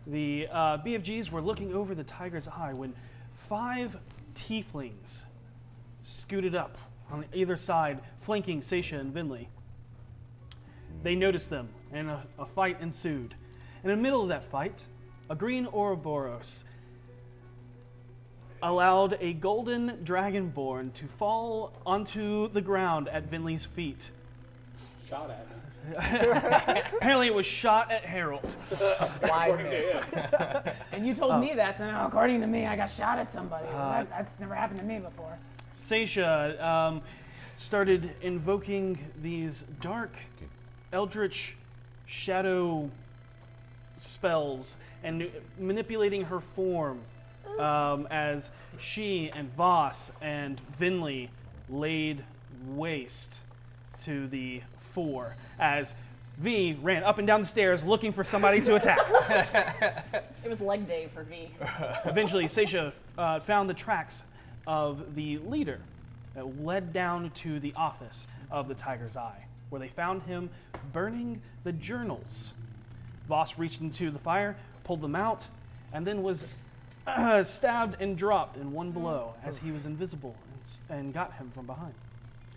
the BFGs were looking over the Tiger's Eye when 5 tieflings scooted up on either side, flanking Seisha and Vinley. They noticed them, and a fight ensued. In the middle of that fight, a green Ouroboros allowed a golden Dragonborn to fall onto the ground at Vinley's feet. Shot at me. Apparently it was shot at Harold. Why miss? And you told me that, and according to me, I got shot at somebody. That's never happened to me before. Seisha started invoking these dark, eldritch shadow spells and manipulating her form as she and Voss and Vinley laid waste to the 4 as V ran up and down the stairs looking for somebody to attack. It was leg day for V. Eventually, Seisha found the tracks of the leader that led down to the office of the Tiger's Eye, where they found him burning the journals. Voss reached into the fire, pulled them out, and then was stabbed and dropped in one blow as he was invisible and got him from behind,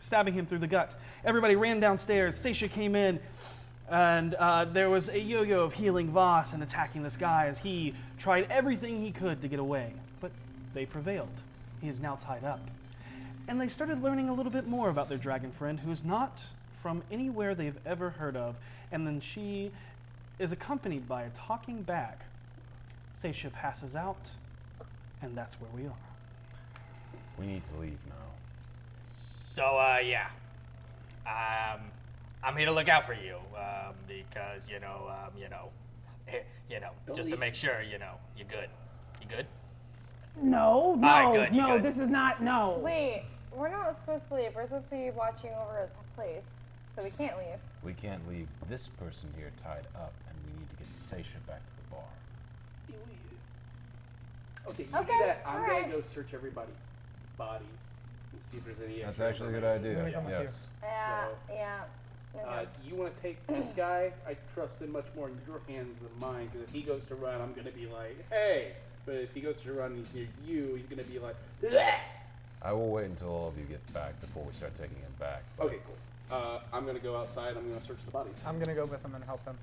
stabbing him through the gut. Everybody ran downstairs. Seisha came in, and there was a yo-yo of healing Voss and attacking this guy as he tried everything he could to get away, but they prevailed. He is now tied up. And they started learning a little bit more about their dragon friend, who is not from anywhere they've ever heard of, and then she is accompanied by a talking bag. Seisha passes out, and that's where we are. We need to leave now. So, yeah. I'm here to look out for you, because, just to make sure, you're good. You good? No, good, you good. this is not, no. Wait, we're not supposed to leave. We're supposed to be watching over his place, so we can't leave. We can't leave this person here tied up, and we need to get Seisha back to the bar. Okay, you Okay, do that. I'm alright. gonna go search everybody's bodies and see if there's any. That's extra actually a good information. idea. come with Yes. Yeah, So, yeah. Okay. Do you want to take this guy? I trust him much more in your hands than mine, because if he goes to run, I'm gonna be like, hey. But if he goes to run and hear you, he's gonna be like, bleh. I will wait until all of you get back before we start taking him back. Okay, cool. I'm gonna go outside. I'm gonna search the bodies. I'm gonna go with him and help him.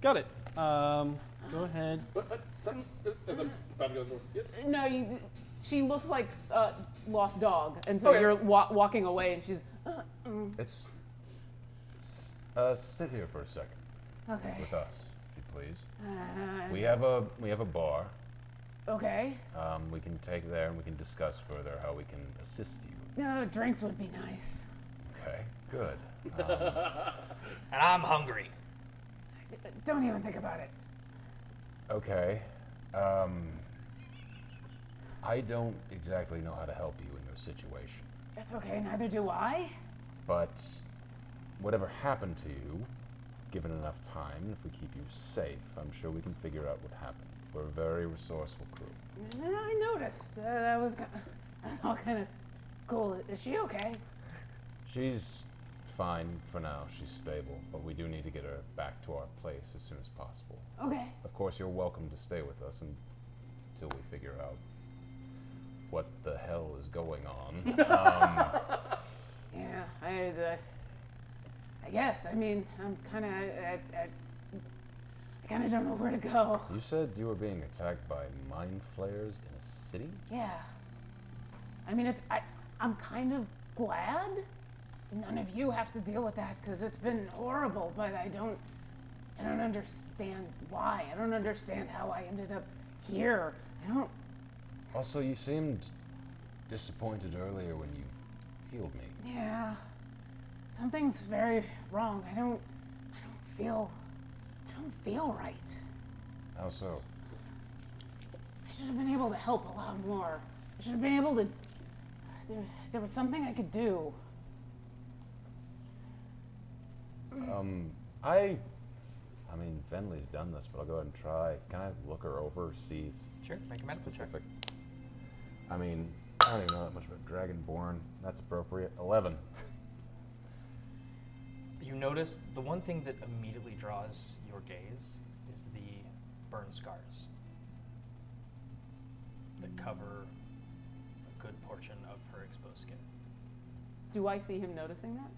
Got it. Go ahead. What? Something? As I'm about to go. Yep. No, she looks like a lost dog, and so Okay. you're walking away, and she's, It's. Sit here for a second okay. with us, if you please. We have a bar. Okay. We can take there and we can discuss further how we can assist you. No, drinks would be nice. Okay, good. And I'm hungry. Don't even think about it. Okay. I don't exactly know how to help you in your situation, That's okay, neither do I. but whatever happened to you, given enough time, if we keep you safe, I'm sure we can figure out what happened. We're a very resourceful crew. I noticed. That's all kind of cool. Is she okay? She's fine for now. She's stable, but we do need to get her back to our place as soon as possible. Okay. Of course, you're welcome to stay with us until we figure out what the hell is going on. Yeah, I guess. I mean, I'm kind of, I kind of don't know where to go. You said you were being attacked by mind flayers in a city? Yeah. I mean, I'm kind of glad none of you have to deal with that because it's been horrible, but I don't understand why. I don't understand how I ended up here. I don't. Also, you seemed disappointed earlier when you healed me. Yeah. Something's very wrong. I don't feel right. How so? I should have been able to help a lot more. I should have been able to. There was something I could do. I mean, Venley's done this, but I'll go ahead and try. Can I look her over, see if Sure, make a medicine check. specific? I mean, I don't even know that much about Dragonborn. That's appropriate. 11. You notice the one thing that immediately draws your gaze is the burn scars that cover a good portion of her exposed skin. Do I see him noticing that?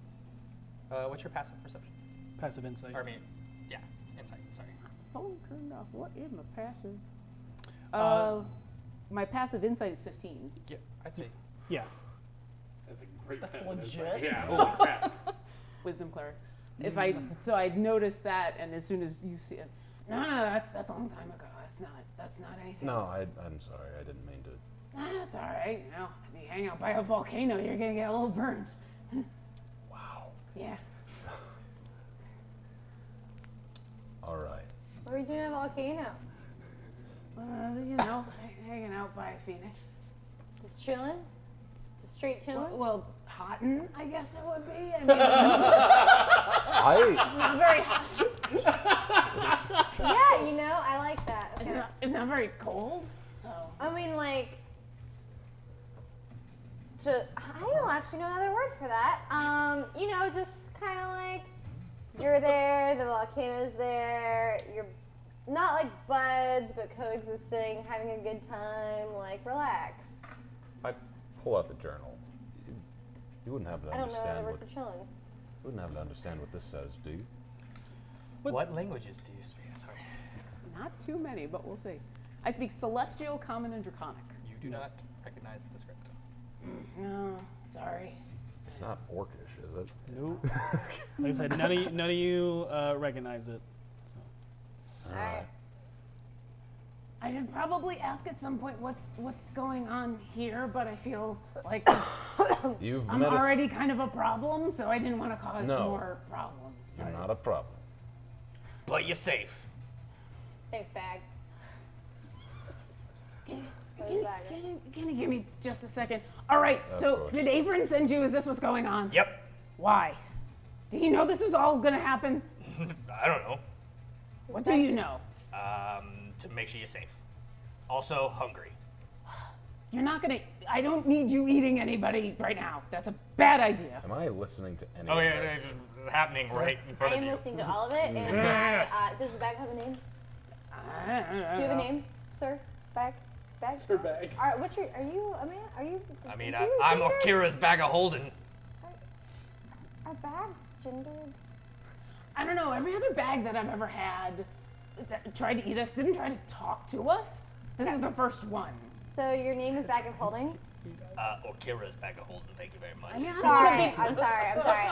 What's your passive perception? Passive insight. Or, I mean, yeah, insight, sorry. Phone turned off. What is my passive? My passive insight is 15. Yeah, I'd say. Yeah. That's a great That's passive legit. insight. Yeah, holy crap. Wisdom cleric. If I'd noticed that, and as soon as you see it, no, that's a long time ago. That's not anything. No, I'm sorry. I didn't mean to. That's all right. You know, if you hang out by a volcano, you're gonna get a little burnt. Wow. Yeah. All right. What are we doing at a volcano? You know, hanging out by a phoenix. Just chilling? Just straight chilling? Well, hottin', I guess it would be. I mean, it's not very hot. Yeah, you know, I like that. Okay. It's not very cold, so. I mean, like, I don't actually know another word for that. You know, just kind of like, you're there, the volcano's there, you're not like buds, but coexisting, having a good time, like, relax. I pull out the journal. You wouldn't have to I don't know understand another what. word for chilling. You wouldn't have to understand what this says, do you? What languages do you speak? Sorry. Not too many, but we'll see. I speak Celestial, Common, and Draconic. You do not recognize the script. No, sorry. It's not Orcish, is it? Nope. Like I said, none of you recognize it. So. All right. I should probably ask at some point what's going on here, but I feel like I'm already kind of a problem, so I didn't want to cause more problems. You're not a problem. But you're safe. Thanks, bag. Can you give me just a second? All right, so did Averin send you as this was going on? Yep. Why? Did he know this was all going to happen? I don't know. What do you know? To make sure you're safe. Also, hungry. You're not going to... I don't need you eating anybody right now. That's a bad idea. Am I listening to any Oh, of yeah, this? it's happening right in front I of am you. listening to all of it, and does the bag have a name? Do you have a name, sir? Bag? Bag? Sir Bag. Are you a man? Are you? I mean, do you I'm gender? Okira's bag of holding. Are bags gendered? I don't know. Every other bag that I've ever had that tried to eat us didn't try to talk to us. This is the first one. So your name is Bag of Holding? Okira's bag of holding, thank you very much. I mean, I'm sorry.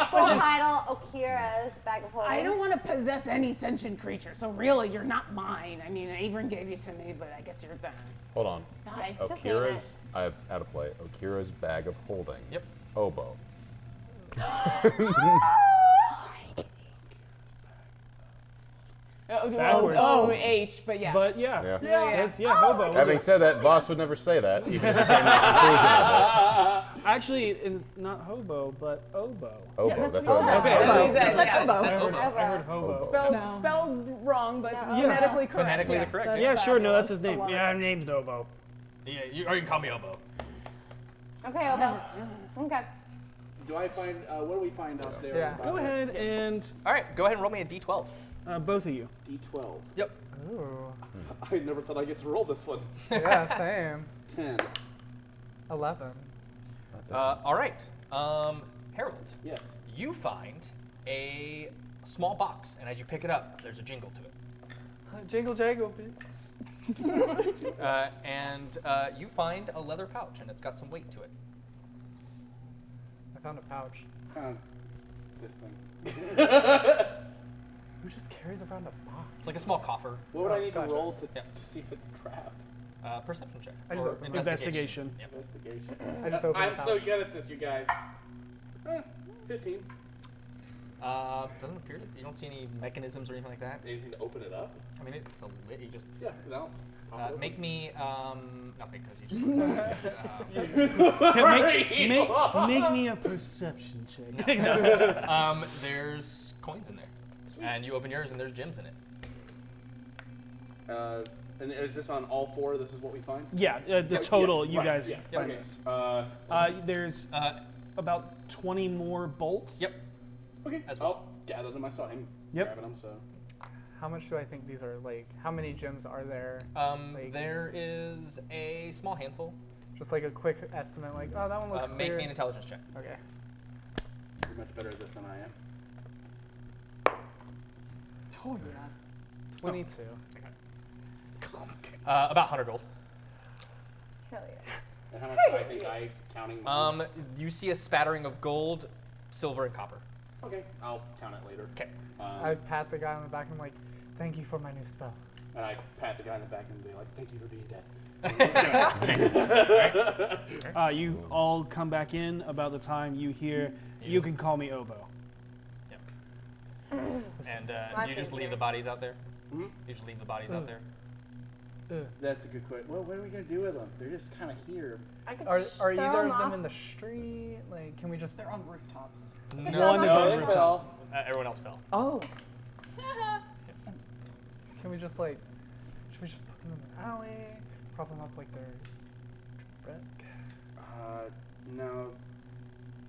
Full title, Okira's Bag of Holding. I don't want to possess any sentient creature, so really, you're not mine. I mean, Averin gave you to me, but I guess you're done. Hold on. Hi. Just name Okira's. I have out of play. Okira's bag of holding. Yep. Oboe. Backwards. O-H, but yeah. But yeah. Yeah. That's, hobo. Having said that, boss would never say that. Even if it came to the conclusion of Actually, it's not hobo, but oboe. it. Oboe. that's That's what what he I said. meant. That's like hobo. I heard hobo. Spelled wrong, but No. phonetically correct. Phonetically the correct. that's Yeah, sure. No, that's fabulous. his name. I love Yeah, it. his name's Obo. Yeah, or you can call me Obo. Okay, Obo. Okay. Do I find? What do we find out there? Yeah. Go ahead and All right, go ahead and roll me a d12. both of you. D12. Yep. Ooh. I never thought I'd get to roll this one. Yeah, same. 10. 11. All right, Harold, Yes. you find a small box, and as you pick it up, there's a jingle to it. Jingle jangle, bitch. And you find a leather pouch, and it's got some weight to it. I found a pouch. This thing. Who just carries around a box? It's like a small coffer. What would I need Gotcha. to roll to Yeah. see if it's trapped? Perception check. I just Or opened Investigation. Yep. Investigation. I just opened I'm the so pouch. good at this, you guys. 15. Doesn't appear that you don't see any mechanisms or anything like that. Anything to open it up? I mean, it's a lid. You just Yeah, no. make me nothing because you just. Make me a perception check. There's coins in there, and you open yours, and there's gems in it. And is this on all four? This is what we find? Yeah, the total you right, guys yeah, find okay. this. There's Uh, about 20 more bolts. Yep. Okay. As well. I'll gather them. I saw him Yep. grabbing them, so. How much do I think these are like? How many gems are there? Like- There is a small handful. Just like a quick estimate, like, oh, that one looks Make clear. me an intelligence check. Okay. You're much better at this than I am. Oh yeah. 22. About 100 gold. Hell yeah. And how much do I think I counting? mine? You see a spattering of gold, silver, and copper. Okay, I'll count it later. Okay. I pat the guy on the back and I'm like, thank you for my new spell. And I pat the guy in the back and be like, "Thank you for being dead." You all come back in about the time you hear, you can call me Oboe. And That's you just easier. leave the bodies out there? Hmm? You just leave the bodies out there? Ugh. That's a good question. Well, what are we gonna do with them? They're just kind of here. I could Are throw either them of them off. in the street? Like, can we just? They're on rooftops. One is No, on they rooftop. fell. Everyone else fell. Oh. Can we just like? Should we just put them in the alley? Prop them up like they're brick? No.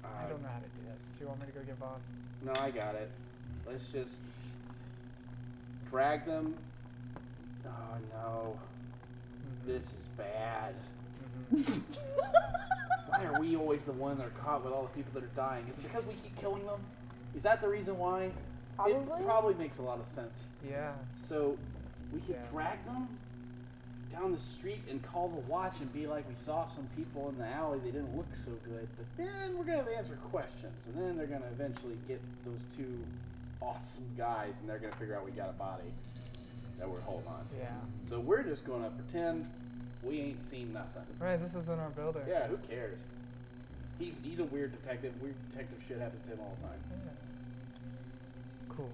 I don't know how to do this. Do you want me to go get boss? No, I got it. Let's just drag them. Oh no. This is bad. Why are we always the one that are caught with all the people that are dying? Is it because we keep killing them? Is that the reason why? Probably. It probably makes a lot of sense. Yeah. So we could Yeah. drag them down the street and call the watch and be like, we saw some people in the alley, they didn't look so good, but then we're going to answer questions, and then they're going to eventually get those two awesome guys, and they're going to figure out we got a body that we're holding on to. Yeah. So we're just going to pretend we ain't seen nothing. Right. This is in our building. Yeah, who cares? He's a weird detective. Weird detective shit happens to him all the time. Yeah. Cool.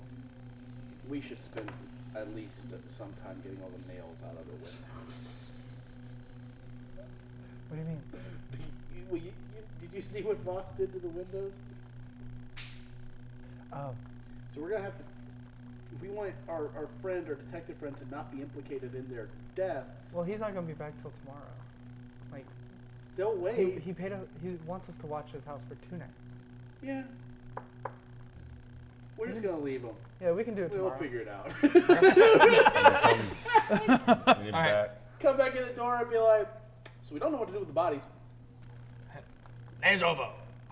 We should spend at least some time getting all the nails out of the windows. What do you mean? Did you see what Voss did to the windows? Oh. So we're gonna have to, if we want our friend, our detective friend, to not be implicated in their deaths, Well, he's not gonna be back till tomorrow. Like, they'll wait. he wants us to watch his house for 2 nights. Yeah. We're just gonna leave them. Yeah, we can do it We'll tomorrow. figure it out. You need back. Come back in the door and be like, so we don't know what to do with the bodies. Name's Oboe.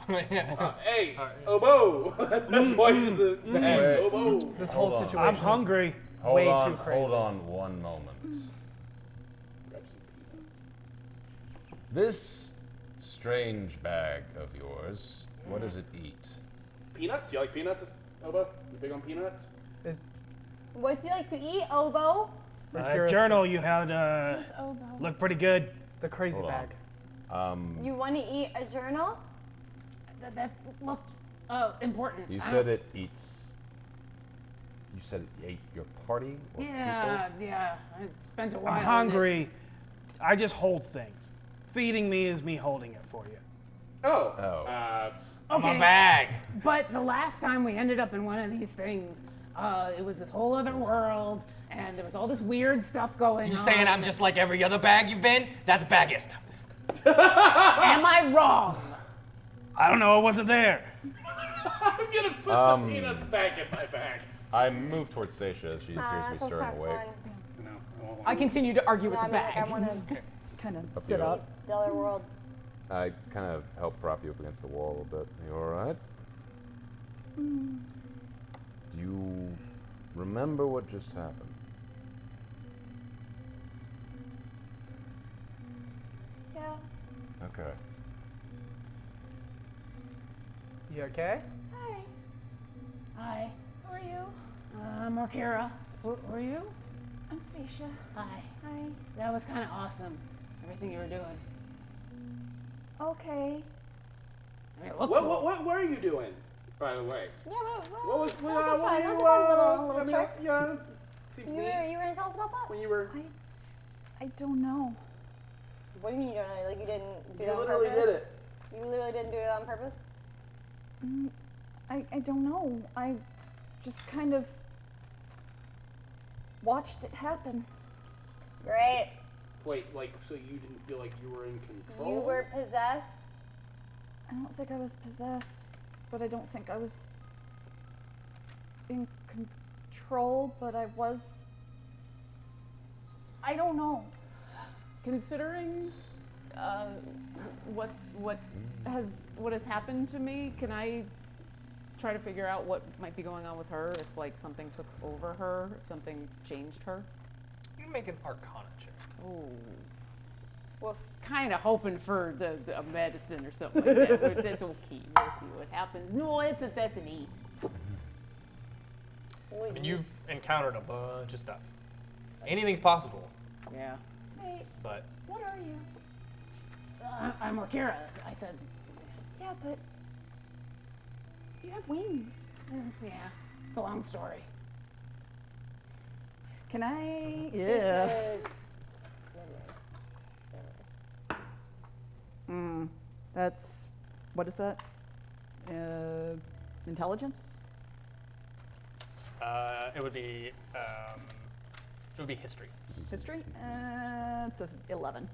Hey, Oboe! That's my point to the Wait. Oboe. This whole Hold on. situation. I'm hungry. Hold Way on, too crazy. hold on one moment. This strange bag of yours, what does it eat? Peanuts? You like peanuts, Oboe? You big on peanuts? What do you like to eat, Oboe? We're curious. Journal you had Who's Oboe? looked pretty good. The crazy Hold on. bag. You want to eat a journal? That looked important. You said it eats. You said it ate your party or Yeah, yeah. I spent a while. I'm in it. hungry. I just hold things. Feeding me is me holding it for you. Oh. Oh. Okay. My bag. But the last time we ended up in one of these things, it was this whole other world, and there was all this weird stuff going You on. saying I'm just like every other bag you've been? That's baggist. Am I wrong? I don't know, I wasn't there. I'm gonna put the peanuts back in my bag. I move towards Seisha as she appears to be That sounds stirring not awake. fun. No, I won't I continue to argue with No, the I mean, bag. like, I want to Kind of Up sit you go. up. the other world. I kind of help prop you up against the wall a little bit. You alright? Do you remember what just happened? Yeah. Okay. You okay? Hi. Hi. How are you? I'm Orkira. Who are you? I'm Seisha. Hi. Hi. That was kind of awesome. Everything you were doing. Okay. I mean, look. What were you doing, by the way? Yeah, What was that what was were fun. you? That was a fun little I mean, trick. yeah. Seems You neat. were gonna tell us about that? When you were, I don't know. What do you mean you don't know? Like you didn't do it you on literally purpose? did it. You literally didn't do it on purpose? I don't know. I just kind of watched it happen. Great. Wait, like, so you didn't feel like you were in control? You were possessed. I don't think I was possessed, but I don't think I was in control, but I was. I don't know. Considering what has happened to me, can I try to figure out what might be going on with her? If like something took over her, if something changed her. You can make an Arcana check. Oh, was kind of hoping for a medicine or something like that. But that's okay. We'll see what happens. No, that's an 8. I mean, you've encountered a bunch of stuff. Anything's possible, Yeah. Wait, but what are you? I'm Orkira. I said. Yeah, but you have wings. Yeah. It's a long story. Can I? She Yeah. said- That's. What is that? Intelligence? it would be history. History? It's a 11.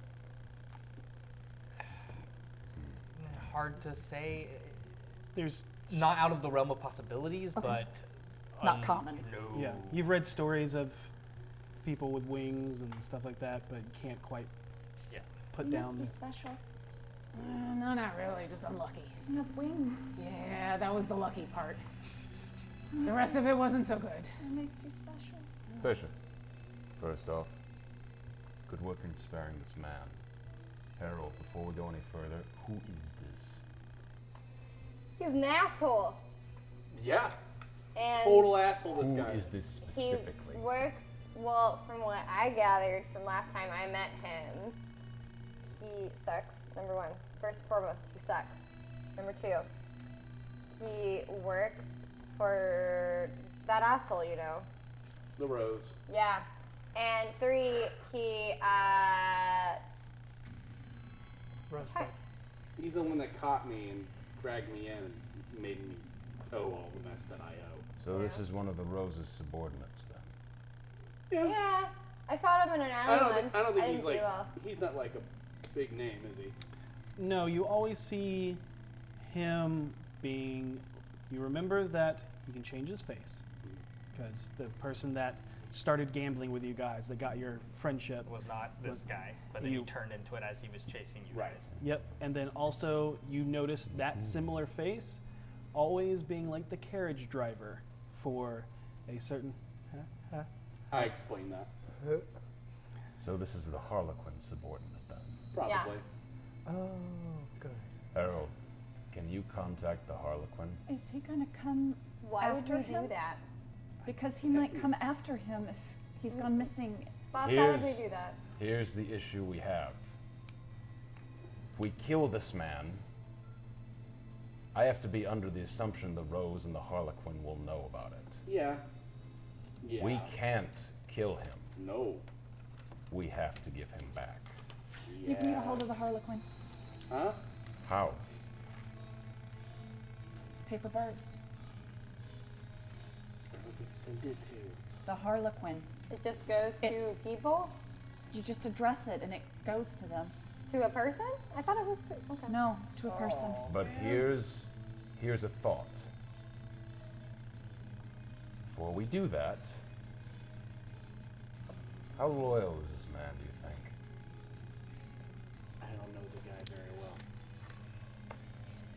Hard to say. There's Not out of the realm of possibilities, Okay. but Not common. No. Yeah, you've read stories of people with wings and stuff like that, but can't quite Yeah. put You must down. be special. No, not really. Just unlucky. You have wings. Yeah, that was the lucky part. The rest of it wasn't so good. That makes you special. Seisha, first off, good work in sparing this man. Harold, before we go any further, who is this? He's an asshole. Yeah. And Total asshole, this Who guy. is this he specifically? works, well, from what I gathered from last time I met him, he sucks, number one. First and foremost, he sucks. Number two, he works for that asshole, you know. The Rose. Yeah. And three, he, Rosebud. He's the one that caught me and dragged me in and made me owe all the mess that I owe. So this Yeah. is one of the Rose's subordinates then. yeah, I fought him in an alley once. I don't think didn't he's do like, well. he's not like a big name, is he? No, you always see him being. You remember that he can change his face because the person that started gambling with you guys, that got your friendship. Was not this guy, but then You- he turned into it as he was chasing you Right. guys. Yep, and then also you notice that similar face, always being like the carriage driver for a certain. I explained that. So this is the Harlequin subordinate then. Probably. Oh, good. Harold, can you contact the Harlequin? Is he gonna come Why would after we him? do that? Because he might come after him if he's gone missing. Boss, why would we Here's- do that? Here's the issue we have. If we kill this man, I have to be under the assumption the Rose and the Harlequin will know about it. Yeah. Yeah. We can't kill him. No. We have to give him back. Yeah. You can get a hold of the Harlequin. Huh? How? Paper birds. Where would they send it to? The Harlequin. It just goes to people? You just address it and it goes to them. To a person? I thought it was to. Okay. No, to a person. But here's a thought. Before we do that, how loyal is this man, do you think? I don't know the guy very well.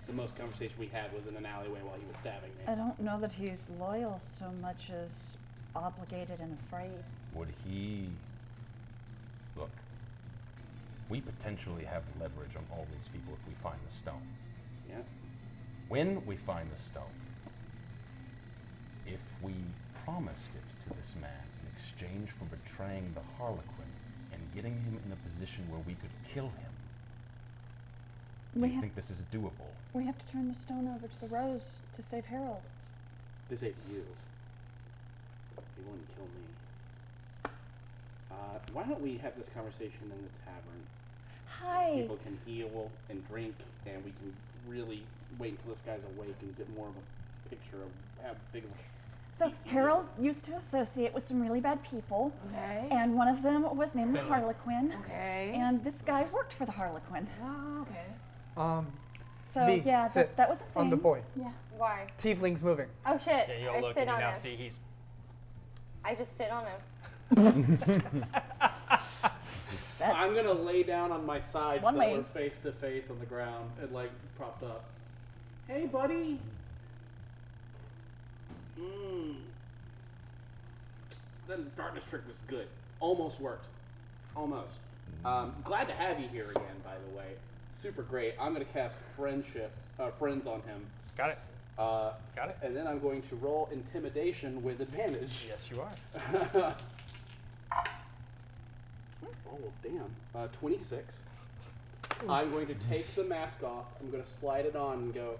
The most conversation we had was in an alleyway while he was stabbing me. I don't know that he's loyal so much as obligated and afraid. Would he... Look, we potentially have leverage on all these people if we find the stone. Yeah. When we find the stone, if we promised it to this man in exchange for betraying the Harlequin and getting him in a position where we could kill him, do you think this is doable? We have to turn the stone over to the Rose to save Harold. To save you. He wouldn't kill me. Why don't we have this conversation in the tavern? Hi. People can heal and drink, and we can really wait until this guy's awake and get more of a picture of how big of a... So Harold used to associate with some really bad people. Okay. And one of them was named the Harlequin. Okay. And this guy worked for the Harlequin. Oh, okay. So V, yeah, sit that was the thing. on the boy. Yeah. Why? Tiefling's moving. Oh shit. Yeah, you'll I look sit and you on now him. see he's. I just sit on him. I'm gonna lay down on my side One so way. we're face to face on the ground and like propped up. Hey, buddy. That darkness trick was good. Almost worked. Almost. Glad to have you here again, by the way. Super great. I'm gonna cast friends on him. Got it. Got it. And then I'm going to roll intimidation with advantage. Yes, you are. Oh, damn. 26. I'm going to take the mask off. I'm going to slide it on and go,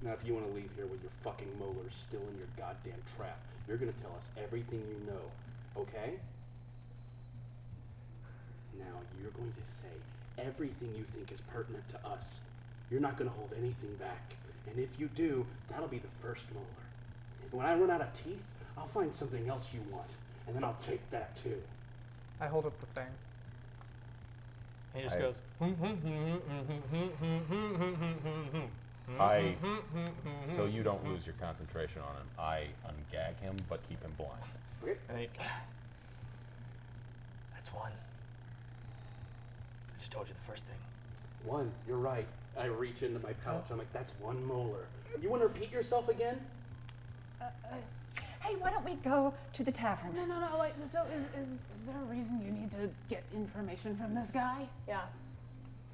now if you want to leave here with your fucking molars still in your goddamn trap, you're going to tell us everything you know, okay? Now you're going to say everything you think is pertinent to us. You're not going to hold anything back. And if you do, that'll be the first molar. And when I run out of teeth, I'll find something else you want. And then I'll take that too. I hold up the thing. He just I- goes. So you don't lose your concentration on him. I ungag him, but keep him blind. Okay? And he, that's one. I just told you the first thing. One, you're right. I reach into my pouch. I'm like, that's one molar. You want to repeat yourself again? Hey, why don't we go to the tavern? No. Like, so is there a reason you need to get information from this guy? Yeah.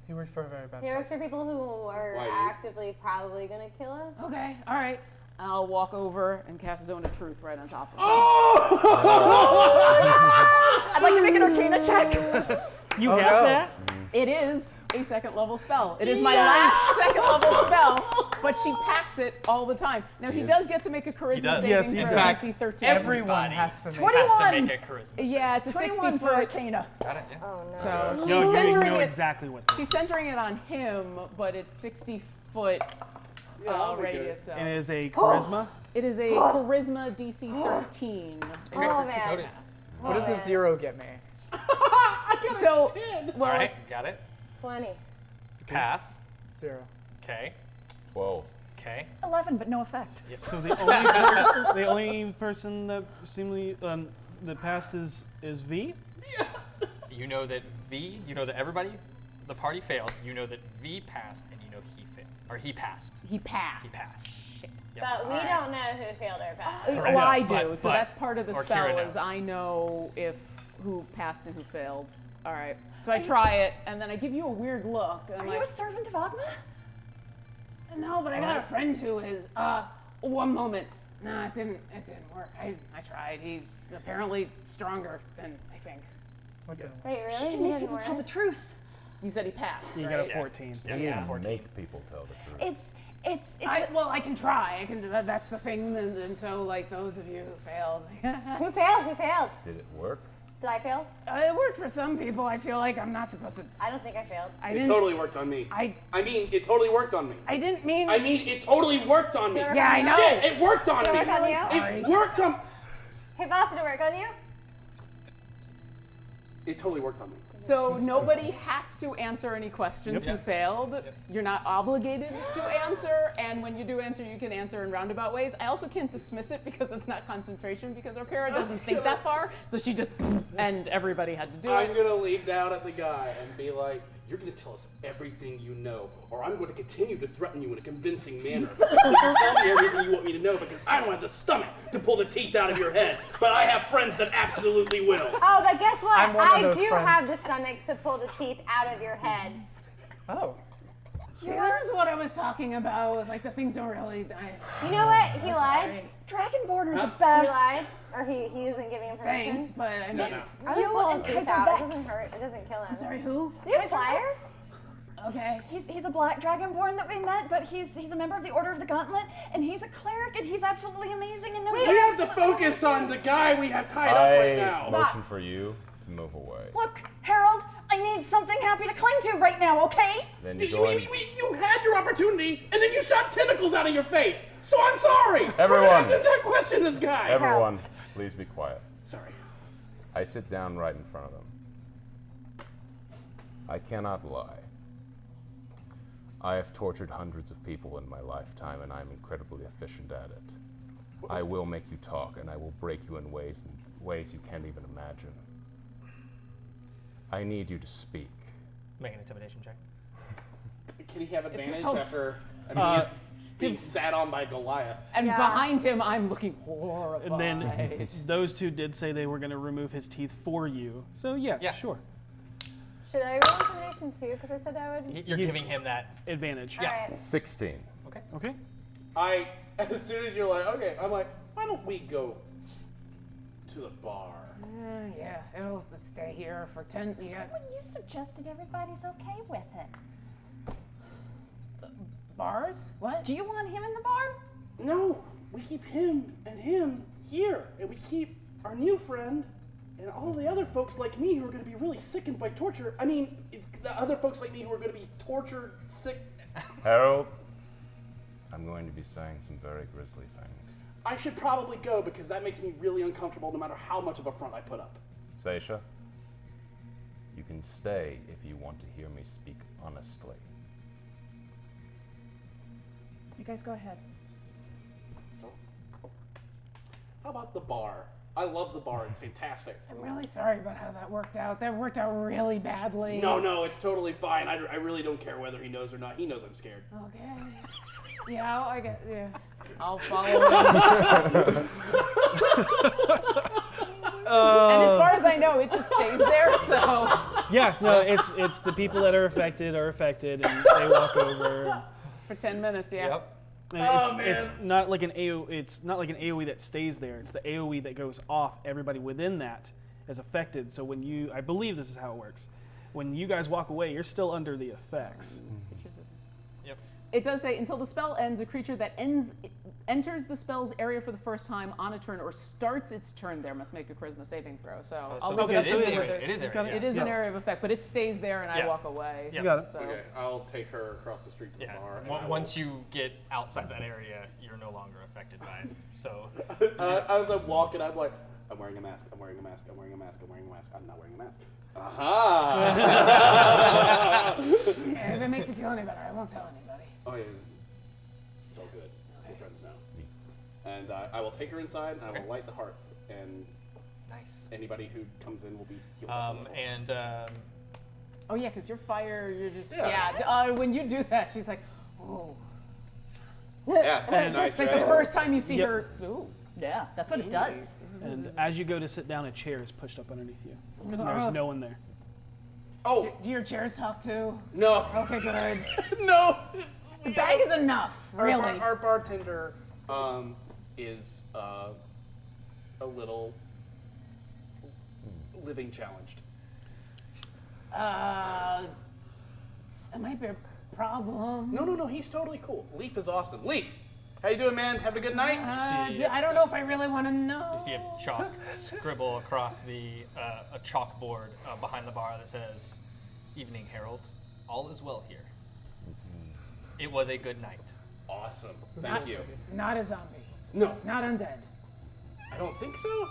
He works for a very bad He works for people who are Why, dude? actively probably gonna kill us. Okay. All right. I'll walk over and cast Zone of Truth right on top of him. I'd like to make an Arcana check. You have that? It is a second level spell. It is my last second level spell, but she packs it all the time. Now he does get to make a charisma does. saving Yes, he throw does. DC 13. Everyone has to make 21. Has to make a charisma. Yeah, it's a 21 60 for foot. Arcana. Got it. Yeah. Oh no. So she's No, you centering know it. exactly what this She's centering it on him, but it's 60 foot I'll be radius. So. And it is a charisma. It is a charisma DC 13. Oh man. Noted. What does the 0 get me? So, well, All right. Got it. 20. Pass. 0. Okay. 12. Okay. 11, but no effect. So the only person that seemingly that passed is V. You know that V. You know that everybody, the party failed. You know that V passed, and you know he failed, or he passed. he passed. He passed. Shit. Yep. But we don't know who failed or passed. Correct. Well, I But- do. So but- that's part of the or spell Kira is knows. I know if who passed and who failed. All right. So I try it, and then I give you a weird look. And Are I'm you a like, servant of Agma? no, but I got a friend who is. One moment. Nah, it didn't work. I tried. He's apparently stronger than I think. What the? Wait, She really? can You make didn't people tell the work? truth. You said he passed. You right? got a Yeah. 14. Yeah. We Yeah. didn't 14. make people tell the truth. It's I can try. I can. That's the thing. And so, like those of you who failed, Who failed? Who failed? Did it work? Did I fail? it worked for some people. I feel like I'm not supposed to. I don't think I failed. I It didn't. totally worked on me. I mean, it totally worked on me. I didn't mean. I mean, it totally worked on me. Did it work Yeah, on I you? know. Shit, it worked on Did me. it work on you? Sorry. It worked on. Hey, boss, did it work on you? It totally worked on me. So nobody has to answer any questions who failed. You're not obligated to answer, and when you do answer, you can answer in roundabout ways. I also can't dismiss it because it's not concentration, because Okara doesn't think that far, so she just, and everybody had to do I'm it. gonna lean down at the guy and be like, you're gonna tell us everything you know, or I'm going to continue to threaten you in a convincing manner. So you tell me everything you want me to know, because I don't have the stomach to pull the teeth out of your head, but I have friends that absolutely will. Oh, but guess what? I'm one of I those do friends. have the stomach to pull the teeth out of your head. Oh. This is what I was talking about. Like, the things don't really die. You know what? He lied. Dragonborn are the He best. lied. Or he isn't giving information. Thanks, but I mean, I was You pulling and teeth Kaiser out. It Vex. doesn't hurt. It doesn't kill him. I'm sorry, who? Do you have pliers? Okay. He's a black dragonborn that we met, but he's a member of the Order of the Gauntlet, and he's a cleric, and he's absolutely amazing. And We have to focus on the guy we have tied up right now. Motion for you to move away. Look, Harold, I need something happy to cling to right now, okay? Then you go in. You had your opportunity, and then you shot tentacles out of your face. So I'm sorry. Everyone. I didn't question this guy. Everyone, please be quiet. Sorry. I sit down right in front of them. I cannot lie. I have tortured hundreds of people in my lifetime, and I'm incredibly efficient at it. I will make you talk, and I will break you in ways you can't even imagine. I need you to speak. Make an intimidation check. Can he have advantage helps. after? I mean, he's being sat on by Goliath. And Yeah. behind him, I'm looking horrified. And then those two did say they were going to remove his teeth for you. So yeah, sure. Should I roll intimidation too? Because I said I would. You're giving him that. Advantage. All right. 16. Okay. As soon as you're like, okay, I'm like, why don't we go to the bar? Yeah, it'll stay here for 10 years. When you suggested everybody's okay with it. Bars? What? Do you want him in the bar? No, we keep him and him here, and we keep our new friend and all the other folks like me who are going to be really sickened by torture. I mean, the other folks like me who are going to be tortured, sick. Harold, I'm going to be saying some very grisly things. I should probably go because that makes me really uncomfortable no matter how much of a front I put up. Seisha, you can stay if you want to hear me speak honestly. You guys go ahead. How about the bar? I love the bar. It's fantastic. I'm really sorry about how that worked out. That worked out really badly. No, it's totally fine. I really don't care whether he knows or not. He knows I'm scared. Okay. Yeah, I get. Yeah. I'll follow him. And as far as I know, it just stays there. So. Yeah, no, it's the people that are affected, and they walk over. For 10 minutes, yeah. Yep. And it's not like an AoE that stays there. It's the AoE that goes off. Everybody within that is affected. So when I believe this is how it works. When you guys walk away, you're still under the effects. Yep. It does say, until the spell ends, a creature that enters the spell's area for the first time on a turn or starts its turn there must make a charisma saving throw. So I'll leave it up to you. It is area. It is an area of effect, but it stays there and I walk away. Yeah. You got it. So. Okay, I'll take her across the street to the bar. And Once you get outside that area, you're no longer affected by it. So. As I'm walking, I'm like, I'm wearing a mask. I'm wearing a mask. I'm wearing a mask. I'm wearing a mask. I'm not wearing a mask. Aha! Yeah, if it makes you feel any better, I won't tell anybody. Oh yeah, it's all good. We're friends now. And I will take her inside, and I will light the hearth, and Nice. anybody who comes in will be healed. Oh yeah, because you're fire. You're just Yeah. when you do that, she's like, oh. Yeah, And nice, just like right? the first time you see her, ooh. Yeah, that's what it does. And as you go to sit down, a chair is pushed up underneath you. And there's no one there. Oh Do your chairs talk too? no! Okay, good. No! The bag is enough, really. Our bartender is a little living challenged. That might be a problem. No, he's totally cool. Leaf is awesome. Leaf, how you doing, man? Having a good night? I don't know if I really want to know. You see a chalk scribble across a chalkboard behind the bar that says, "Evening, Harold. All is well here. It was a good night." Awesome. Thank you. Not a zombie. No, Not undead. I don't think so.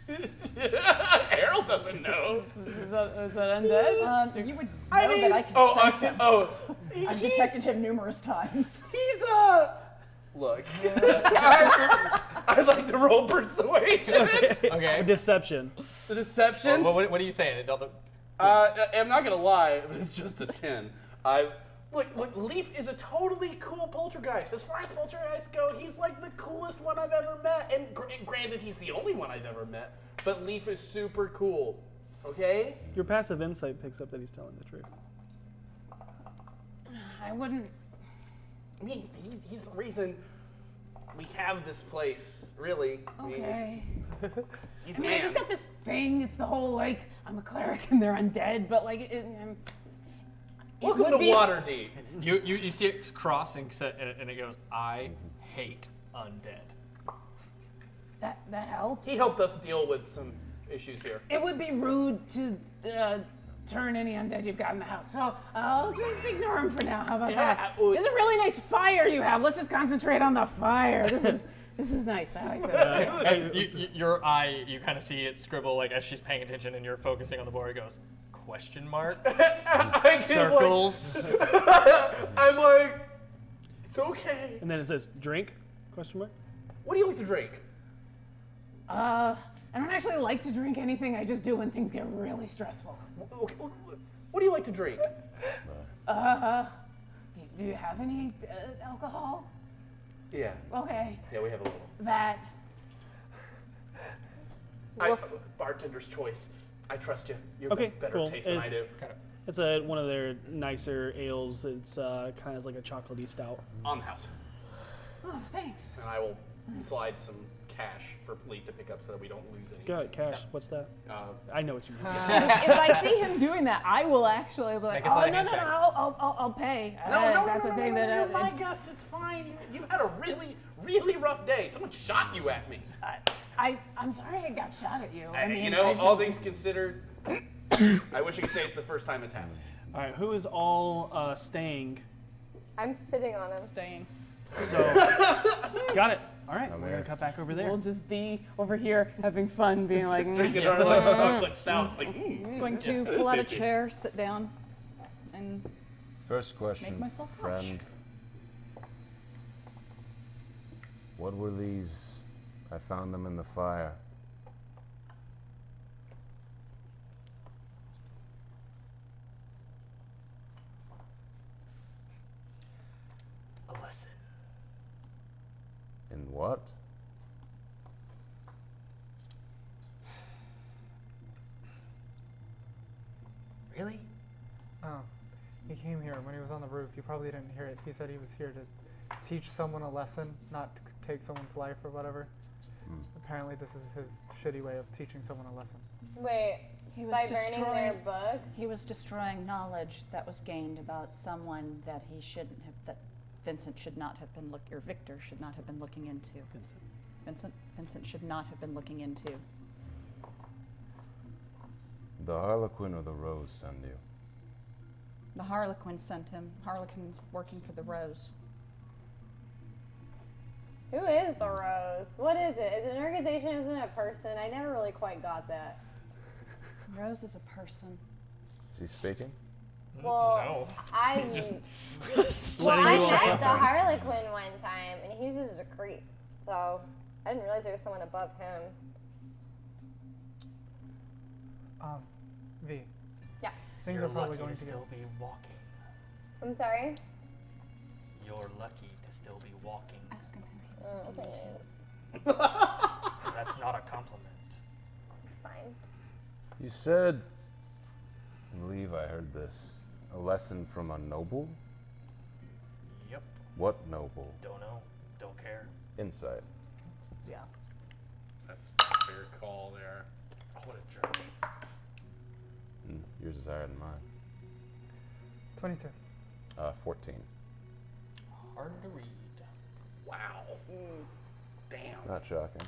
Harold doesn't know. Is that undead? You would know that I can sense him. I've detected him numerous times. He's Look, I'd like to roll persuasion. Okay. Deception. The deception. What are you saying? I'm not gonna lie, but it's just a 10. Look, Leaf is a totally cool poltergeist. As far as poltergeists go, he's like the coolest one I've ever met. And granted, he's the only one I've ever met. But Leaf is super cool. Okay? Your passive insight picks up that he's telling the truth. I wouldn't. I mean, he's the reason we have this place, really. Okay. He's I mean, I just got this thing. It's the whole, like, I'm a cleric and they're undead, but, like, Welcome to Waterdeep. You see it cross and it goes, I hate undead. That helps. He helped us deal with some issues here. It would be rude to turn any undead you've got in the house, so I'll just ignore him for now. How about that? There's a really nice fire you have. Let's just concentrate on the fire. This is nice. I like this. Your eye, you kind of see it scribble like as she's paying attention, and you're focusing on the board. It goes, question mark, circles. I'm like, it's okay. And then it says, drink? Question mark. What do you like to drink? I don't actually like to drink anything. I just do when things get really stressful. Okay, what do you like to drink? Do you have any alcohol? Yeah. Okay. Yeah, we have a little. That. Bartender's choice. I trust you. You Okay, have better cool. taste than I do. It's one of their nicer ales. It's kind of like a chocolatey stout. On the house. Oh, thanks. And I will slide some cash for Leaf to pick up so that we don't lose any. Got it, cash. What's that? I know what you mean. If I see him doing that, I will actually be like, Make a sleight of no, hand check. I'll pay. That's a thing that you're my guest. It's fine. You've had a really, really rough day. Someone shot you at me. I'm sorry I got shot at you. I mean, all things considered, I wish I could say it's the first time it's happened. All right, who is all staying? I'm sitting on him. Staying. So, got it. All right, we're going to cut back over there. We'll just be over here having fun, being like, Drinking our chocolate stout. It's like, Going to pull out a chair, sit down, and First question, Make myself friend. What were these? I found them in the fire. A lesson. In what? Really? Oh, he came here when he was on the roof. You probably didn't hear it. He said he was here to teach someone a lesson, not to take someone's life or whatever. Apparently, this is his shitty way of teaching someone a lesson. Wait, he was by burning their destroying. books? He was destroying knowledge that was gained about someone that he shouldn't have. That Vincent should not have been or Victor should not have been looking into. Vincent should not have been looking into. The Harlequin or the Rose send you? The Harlequin sent him. Harlequin's working for the Rose. Who is the Rose? What is it? Is it an organization? Isn't it a person? I never really quite got that. Rose is a person. Is he speaking? Well, No. I He's just met the Harlequin one time, and he's just a creep. So I didn't realize there was someone above him. V. Yeah. Things You're are probably lucky going to to still be walking. I'm sorry. You're lucky to still be walking. Ask him who he's Oh, looking thanks. into. That's not a compliment. It's fine. You said, I believe I heard this, a lesson from a noble? Yep. What noble? Don't know. Don't care. Insight. Yeah. That's a fair call there. Oh, what a jerk. Yours is higher than mine. 22. 14. Hard to read. Wow. Damn. Not shocking.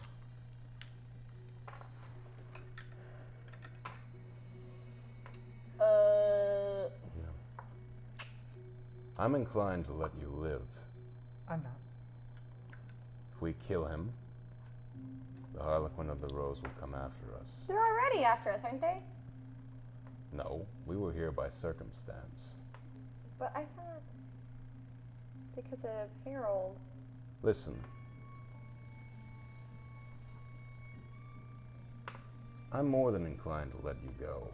I'm inclined to let you live. I'm not. If we kill him, The Harlequin of the Rose will come after us. They're already after us, aren't they? No, we were here by circumstance. But I thought because of Harold. Listen. I'm more than inclined to let you go.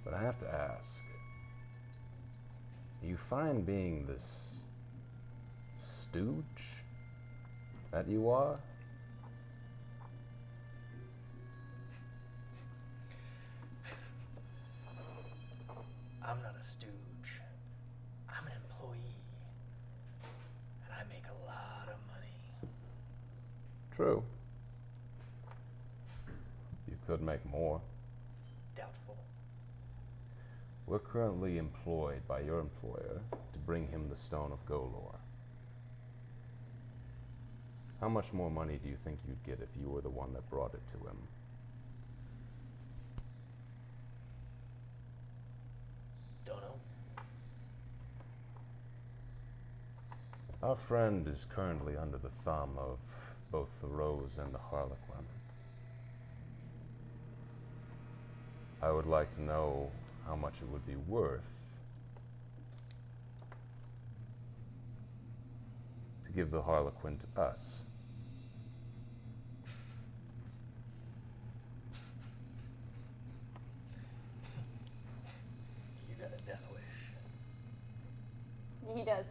But I have to ask. Do you find being this stooge that you are? I'm not a stooge. I'm an employee. And I make a lot of money. True. You could make more. Doubtful. We're currently employed by your employer to bring him the Stone of Golor. How much more money do you think you'd get if you were the one that brought it to him? Don't know. Our friend is currently under the thumb of both the Rose and the Harlequin. I would like to know how much it would be worth to give the Harlequin to us. You got a death wish. He does.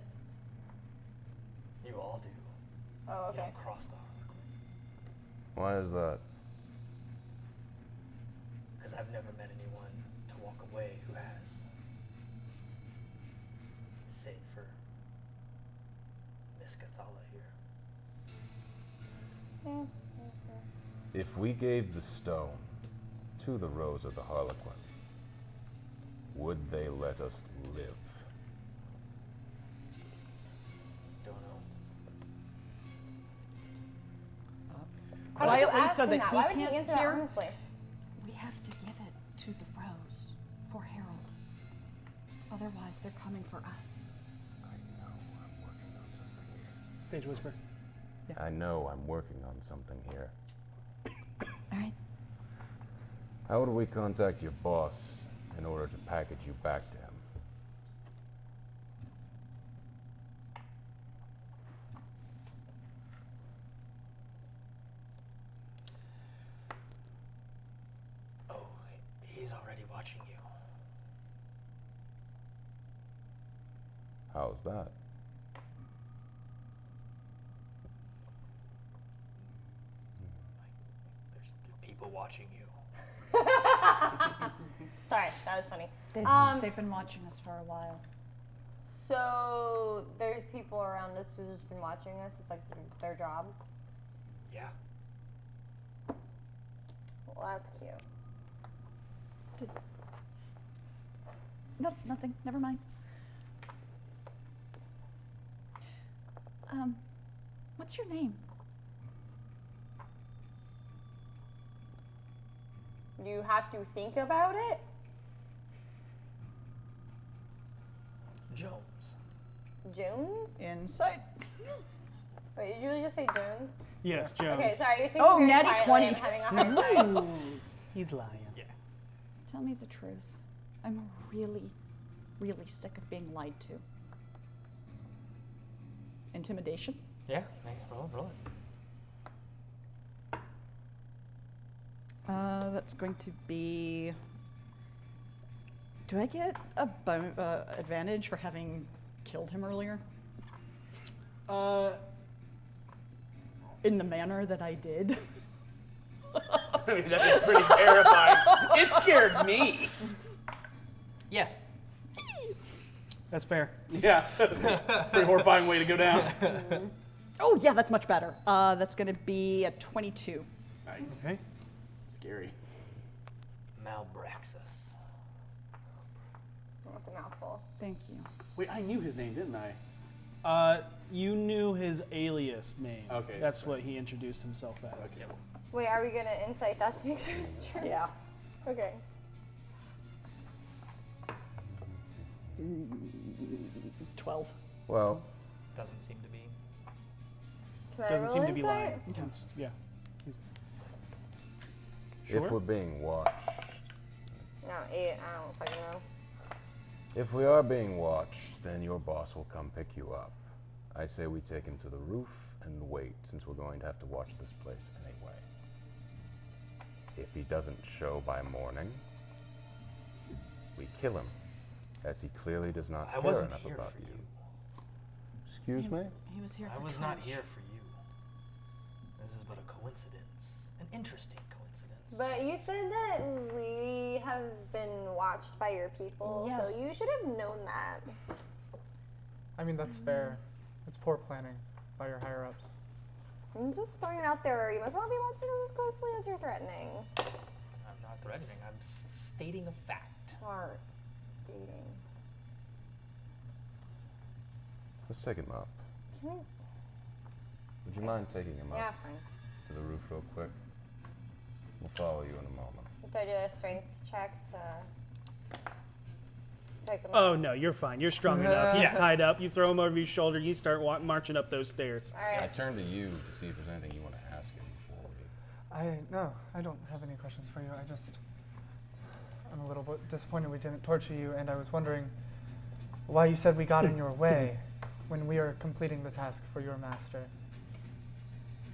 You all do. Oh, You okay. don't cross the Harlequin. Why is that? Because I've never met anyone to walk away who has. Save for Miss Cathala here. If we gave the stone to the Rose or the Harlequin, would they let us live? Don't know. Why would you Quietly ask so him that that? he Why would he can't answer that hear. honestly? We have to give it to the Rose for Harold. Otherwise, they're coming for us. I know I'm working on something here. Stage whisper. I know I'm working on something here. All right. How would we contact your boss in order to package you back to him? Oh, he's already watching you. How's that? There's people watching you. Sorry, that was funny. They've been watching us for a while. So there's people around us who've just been watching us. It's like their job. Yeah. Well, that's cute. No, nothing. Never mind. What's your name? You have to think about it. Jones. Jones? Insight. Wait, did you really just say Jones? Yes, Jones. Okay, sorry. You're speaking Oh, very natty quietly. 20. I'm having a hard time. He's lying. Yeah. Tell me the truth. I'm really, really sick of being lied to. Intimidation? Yeah. Roll it. That's going to be. Do I get a advantage for having killed him earlier? In the manner that I did. I mean, that is pretty terrifying. It scared me. Yes. That's fair. Yeah. Pretty horrifying way to go down. Oh, yeah, that's much better. That's going to be a 22. Nice. Okay. Scary. Malbraxus. That's a mouthful. Thank you. Wait, I knew his name, didn't I? You knew his alias name. Okay, That's right. what he introduced himself as. Okay. Wait, are we gonna insight that to make sure it's true? Yeah. Okay. 12. Well, Doesn't seem to be. Can I Doesn't roll seem to be insight? lying. Yeah. If we're being watched. No, 8. I don't fucking know. If we are being watched, then your boss will come pick you up. I say we take him to the roof and wait, since we're going to have to watch this place anyway. If he doesn't show by morning, we kill him, as he clearly does not care enough about you. Excuse me? He was here I for was trash. not here for you. This is but a coincidence. An interesting coincidence. But you said that we have been watched by your people, Yes. so you should have known that. I mean, that's fair. It's poor planning by your higher-ups. I'm just throwing it out there. You must not be watching us as closely as you're threatening. I'm not threatening. I'm stating a fact. Smart stating. Let's take him up. Can we? Would you mind taking him Yeah, up fine. to the roof real quick? We'll follow you in a moment. Do I do a strength check to pick him Oh up? no, you're fine. You're strong enough. He's Yeah. tied up. You throw him over your shoulder. You start marching up those stairs. All I right. turn to you to see if there's anything you want to ask him before we... I don't have any questions for you. I'm a little bit disappointed we didn't torture you, and I was wondering why you said we got in your way when we are completing the task for your master.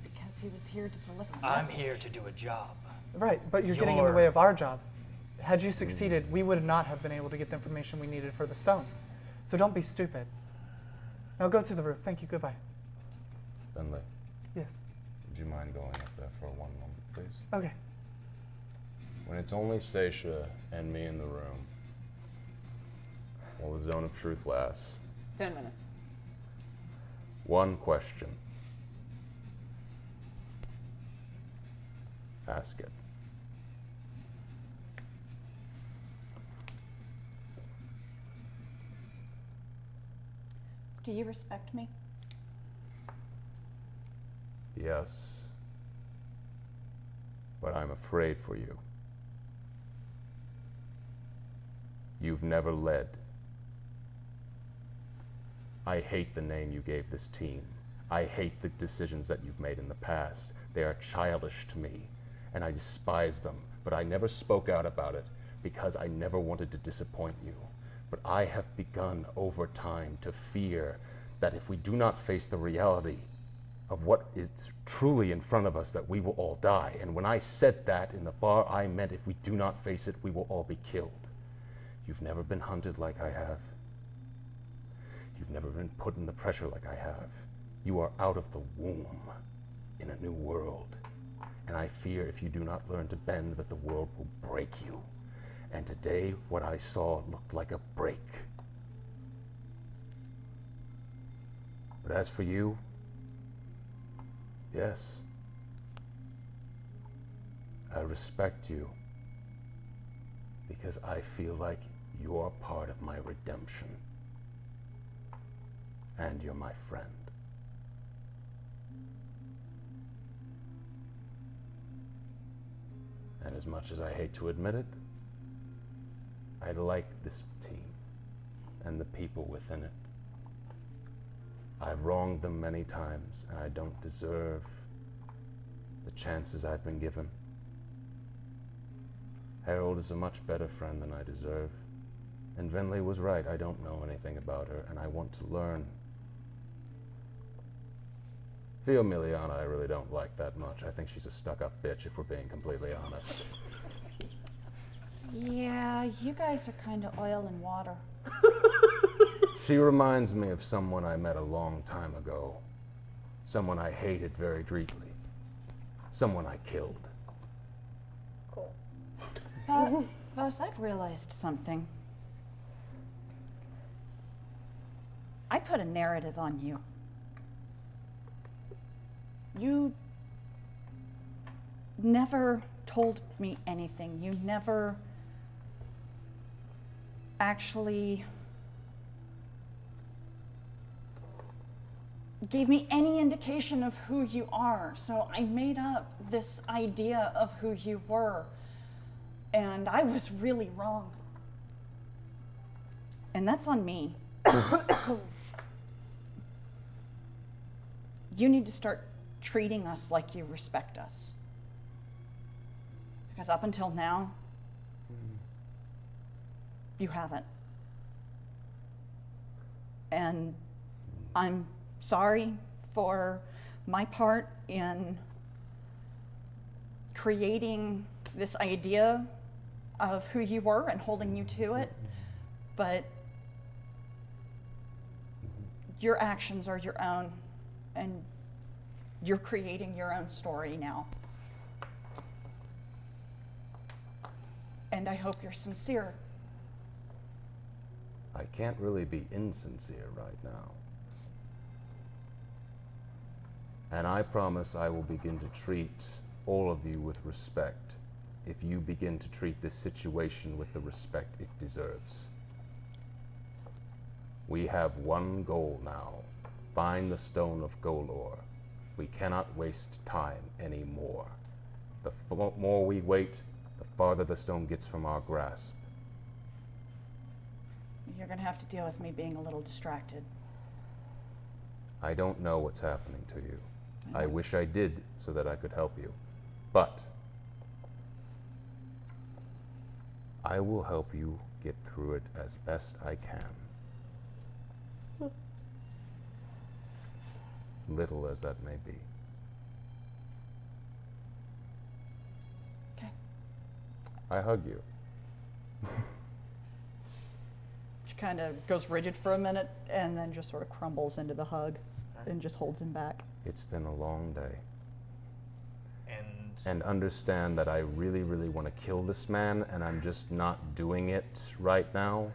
Because he was here to deliver a I'm message. here to do a job. Right, but you're getting in the way of our job. Had you succeeded, we would not have been able to get the information we needed for the stone. So don't be stupid. Now go to the roof. Thank you. Goodbye. Bentley, Yes. would you mind going up there for one moment, please? Okay. When it's only Stacia and me in the room, will the zone of truth last? 10 minutes. One question. Ask it. Do you respect me? Yes. But I'm afraid for you. You've never led. I hate the name you gave this team. I hate the decisions that you've made in the past. They are childish to me, and I despise them, but I never spoke out about it because I never wanted to disappoint you. But I have begun over time to fear that if we do not face the reality of what is truly in front of us, that we will all die. And when I said that in the bar, I meant if we do not face it, we will all be killed. You've never been hunted like I have. You've never been put in the pressure like I have. You are out of the womb in a new world. And I fear if you do not learn to bend, that the world will break you. And today, what I saw looked like a break. But as for you, yes, I respect you because I feel like you're part of my redemption. And you're my friend. And as much as I hate to admit it, I like this team and the people within it. I've wronged them many times, and I don't deserve the chances I've been given. Harold is a much better friend than I deserve. And Venley was right, I don't know anything about her, and I want to learn. Theo Miliana I really don't like that much. I think she's a stuck-up bitch, if we're being completely honest. Yeah, you guys are kind of oil and water. She reminds me of someone I met a long time ago. Someone I hated very deeply. Someone I killed. Cool. But, boss, I've realized something. I put a narrative on you. You never told me anything. You never actually gave me any indication of who you are. So I made up this idea of who you were. And I was really wrong. And that's on me. You need to start treating us like you respect us. Because up until now, you haven't. And I'm sorry for my part in creating this idea of who you were and holding you to it, but your actions are your own, and you're creating your own story now. And I hope you're sincere. I can't really be insincere right now. And I promise I will begin to treat all of you with respect if you begin to treat this situation with the respect it deserves. We have one goal now. Find the Stone of Golor. We cannot waste time anymore. The more we wait, the farther the stone gets from our grasp. You're gonna have to deal with me being a little distracted. I don't know what's happening to you. I wish I did so that I could help you. But I will help you get through it as best I can. Little as that may be. Okay. I hug you. She kind of goes rigid for a minute and then just sort of crumbles into the hug and just holds him back. It's been a long day. And And understand that I really, really want to kill this man, and I'm just not doing it right now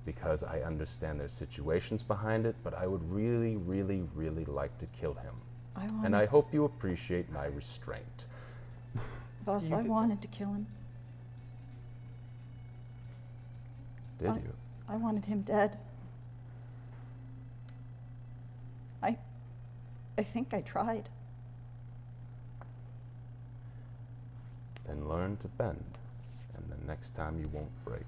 because I understand there's situations behind it, but I would really, really, really like to kill him. And I hope you appreciate my restraint. Boss, I wanted to kill him. Did you? I wanted him dead. I think I tried. Then learn to bend, and the next time you won't break.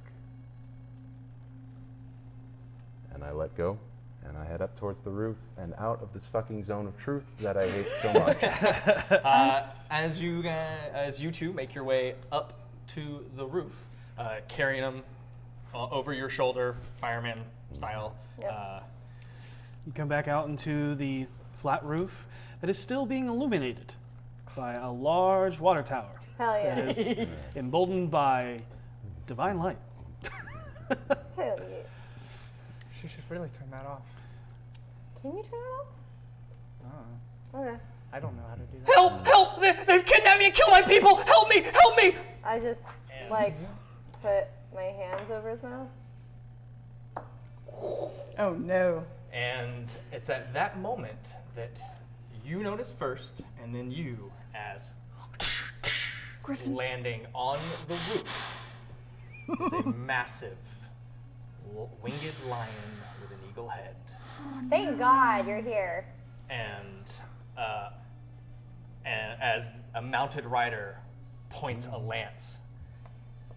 And I let go, and I head up towards the roof and out of this fucking zone of truth that I hate so much. As you two make your way up to the roof, carrying them over your shoulder, fireman style. Yep. You come back out into the flat roof that is still being illuminated by a large water tower. Hell yeah. That is emboldened by divine light. Hell yeah. She should really turn that off. Can you turn it off? Okay. I don't know how to do that. Help! Help! They've kidnapped me and killed my people! Help me! Help me! I just, put my hands over his mouth. Oh no. And it's at that moment that you notice first, and then you, as Griffins. landing on the roof, is a massive winged lion with an eagle head. Thank God you're here. And as a mounted rider points a lance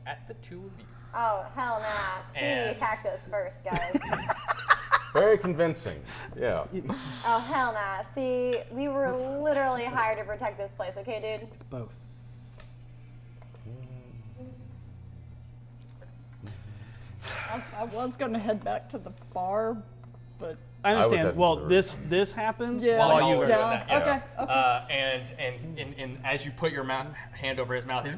at the two of you. Oh, hell nah. He And- attacked us first, guys. Very convincing. Yeah. Oh, hell nah. See, we were literally hired to protect this place, okay, dude? It's both. I was going to head back to the bar, but I was understand. heading Well, to the this happens Yeah. while you While are. you're yeah. that, Okay. Okay. And as you put your hand over his mouth, he's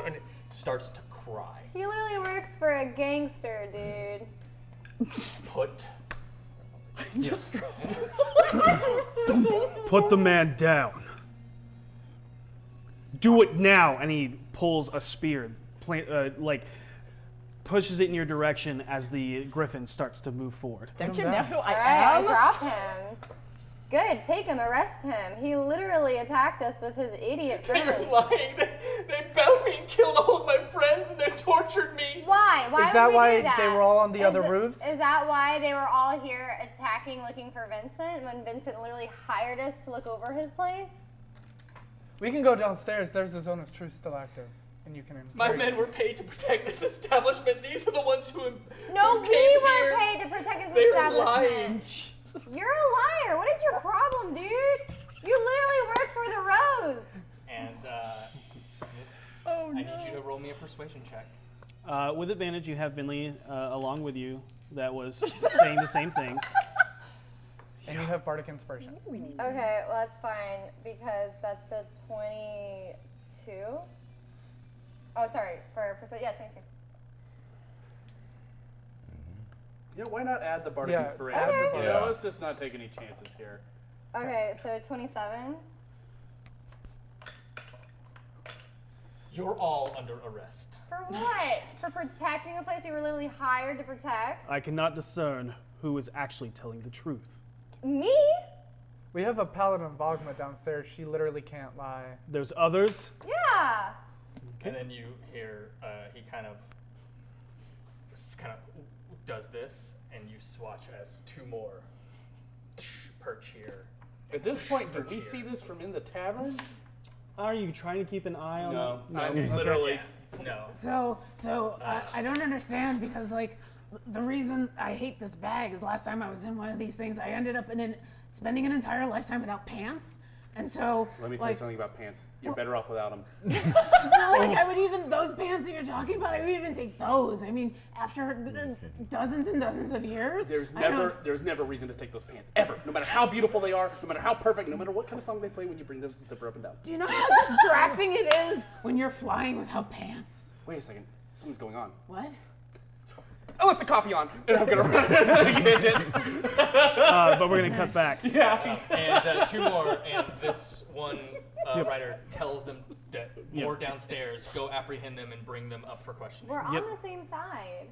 and it starts to cry. He literally works for a gangster, dude. Put Put the man down. Do it now. And he pulls a spear, pushes it in your direction as the griffin starts to move forward. don't you know who I Alright, I am? drop him. Good, take him, arrest him. He literally attacked us with his idiot They're friends. lying. They bound me and killed all of my friends, and they tortured me. Why? Why Is would that we why do that? they were all on the other it- roofs? Is that why they were all here attacking, looking for Vincent, when Vincent literally hired us to look over his place? We can go downstairs. There's the zone of truth still active, and you can. My men were paid to protect this establishment. These are the ones who No, who we came were here. paid to protect his They're establishment. lying. You're a liar. What is your problem, dude? You literally work for the Rose. And I need you to roll me a persuasion check. With advantage, you have Vinley along with you that was saying the same things. And you have Bardic Inspiration. Okay, well that's fine because that's a 22. Oh, sorry, for persuasion. Yeah, 22. Yeah, why not add the Bardic Inspiration? Add the You Bardic. know, let's just not take any chances here. Okay, so 27. You're all under arrest. For what? For protecting a place we were literally hired to protect? I cannot discern who is actually telling the truth. Me? We have a Paladin Vogma downstairs. She literally can't lie. There's others. Yeah. And then you hear he kind of does this, and you swatch as two more perch here. At this point, did we see this from in the tavern? Are you trying to keep an eye on No, them? I'm literally. No. So I don't understand because like the reason I hate this bag is last time I was in one of these things, I ended up spending an entire lifetime without pants. And so, Let me tell you something about pants. You're better off without them. I would even, those pants that you're talking about, I would even take those. I mean, after dozens and dozens of years. There's never reason to take those pants, ever. No matter how beautiful they are, no matter how perfect, no matter what kind of song they play when you bring the zipper up and down. Do you know how distracting it is when you're flying without pants? Wait a second. Something's going on. What? I left the coffee on, and I'm gonna run to the kitchen. But we're going to cut back. Yeah. And two more, and this one writer tells them that more downstairs, go apprehend them and bring them up for questioning. We're on the same side.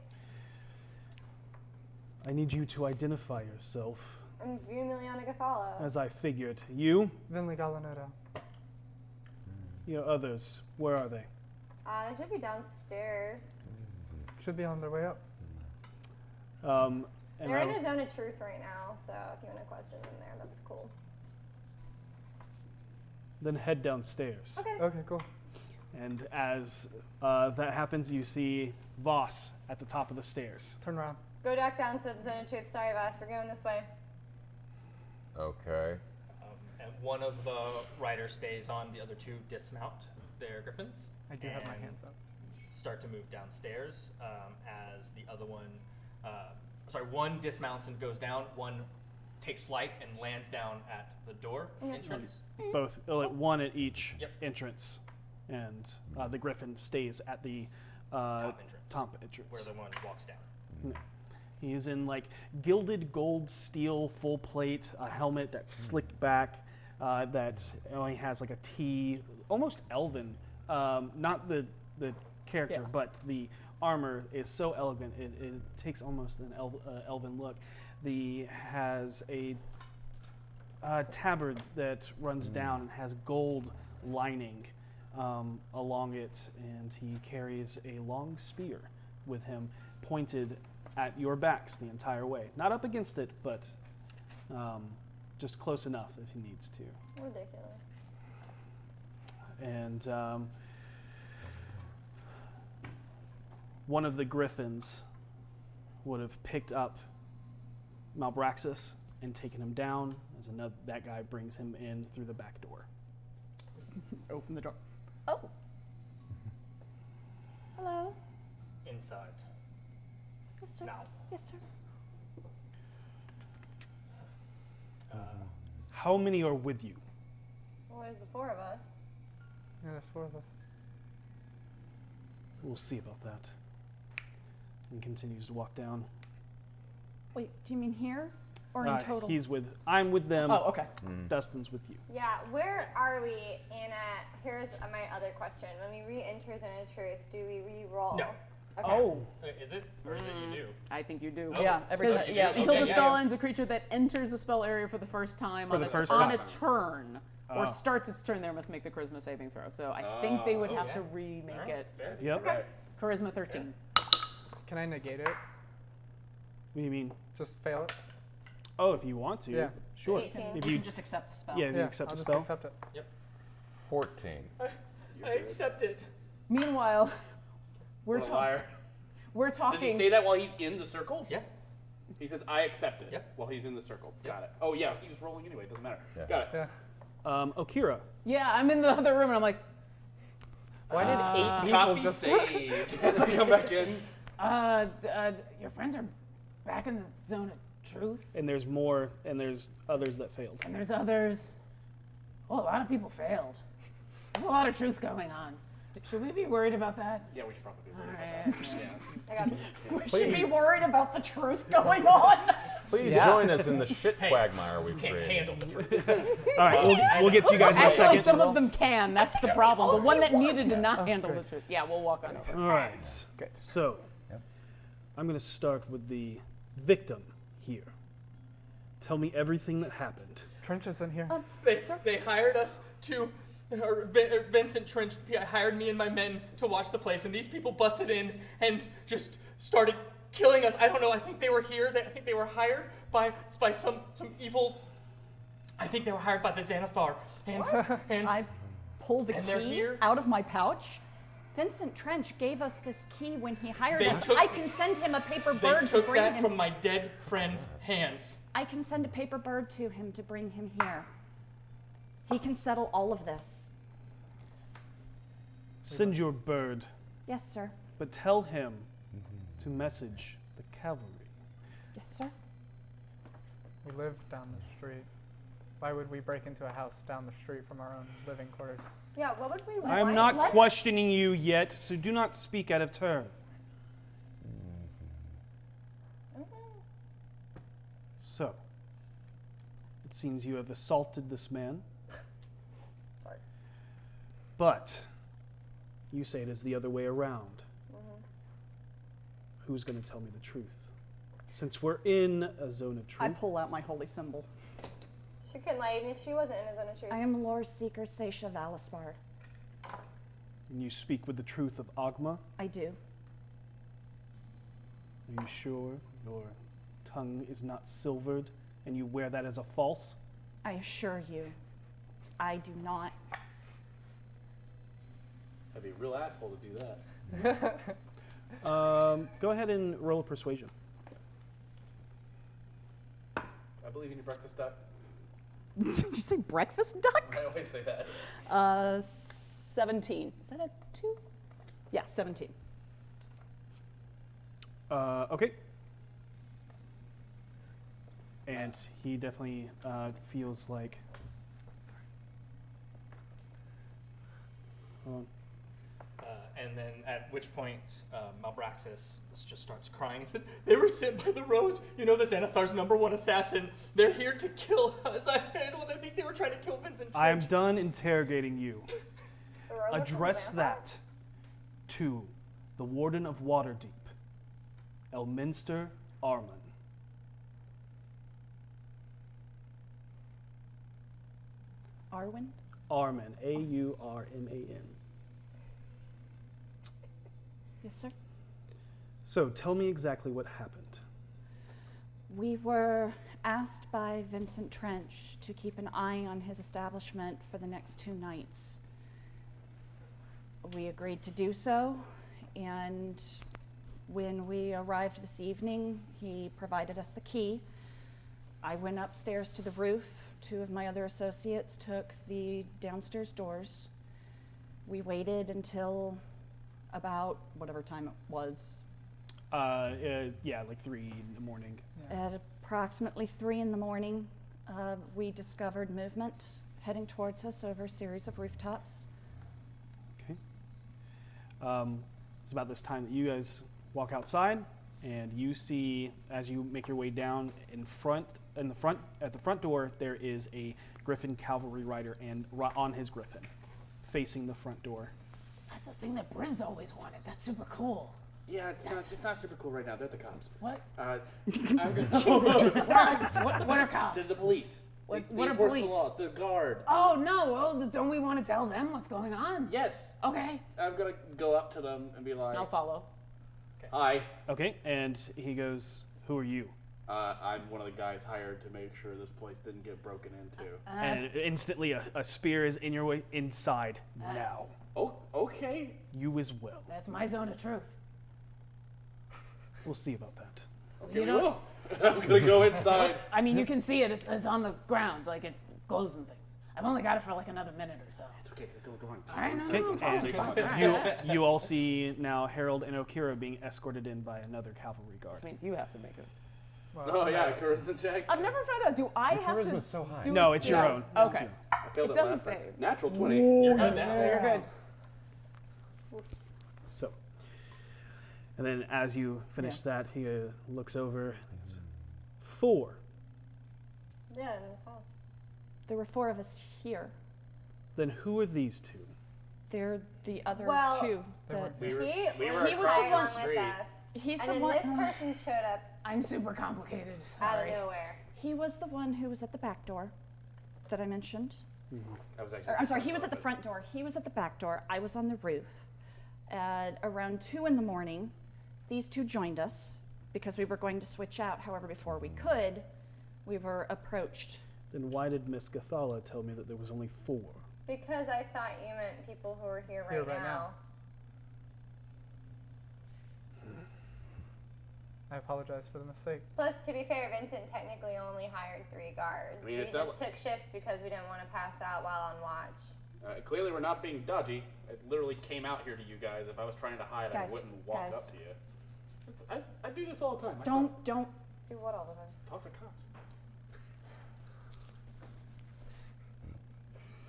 I need you to identify yourself. I'm Vumiliana Gathala. As I figured. You, Vinley Galaneta. your others, where are they? They should be downstairs. Should be on their way up. And They're I in was- a zone of truth right now, so if you want to question them there, that's cool. Then head downstairs. Okay. Okay, cool. And as that happens, you see Voss at the top of the stairs. Turn around. Go back down to the zone of truth. Sorry, Voss, we're going this way. Okay. And one of the riders stays on, the other two dismount their griffins. I do have my and hands up. Start to move downstairs as the other one, one dismounts and goes down, one takes flight and lands down at the door entrance. Both, one at each Yep. entrance. And the griffin stays at the top entrance. Where the one walks down. He's in like gilded gold steel full plate, a helmet that's slicked back, that only has like a T, almost elven. Not the character, but the armor is so elegant it takes almost an elven look. Has a tabard that runs down and has gold lining along it, and he carries a long spear with him pointed at your backs the entire way. Not up against it, but just close enough if he needs to. Ridiculous. And one of the griffins would have picked up Malbraxus and taken him down as that guy brings him in through the back door. Open the door. Oh. Hello. Inside. Yes, sir. Now. Yes, sir. How many are with you? Well, there's the four of us. Yeah, there's four of us. We'll see about that. And continues to walk down. Wait, do you mean here or in total? I'm with them. Oh, okay. Dustin's with you. Yeah, where are we in a... Here's my other question. When we re-enter Zone of Truth, do we re-roll? No. Okay. Oh. Is it? Or is it you do? I think you do. Oh, Yeah, every time. yeah, Until okay, the spell ends, a creature that enters the spell area for the first time on a turn or starts its turn there must make the charisma saving throw. So I think they would have to remake it. Fair. Yep. Okay. Charisma 13. Can I negate it? What do you mean? Just fail it? Oh, if you want to. Yeah. Sure. 18. If You you can just accept the spell. yeah, if you accept I'll the just spell. accept it. 14. I accept it. Meanwhile, we're What a liar. we're Does he talking. say that while he's in the circle? Yeah. He says, I accept it Yep. while he's in the circle. Yep. Got it. Oh, yeah, he was rolling anyway. It doesn't matter. Yeah. Got it. Yeah. Okira, Yeah, I'm in the other room and I'm like, Why did 8 people Copy just saved. As I come back in. Your friends are back in the zone of truth, And there's more, and there's others that failed. and there's others. Well, a lot of people failed. There's a lot of truth going on. Should we be worried about that? Yeah, we should probably be All worried about right. I got it. We should be worried about the truth going on. Please join us in the shit quagmire we've Can't created. handle the truth. All right, we'll get to you guys in a Actually, second. some of them can. That's the problem. The one that needed to not handle the truth. Yeah, we'll walk on over. All right. Okay. So, I'm going to start with the victim here. Tell me everything that happened. Trench is in here. They hired us to, or Vincent Trench hired me and my men to watch the place, and these people busted in and just started killing us. I don't know. I think they were here. I think they were hired by some evil. I think they were hired by the Xanathar, and I pull the And they're key here? out of my pouch. Vincent Trench gave us this key when he hired They us. took- I can send him a paper they bird to took bring that him. from my dead friend's hands. I can send a paper bird to him to bring him here. He can settle all of this. Send your bird, Yes, sir. but tell him to message the cavalry. Yes, sir. We live down the street. Why would we break into a house down the street from our own living quarters? Yeah, what would we want? I am not questioning you yet, so do not speak out of turn. So, it seems you have assaulted this man. Sorry. But you say it is the other way around. Who's going to tell me the truth? Since we're in a zone of I truth, pull out my holy symbol. She couldn't lie even if she wasn't in a zone of truth. I am Lore Seeker Seisha Valispard. and you speak with the truth of Agma, I do. are you sure your tongue is not silvered and you wear that as a false? I assure you, I do not. That'd be a real asshole to do that. Go ahead and roll a persuasion. I believe in your breakfast duck. Did you say breakfast duck? I always say that. 17. Is that a 2? Yeah, 17. Okay. And he definitely feels like. Sorry. Hold on. And then at which point Malbraxis just starts crying and said, "They were sent by the Rose. You know, the Xanathar's #1 assassin. They're here to kill us. I think they were trying to kill Vincent I am Trench." done interrogating you. The Rose are from Address Xanathar? that to the Warden of Waterdeep, Elminster Arman. Arwen? Arman, A-U-R-M-A-N. Yes, sir. So tell me exactly what happened. We were asked by Vincent Trench to keep an eye on his establishment for the next 2 nights. We agreed to do so, and when we arrived this evening, he provided us the key. I went upstairs to the roof. 2 of my other associates took the downstairs doors. We waited until about whatever time it was. Yeah, like 3 in the morning. At approximately 3 in the morning, we discovered movement heading towards us over a series of rooftops. Okay. It's about this time that you guys walk outside, and you see, as you make your way down at the front door, there is a Griffin Calvary rider and on his Griffin, facing the front door. That's the thing that Bryn's always wanted. That's super cool. Yeah, it's not super cool right now. They're the cops. What? I'm gonna. What are cops? They're the police. What They are enforce police? the laws. The guard. Oh, no. Well, don't we want to tell them what's going on? Yes. Okay. I'm gonna go up to them and be like, I'll follow. "Hi, Okay, and he goes, "Who are you?" I'm one of the guys hired to make sure this place didn't get broken into." And instantly a spear is in your way inside now. Oh, okay. You as well. That's my zone of truth. We'll see about that. Okay, You we don't- will. I'm gonna go inside. I mean, you can see it. It's on the ground. Like, it glows and things. I've only got it for like another minute or so. It's Okay, go on. I know. Okay, and you all see now Harold and Okira being escorted in by another cavalry guard. Which means you have to make it. Well, Oh yeah, charisma check. I've never found out. Do I Your have to? charisma's so high. do No, a it's your skill? own. Okay. I failed It it doesn't last time. save. Natural 20. You're good now. So you're good. So, and then as you finish that, he looks over. 4. Yeah, in this house. There were 4 of us here. Then who are these 2? They're the other Well, 2. That We were He He was right the along one- with street. us. he's And the then one. this person showed up I'm super complicated. out of Sorry. nowhere. He was the one who was at the back door that I mentioned. I was actually. Or, I'm sorry, he was at the front door. He was at the back door. I was on the roof. At around 2 in the morning, these 2 joined us because we were going to switch out. However, before we could, we were approached. Then why did Miss Gathala tell me that there was only 4? Because I thought you meant people who were here right, Here right now. now. I apologize for the mistake. Plus, to be fair, Vincent technically only hired 3 guards. I mean, we it's just not- took shifts because we didn't want to pass out while on watch. Clearly, we're not being dodgy. I literally came out here to you guys. If I was trying to hide, Guys, I wouldn't walk guys. up to you. I do this all the time. Don't. Do what all the time? Talk to cops.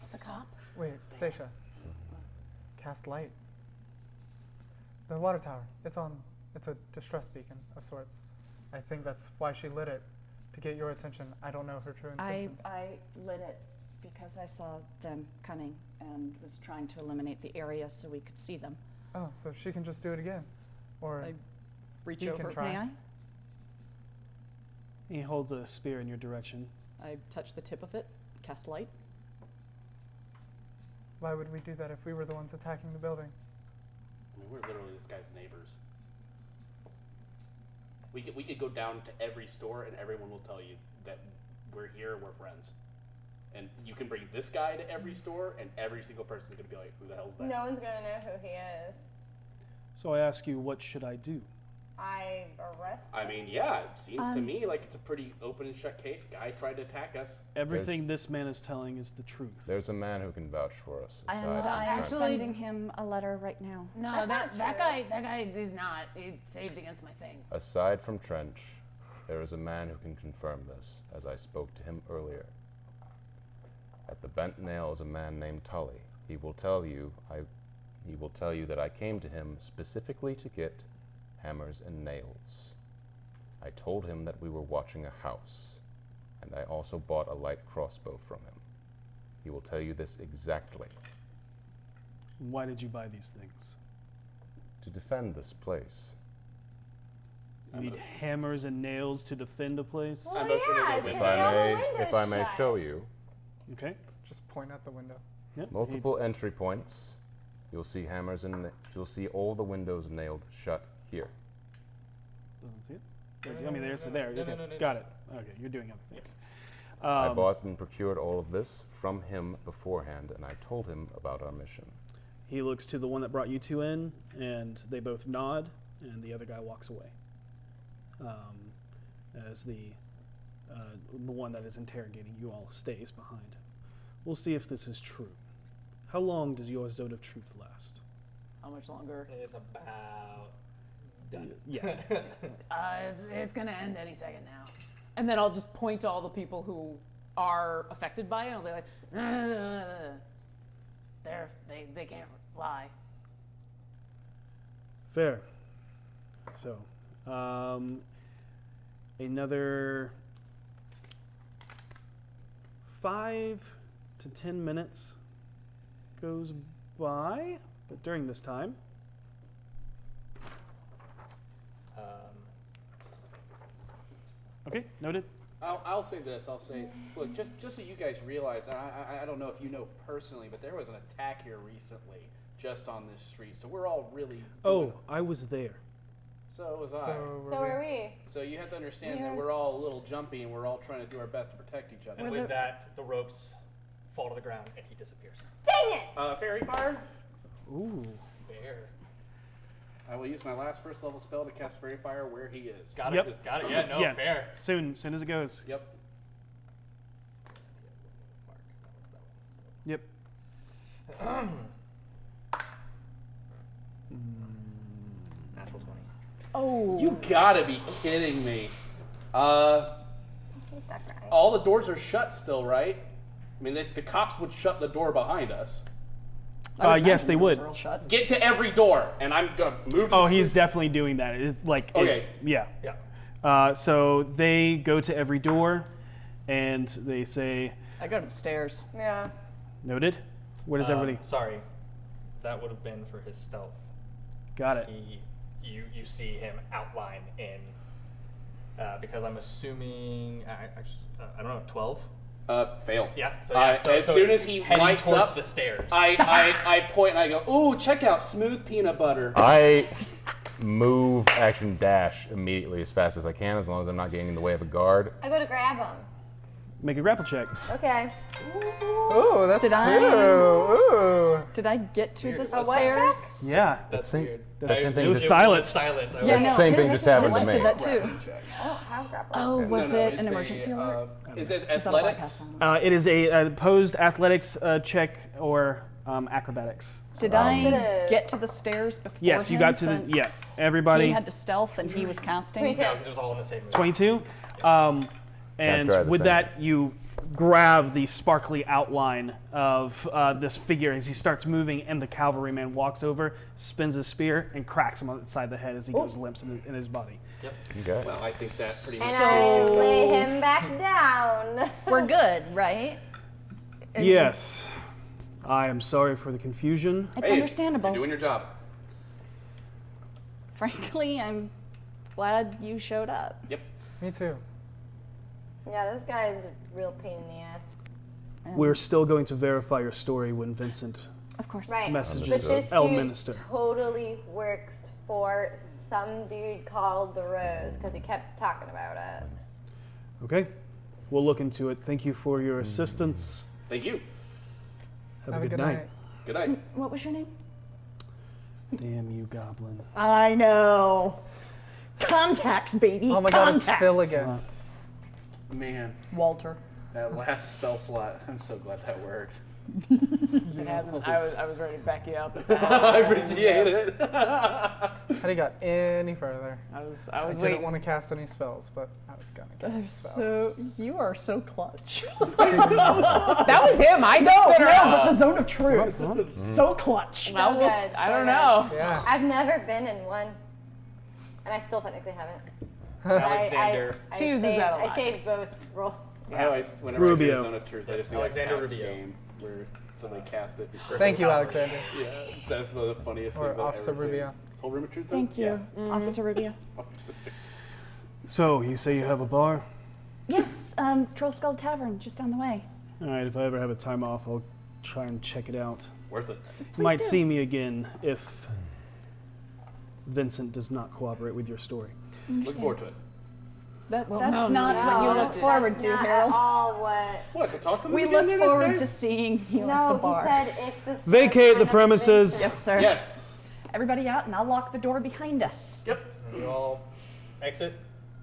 What's a cop? Wait, Seisha. Cast light. The water tower. It's on. It's a distress beacon of sorts. I think that's why she lit it, to get your attention. I don't know her true intentions. I lit it because I saw them coming and was trying to eliminate the area so we could see them. Oh, so she can just do it again, or I reach you over. can try. May I? He holds a spear in your direction. I touch the tip of it, cast light. Why would we do that if we were the ones attacking the building? I mean, we're literally this guy's neighbors. We could go down to every store and everyone will tell you that we're here, we're friends. And you can bring this guy to every store and every single person's gonna be like, who the hell's that? No one's gonna know who he is. So I ask you, what should I do? I arrest I him. mean, yeah, it seems to me like it's a pretty open and shut case. Guy tried to attack us. Everything this man is telling is the truth. There's a man who can vouch for us. And aside from I am Trent. sending him a letter right now. No, That's that not guy is not. He saved against my thing. Aside from Trench, there is a man who can confirm this, as I spoke to him earlier. At the Bent Nail is a man named Tully. He will tell you that I came to him specifically to get hammers and nails. I told him that we were watching a house, and I also bought a light crossbow from him. He will tell you this exactly. Why did you buy these things? To defend this place. You need hammers and nails to defend a place? Well, I'm not sure yeah, they to go nail the If I windows may shut. show you, Okay. Just point out the window. Yep. multiple entry points. You'll see hammers and you'll see all the windows nailed shut here. Doesn't see it? No, I mean, there's no, there. no, Okay. no, no. Got it. Okay, you're doing other things. I bought and procured all of this from him beforehand, and I told him about our mission. He looks to the one that brought you two in, and they both nod, and the other guy walks away. As the one that is interrogating you all stays behind. We'll see if this is true. How long does your zone of truth last? How much longer? It's about done. Yeah. It's gonna end any second now. And then I'll just point to all the people who are affected by it. I'll be like, they can't lie. Fair. So, another 5 to 10 minutes goes by, but during this time, okay, noted. I'll say this. I'll say, look, just so you guys realize, I don't know if you know personally, but there was an attack here recently, just on this street. So we're all really. Oh, I was there. So was I. So are we. So you have to understand that we're all a little jumpy, and we're all trying to do our best to protect each other. And with that, the ropes fall to the ground, and he disappears. Dang it! Fairy fire. Ooh. There. I will use my last first level spell to cast fairy fire where he is. Got it. Yep. Got it. Yeah. No. Yeah. Fair. Soon as it goes. Yep. Yep. Natural 20. Oh. You gotta be kidding me. I hate that guy. All the doors are shut still, right? I mean, the cops would shut the door behind us. Yes, they would. Get to every door, and I'm gonna move. Oh, he's definitely doing that. It's like, Okay. yeah. So they go to every door, and they say, I go to the stairs. Yeah. noted. What is everybody? Sorry, that would have been for his stealth. Got it. You see him outline in because I'm assuming I don't know 12. Fail. Yeah. So, as soon as he heading lights towards up, the stairs. I point and I go, ooh, check out smooth peanut butter. I move, action, dash immediately as fast as I can, as long as I'm not getting in the way of a guard. I go to grab him. Make a grapple check. Okay. Ooh, that's Did I- two. Ooh. Did I get to the A what stairs? check? Yeah. That's same- weird. that's the same thing It was as- silent. Silent. I Yeah, was- no, Same thing his- just happened his to did me. that too. Oh, how grapple? Oh, was it an it's emergency alert? Is it I thought I athletics? bypassed that. It is a opposed athletics check or acrobatics. Did It I is. get to the stairs before Yes, you him got to the. since Yes, everybody. He had to stealth and he was casting. 22. No, because it was all in the same movie. 22. And try the with same. that, you grab the sparkly outline of this figure as he starts moving, and the cavalryman walks over, spins his spear, and cracks him on the side of the head as he goes limps in his body. Okay. Well, I think that pretty much. And I lay him back down. We're good, right? Yes. I am sorry for the confusion. It's Hey, understandable. You're doing your job. Frankly, I'm glad you showed up. Yep. Me too. Yeah, this guy is a real pain in the ass. We're still going to verify your story when Vincent Of course. Right. messages But this El dude Minister. totally works for some dude called the Rose because he kept talking about it. Okay. We'll look into it. Thank you for your assistance. Thank you. Have a good night. Good night. What was your name? Damn you, goblin. I know. Contacts, baby. Oh my god, it's Contacts. Phil again. Man, Walter. that last spell slot. I'm so glad that worked. It hasn't. I was ready to back you up. I appreciate it. Had he got any further? I was I didn't waiting. want to cast any spells, but I was gonna cast a spell. So you are so clutch. That was him. I just No, stood no, around. but the zone of truth. So clutch. Well, So we'll- good, I so don't good. know. Yeah. I've never been in one, and I still technically haven't. Alexander. I She uses saved, that a lot. I saved both roll. I always, whenever Rubio. I do Zone of Truth, I just think Alexander of Axe Rubio. game where somebody cast it. Thank you, Alexander. Yeah, that's one of the funniest Or things I've Officer ever seen. Rubio. This whole room of truth. Zone? Thank you, Officer Rubio. So, you say you have a bar? Yes, Troll Skull Tavern, just down the way. All right, if I ever have a time off, I'll try and check it out. Worth it. You might do. see me again if Vincent does not cooperate with your story. Look forward to it. That's no, not no, what you look forward that's to, not Harold. at all what. What? To talk to them We again look the next forward day? to seeing you at the No, he bar. said if the store Vacate kind the of premises. Vincent- Yes, sir. Yes. Everybody out, and I'll lock the door behind us. Yep. You all exit.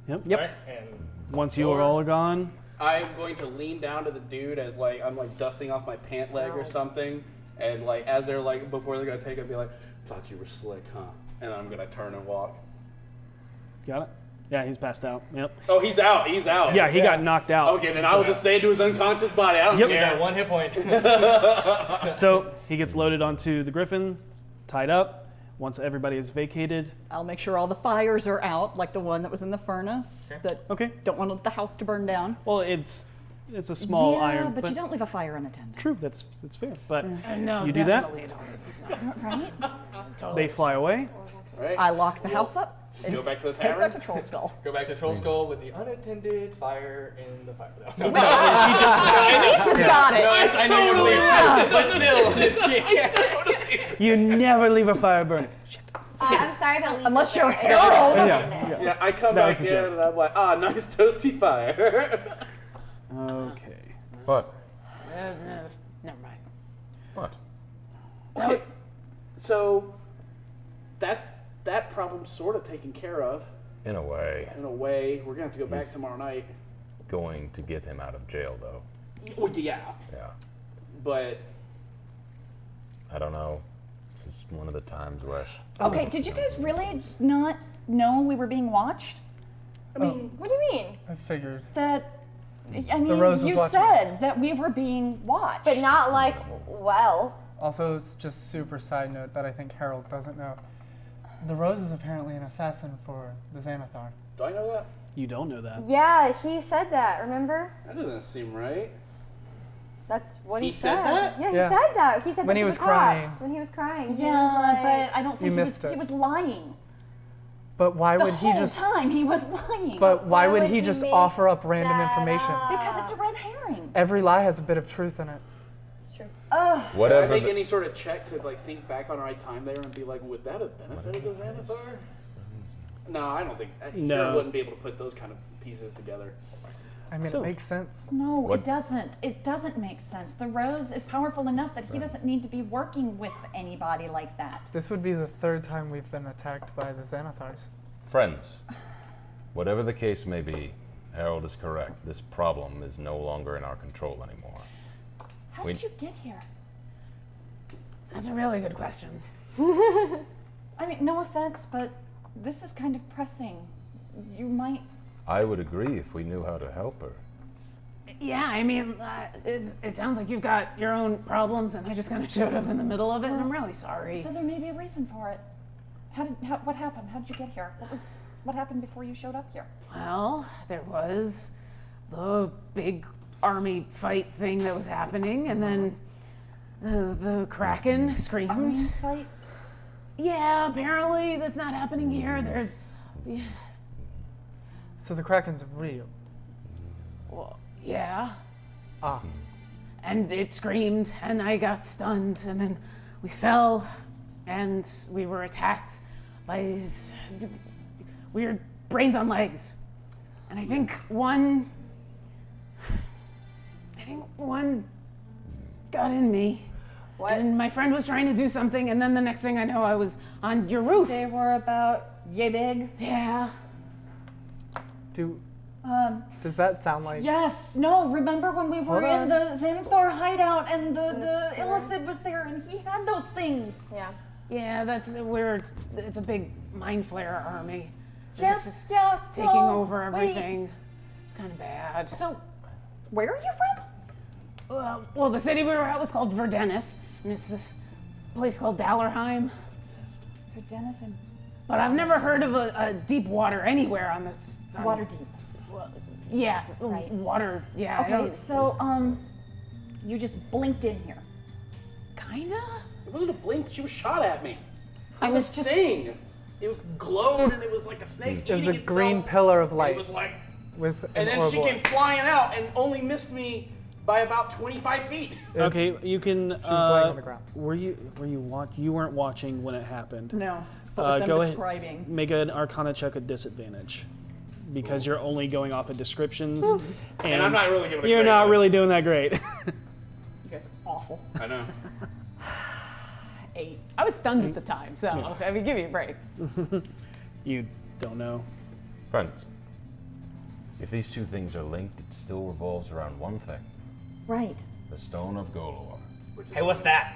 Yep. All right, and Once you are all gone, I'm going to lean down to the dude as like I'm like dusting off my pant leg or something, and like as they're like before they're gonna take it, be like, "Thought you were slick, huh?" And then I'm gonna turn and walk. got it? Yeah, he's passed out. Yep. Oh, he's out. He's out. Yeah, he got knocked out. Okay, then I will just say it to his unconscious body. I don't Yep. he's care. at 1 hit point. So he gets loaded onto the Griffin, tied up. Once everybody is vacated, I'll make sure all the fires are out, like the one that was in the furnace. That okay. don't want the house to burn down. Well, it's a small yeah, iron, but you don't leave a fire unattended. True, that's fair. But No, you do that, definitely don't. Right? they fly away. Right. I lock the house up. And Go back to the head back tavern. to Troll Skull. Go back to Troll Skull with the unattended fire in the fire. No, He's got it. I know you believe it, but still, it's, You never leave a fire burning. I'm sorry, but leave Unless the you're door Harold. open. Yeah. Yeah, I come That was back the in joke. and I'm like, ah, nice toasty fire. Okay. What? Never mind. What? Okay. So that problem's sort of taken care of In a way, in a way. We're gonna have to go back He's- tomorrow night. going to get him out of jail, though. Well, yeah, Yeah. but I don't know. This is one of the times where I Okay, did you guys really not know we were being watched? I mean, What do you mean? I figured. I mean, Rose was you watching said that we were being watched. But not like, well. Also, it's just super side note that I think Harold doesn't know. The Rose is apparently an assassin for the Xanathar. Do I know that? You don't know that. Yeah, he said that, remember? That doesn't seem right. That's what he, He said that? Yeah, Yeah. he said that. He said When that he to was the cops. crying. When he was crying. He Yeah, was like, but I don't think missed it. he was lying. But why The would whole he just? time he was lying. But why would would he he just make offer up random that information? up? because it's a red herring. Every lie has a bit of truth in it. It's true. Did I Whatever. make any sort of check to like think back on the right time there and be like, would that have benefited the Xanathar? No, I don't think. No. I wouldn't be able to put those kind of pieces together. I mean, So- it makes sense. No, What- it doesn't. It doesn't make sense. The Rose is powerful enough that he doesn't need to be working with anybody like that. This would be the third time we've been attacked by the Xanathars. Friends, whatever the case may be, Harold is correct. This problem is no longer in our control anymore. How We- did you get here? That's a really good question. I mean, no offense, but this is kind of pressing. You might. I would agree if we knew how to help her. Yeah, I mean, it sounds like you've got your own problems, and I just kind of showed up in the middle of it, and I'm really sorry. So there may be a reason for it. What happened? How did you get here? What happened before you showed up here? Well, there was the big army fight thing that was happening, and then the Kraken screamed. Army fight? Yeah, apparently that's not happening here. There's, So the Kraken's real. well, yeah, Ah. and it screamed, and I got stunned, and then we fell, and we were attacked by these weird brains on legs, and I think one got in me. What? And my friend was trying to do something, and then the next thing I know, I was on your roof. They were about yay big. Yeah. Does that sound like? Yes. No. Remember when we were Hold in the Xanathar hideout and the sewer. Illithid was there and he had those things. Yeah. Yeah, it's a big mind flare army. Yes. It's Yeah. taking no, over wait. everything. It's kind of bad. So, where are you from? Well, the city we were at was called Verdeneth, and it's this place called Dallerheim. Verdeneth and But I've never heard of a deep water anywhere on this. Waterdeep. Well, yeah, Right. water. Yeah. I Okay. don't- So, you just blinked in here. Kinda. It wasn't a blink. She was shot at me. I was This just. thing. It glowed and it was like a snake. It was a eating green itself. pillar of It light was like, with and an then she came Ouroboros. flying out and only missed me by about 25 feet. Okay, you can. She was laying on the ground. You weren't watching when it happened. No. But with them go ahead. describing. Make an Arcana check at disadvantage, because you're only going off of descriptions, and I'm not really giving a You're great not one. really doing that great. You guys are awful. I know. 8. I was stunned at the time, so Yes. I mean, give me a break. You don't know. Friends, if these two things are linked, it still revolves around one thing: Right. the Stone of Golor. Hey, what's that?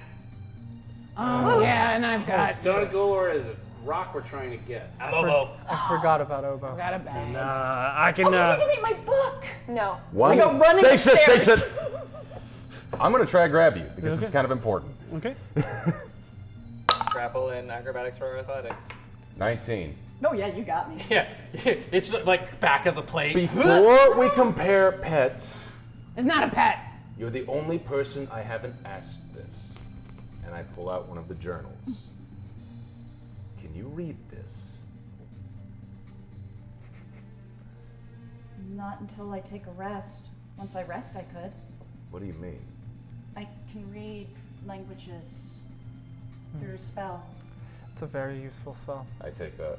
Oh, yeah, and I've got Stone of Golor is a rock we're trying to get. I'm Obo. I forgot about Obo. got a bag. I can. Oh, give me my book. No. One. go running Station, upstairs. station. I'm gonna try to grab you because it's kind of important. Okay. Grapple and acrobatics for athletics. 19. Oh yeah, you got me. Yeah, it's like back of the plate. Before we compare pets, It's not a pet. you're the only person I haven't asked this. And I pull out one of the journals. Can you read this? Not until I take a rest. Once I rest, I could. What do you mean? I can read languages through a spell. It's a very useful spell. I take that.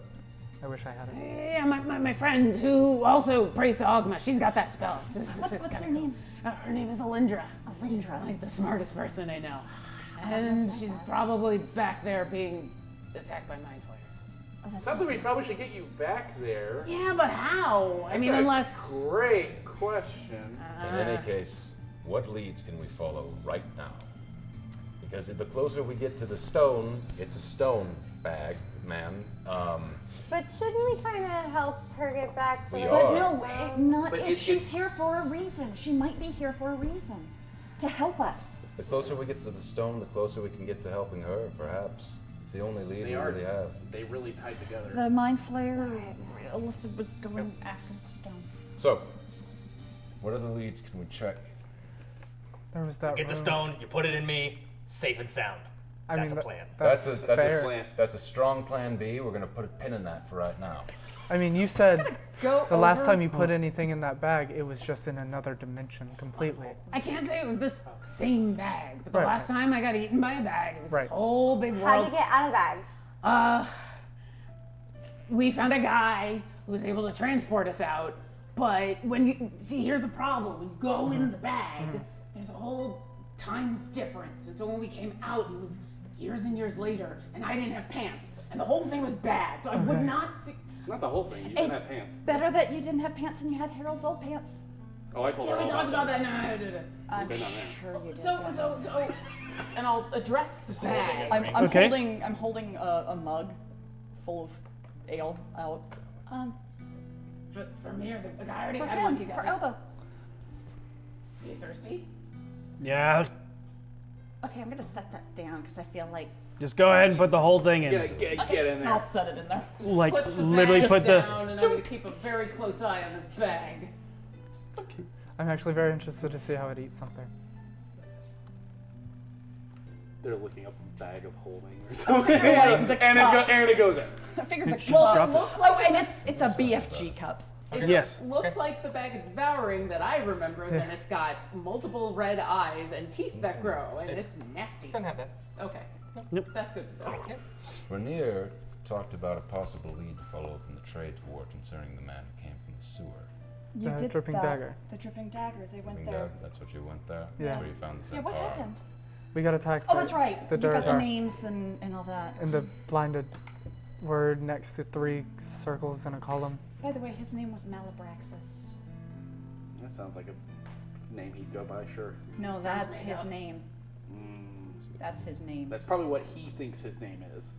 I wish I had it. Yeah, my friend who also prays to Ogma, she's got that spell. It's What's kinda her cool. name? Her name is Alindra. She's Alindra. like the smartest person I know. And she's probably back there being attacked by mind flayers. Oh, that's Sounds like we probably should get you back there. Yeah, but how? I mean, That's a unless... Great question. In any case, what leads can we follow right now? Because the closer we get to the stone, it's a stone bag, man. But shouldn't we kind of help her get back to We the are. No way. Not But if she's here for a reason. She might be here for a reason. To help us. The closer we get to the stone, the closer we can get to helping her, perhaps. It's the only lead we really have. They really tied together. The mind flayer was going after the stone. So, what other leads can we check? There was that Get the room. stone, you put it in me, safe and sound. That's a plan. That's fair. That's a strong plan B. We're gonna put a pin in that for right now. I mean, you said Go the last over- time you put anything in that bag, it was just in another dimension completely. I can't say it was this same bag, but the Right. last time I got eaten by a bag, it was Right. this whole big world. How'd you get out of the bag? We found a guy who was able to transport us out, but when you see, here's the problem: when you go in the bag, there's a whole time difference, and so when we came out, it was years and years later, and I didn't have pants, and the whole thing was bad, so I would not see. Not the whole thing. You didn't It's have pants. better that you didn't have pants and you had Harold's old pants. Oh, I told her Yeah, all we talked about that. No, I'm been on there. sure you did. So, and I'll address the bag. I'm Okay. holding a mug full of ale out. For me or the guy already For had one. him, He got for it. Elba. Are you thirsty? Yeah. Okay, I'm gonna set that down because I feel like Just go ahead and put the whole thing in. Get in I'll there. set it in there. Like Put the literally bag put the. down, and I'm gonna keep a very close eye on this bag. I'm actually very interested to see how it eats something. They're looking up a bag of holding or something. and it goes in. I figured the Well, cup. it looks like Oh, and it's a BFG cup. Yes. looks like the bag of devouring that I remember. Then it's got multiple red eyes and teeth that grow, and it's nasty. Doesn't have that. Okay, Yep. that's good to know. Rainier talked about a possible lead to follow up in the trade war concerning the man who came from the sewer. You The did dripping that. dagger. The dripping dagger. They went Think there. that's what you went there? Yeah. That's where you found the Yeah, what centaur. happened? We got attacked. Oh, by that's right. The You got the Durgar. names and all that. And the blinded word next to 3 circles in a column. By the way, his name was Malabraxus. That sounds like a name he'd go by, sure. No, Sounds that's made his up. name. That's his name. That's probably what he thinks his name is.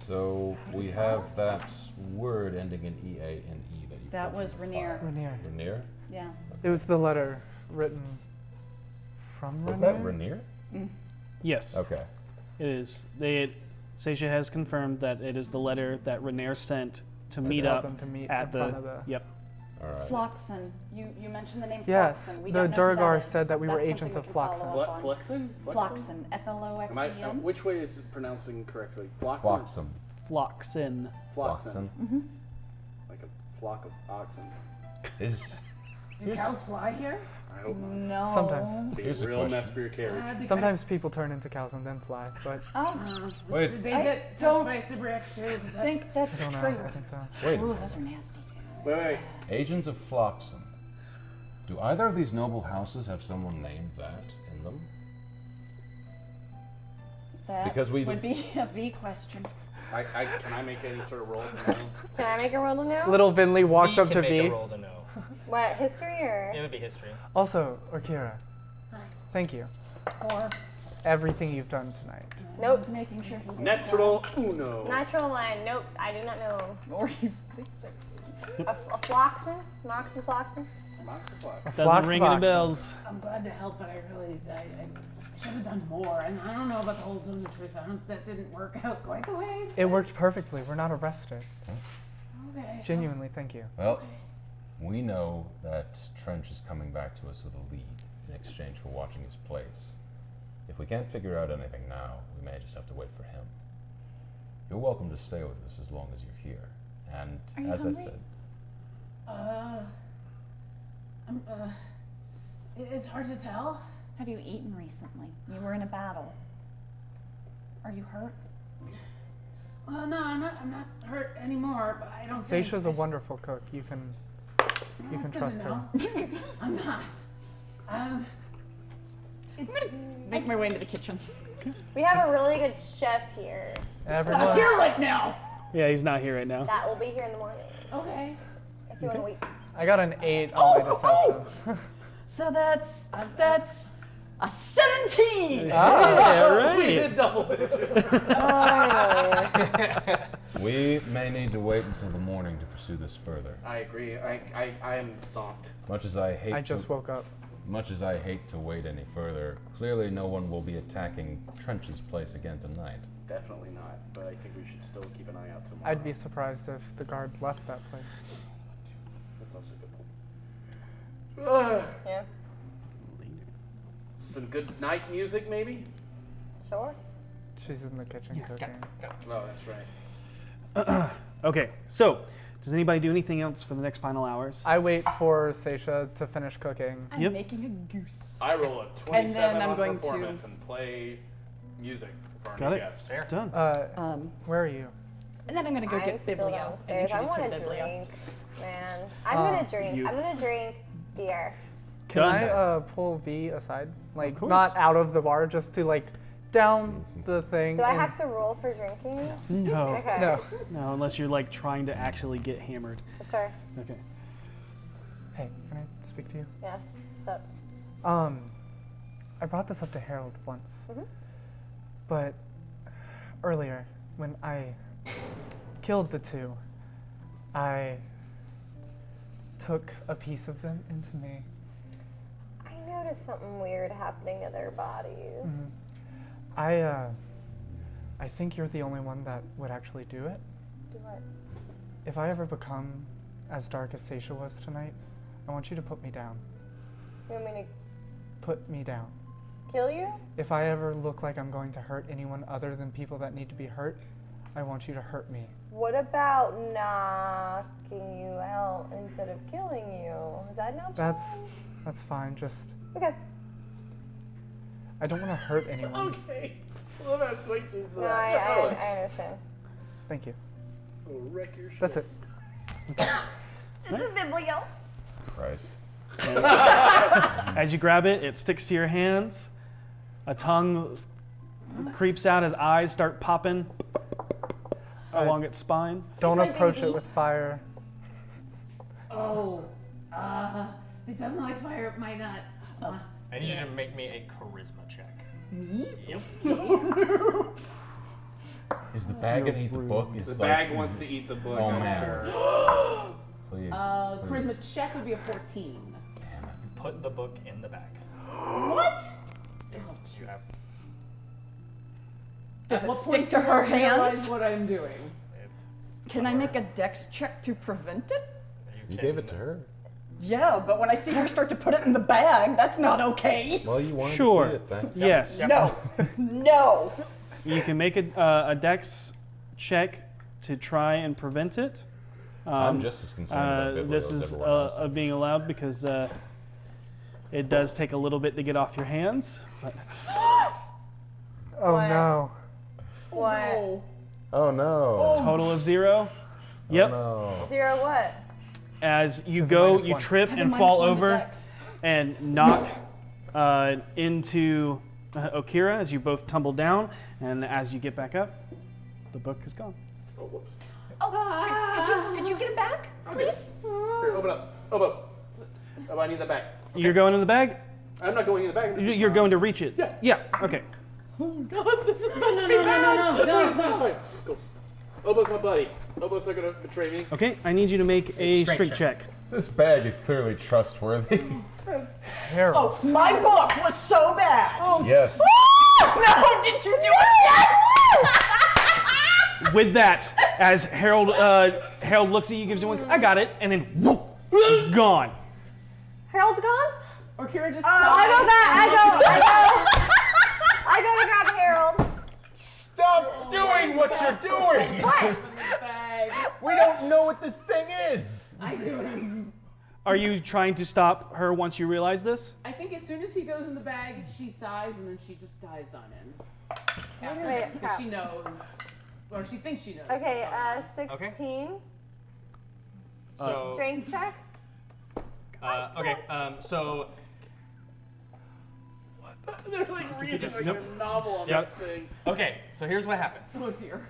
So we have that word ending in E-A-N-E that you That put was in Rainier. Rainier. Rainier? Yeah. It was the letter written from Was Rainier. that Rainier? Yes, Okay. it is. Seisha has confirmed that it is the letter that Rainier sent to meet tell up them to meet at in the. front of the- Yep. All right. Floxen. You mentioned the name Yes, Floxen. We the don't know who Durgar that is, said that we were that's agents something of we can Floxen. follow up on. Flexen? Floxen. F-L-O-X-E-N. Which way is it pronouncing correctly? Floxen? Flotsam. Floxen. Floxam. Like a flock of oxen. Do cows fly here? I hope not. No. Sometimes. Be Here's a a real question. mess for your carriage. Sometimes people turn into cows and then fly, but Oh, Wait, Did they I get don't touched by a Cyberx too? 'Cause I think that's I don't know. true. I think so. wait. Ooh, those are nasty. Wait. Agents of Floxam. Do either of these noble houses have someone named that in them? That Because we- would be a V question. Can I make any sort of roll? to know? Can I make a roll to know? Little Vinley walks V up can to make V. a roll to know. What, history or? It would be history. Also, Orkira, thank you. Or Everything you've done tonight. Nope. making sure he didn't Natural uno. Natural line. Nope. I do not know. die. Or you think that A floxen? Moxen floxen? A Doesn't flox ring any floxen. bells. I'm glad to help, but I should have done more. And I don't know about the whole telling the truth. That didn't work out quite the way. It worked perfectly. We're not arrested. Okay. Genuinely, thank you. Well, we know that Trench is coming back to us with a lead in exchange for watching his place. If we can't figure out anything now, we may just have to wait for him. You're welcome to stay with us as long as you're here. And Are you as hungry? I said, It's hard to tell. Have you eaten recently? You were in a battle. Are you hurt? Well, no, I'm not hurt anymore, but I don't think... Seisha's a wonderful cook. You can That's good to trust her. know. I'm not. It's... Make my way into the kitchen. We have a really good chef here. Everyone, Here right now! Yeah, he's not here right now. That will be here in the morning. Okay. If you want to wait. I got an 8 on my deception. So that's A 17! all right. We hit double digits. We may need to wait until the morning to pursue this further. I agree. I am zonked. Much as I hate I just woke up. Much as I hate to wait any further, clearly no one will be attacking Trench's place again tonight. Definitely not, but I think we should still keep an eye out tomorrow. I'd be surprised if the guard left that place. That's also a good point. Yeah. Some good night music, maybe? Sure. She's in the kitchen cooking. Oh, that's right. Okay, so does anybody do anything else for the next final hours? I wait for Seisha to finish cooking. I'm Yep. making a goose. I roll a 27 And then I'm on going to- performance and play music for our Got new it. guest. Done. Where are you? And then I'm gonna go I'm get still Biblio and downstairs. I introduce her want to to Biblio. drink, man. I'm gonna drink. you- I'm gonna drink beer. Can Done. I pull V aside? Like, course. not out of the bar, just to, like, down the thing. Do I and- have to roll for drinking? No. Okay. No. No, unless you're like trying to actually get hammered. That's fair. Okay. Hey, can I speak to you? Yeah. What's up? I brought this up to Harold once. Mhm. But earlier, when I killed the two, I took a piece of them into me. I noticed something weird happening to their bodies. I think you're the only one that would actually do it. Do what? If I ever become as dark as Seisha was tonight, I want you to put me down. You want me to Put me down. kill you? If I ever look like I'm going to hurt anyone other than people that need to be hurt, I want you to hurt me. What about knocking you out instead of killing you? Is that an option? That's fine. Just Okay. I don't want to hurt anyone. Okay. I love how quick she's No, I understand. Thank you. We'll wreck your shit. That's it. This is Biblio. Christ. As you grab it, it sticks to your hands. A tongue creeps out as eyes start popping along its spine. Don't my approach baby. it with fire. Oh, it doesn't like fire. It might not. I need you to make me a charisma check. Me? Yep. Is the bag gonna eat the book? Is The like- bag wants to eat the book, Oh, I'm man. sure. Please. Charisma check would be a 14. Put the book in the bag. What? You have, Does At what it point stick to do I her realize hands? what I'm doing? Can I make a dex check to prevent it? You can- gave it to her. Yeah, but when I see her start to put it in the bag, that's not okay. Well, you wanted Sure. to feed it, thank you. Yes. No. No. You can make a dex check to try and prevent it. I'm just as concerned about Biblio This as is everyone else. being allowed because it does take a little bit to get off your hands. But Oh What? no. What? Oh no. total of 0. Yep. Oh, no. 0 what? As you Says go, -1. you trip I have a and -1 fall to over dex. and knock into Okira as you both tumble down. And as you get back up, the book is gone. Oh, whoops. Oh, could you get it back, please? Here, open up. Open up. Oh, I need the bag. You're going in the bag? I'm not going in the bag. You're going to reach it? Yeah. Yeah, okay. Oh God, this is No, no. Go. Obo's my buddy. Obo's not gonna betray me. Okay, I need you to make a strength check. This bag is clearly trustworthy. Terrible. Oh, my book was so bad. Oh Yes. no! Did you do it again? With that, as Harold looks at you, gives you one, I got it, and then whoop, it's gone. Harold's gone? Or Kira just I go back. I go to grab Harold. Stop doing what you're doing! What? bag. We don't know what this thing is! I do. Are you trying to stop her once you realize this? I think as soon as he goes in the bag, she sighs and then she just dives on in. Wait, Because she knows, or she thinks she knows. Okay, what's going on. 16. So, Strength check. okay, so They're like reading like Nope. a novel on Yep. this thing. okay, so here's what happens. Oh dear.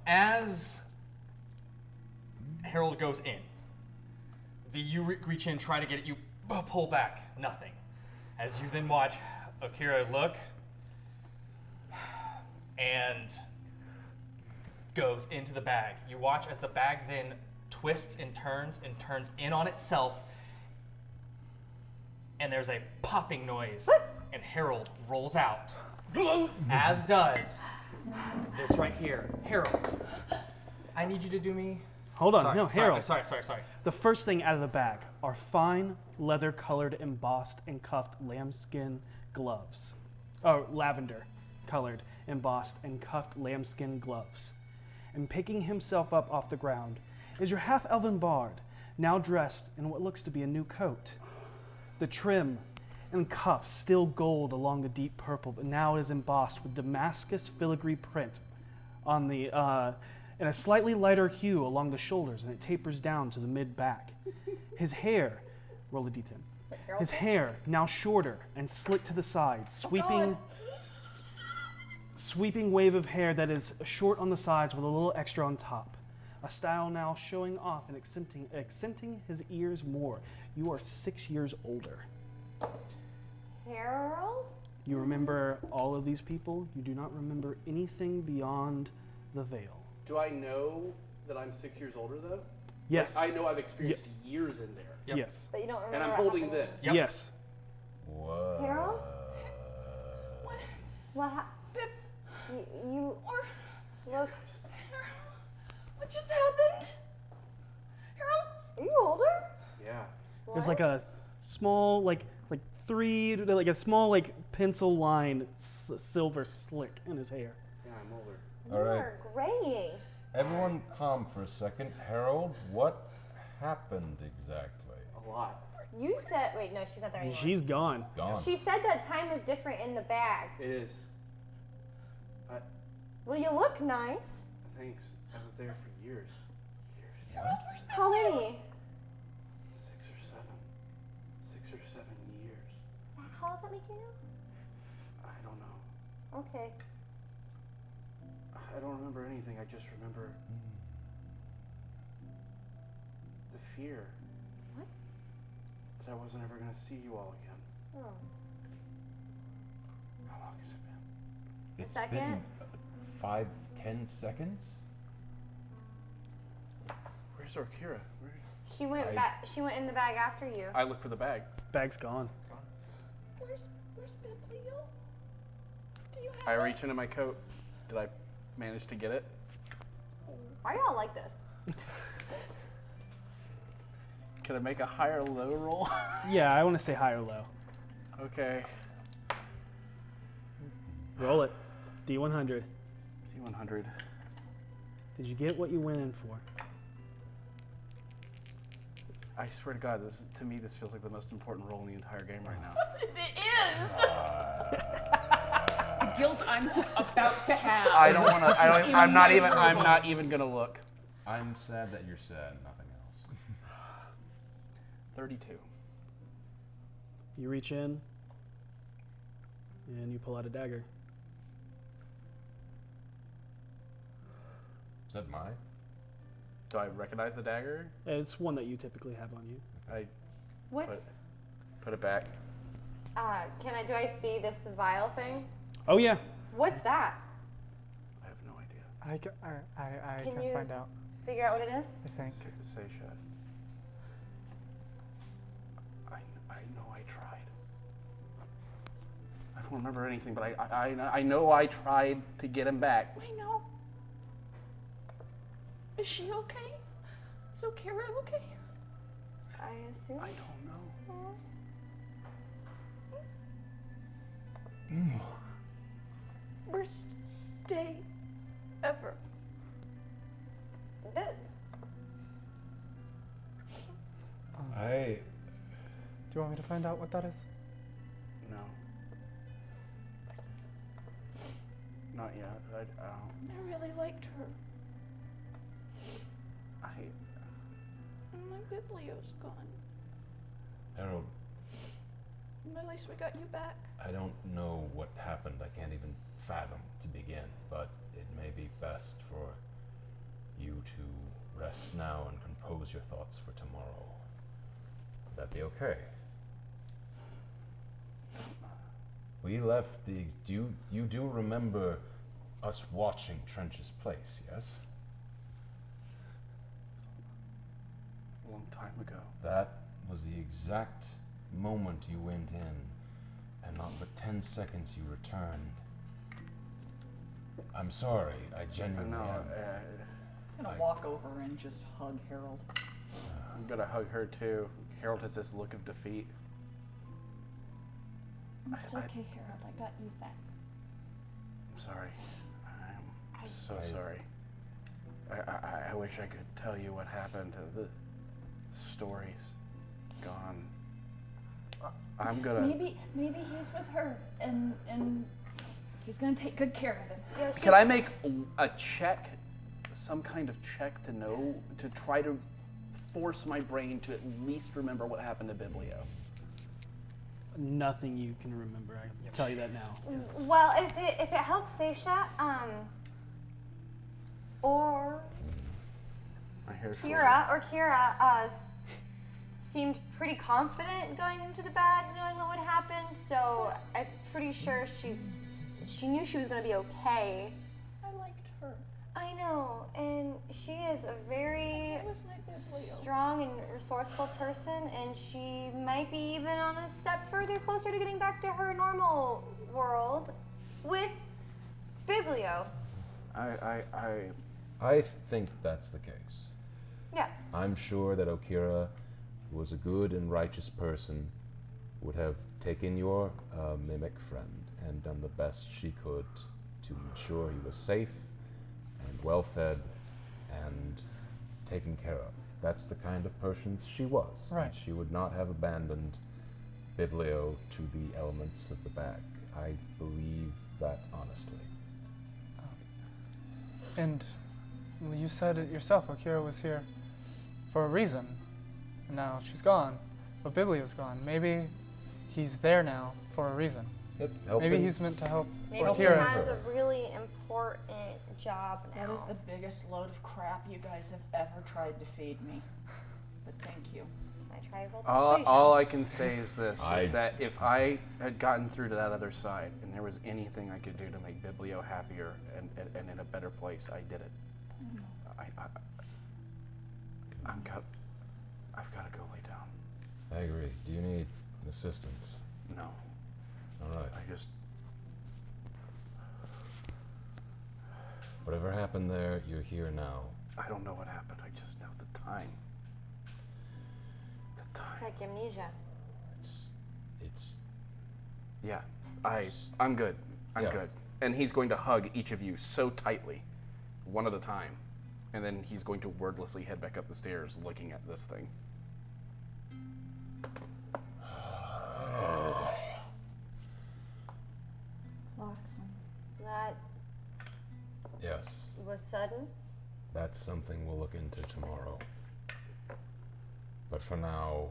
As Harold goes in, you reach in, try to get it, you pull back, nothing. As you then watch Akira look and goes into the bag. You watch as the bag then twists and turns in on itself, and there's a popping noise, and Harold rolls out, as does this right here. Harold, I need you to do me... Hold on, Sorry, no, Harold. Sorry. The first thing out of the bag are fine, leather-colored, embossed, and cuffed lambskin gloves. Oh, lavender-colored, embossed, and cuffed lambskin gloves. And picking himself up off the ground is your half-elven bard, now dressed in what looks to be a new coat. The trim and cuffs still gold along the deep purple, but now it is embossed with Damascus filigree print on the in a slightly lighter hue along the shoulders, and it tapers down to the mid-back. His hair, roll a d10. His hair now shorter and slick to the sides, sweeping wave of hair that is short on the sides with a little extra on top. A style now showing off and accenting his ears more. You are 6 years older. Harold? You remember all of these people. You do not remember anything beyond the veil. Do I know that I'm 6 years older, though? Yes. Like, I know I've experienced years in there. Yep. Yes. But you don't remember. And I'm what holding happened. this. Yep. Yes. What? Harold? What? What you look. What just happened? Harold? Are you older? Yeah. There's like a small, like a small, pencil line silver slick in his hair. Yeah, I'm older. All right. You're graying. Everyone calm for a second. Harold, what happened exactly? A lot. You said, wait, no, she's not there anymore. She's gone. Gone. She said that time is different in the bag. It is. Well, you look nice. Thanks. I was there for years. How many? 6 or 7. 6 or 7 years. How does that make you know? I don't know. Okay. I don't remember anything. I just remember the fear. What? That I wasn't ever going to see you all again. Oh. How long has it been? It's second? been 5-10 seconds? Where's Akira? She went back. She went in the bag after you. I look for the bag. Bag's gone. Where's Biblio? Do you I have reach into my coat. Did I manage to get it? Why y'all like this? Can I make a high or low roll? Yeah, I want to say high or low. Okay. Roll it. D100. C100. Did you get what you went in for? I swear to God, to me, this feels like the most important role in the entire game right now. It is! The guilt I'm about to have. I don't want to. I'm not even gonna look. I'm sad that you're sad, nothing else. 32. You reach in, and you pull out a dagger. Is that mine? Do I recognize the dagger? It's one that you typically have on you. I What's? put it back. Do I see this vial thing? Oh yeah. What's that? I have no idea. I Can can you- find out. Figure out what it is. I think. Say shut. I know I tried. I don't remember anything, but I know I tried to get him back. I know. Is she okay? Is Kara okay? I assume. I don't know. Worst day ever. Do you want me to find out what that is? No. Not yet. I don't. I really liked her. And my biblio's gone. Harold, At least we got you back. I don't know what happened. I can't even fathom to begin, but it may be best for you to rest now and compose your thoughts for tomorrow. Would that be okay? We left the. You do remember us watching Trench's place, yes? A long time ago. That was the exact moment you went in, and not but 10 seconds you returned. I'm sorry, I genuinely am. I'm gonna walk over and just hug Harold. I'm gonna hug her too. Harold has this look of defeat. It's okay, Harold. I got you back. I'm sorry. I'm so sorry. I wish I could tell you what happened. The story's gone. I'm gonna. Maybe he's with her, and he's gonna take good care of him. Yeah, Can I make a check, some kind of check to know, to try to force my brain to at least remember what happened to Biblio? Nothing you can remember. I can tell you that now. Yes. Well, if it helps, Seisha, or My hair's Kira seemed pretty confident going into the bag, knowing what would happen. So I'm pretty sure she knew she was going to be okay. I liked her. I know, and she is a very That was my Biblio. strong and resourceful person, and she might be even on a step further closer to getting back to her normal world with Biblio. I think that's the case. Yeah. I'm sure that Okira, who was a good and righteous person, would have taken your mimic friend and done the best she could to ensure he was safe and well fed and taken care of. That's the kind of person she was. Right. And she would not have abandoned Biblio to the elements of the bag. I believe that honestly. And you said it yourself, Okira was here for a reason. And now she's gone, but Biblio's gone. Maybe he's there now for a reason. Yep. Maybe he's meant to help Maybe he Okira. has a really important job now. That is the biggest load of crap you guys have ever tried to feed me. But thank you. I tried to hold all I can say is this: I- is that if I had gotten through to that other side, and there was anything I could do to make Biblio happier and in a better place, I did it. I've got to go lay down. I agree. Do you need assistance? No, All right. I just. Whatever happened there, you're here now. I don't know what happened. I just know the time. The It's time. like amnesia. It's Yeah, I'm good. I'm Yeah. good. And he's going to hug each of you so tightly, one at a time, and then he's going to wordlessly head back up the stairs, looking at this thing. Loxon. That yes. was sudden. That's something we'll look into tomorrow. But for now,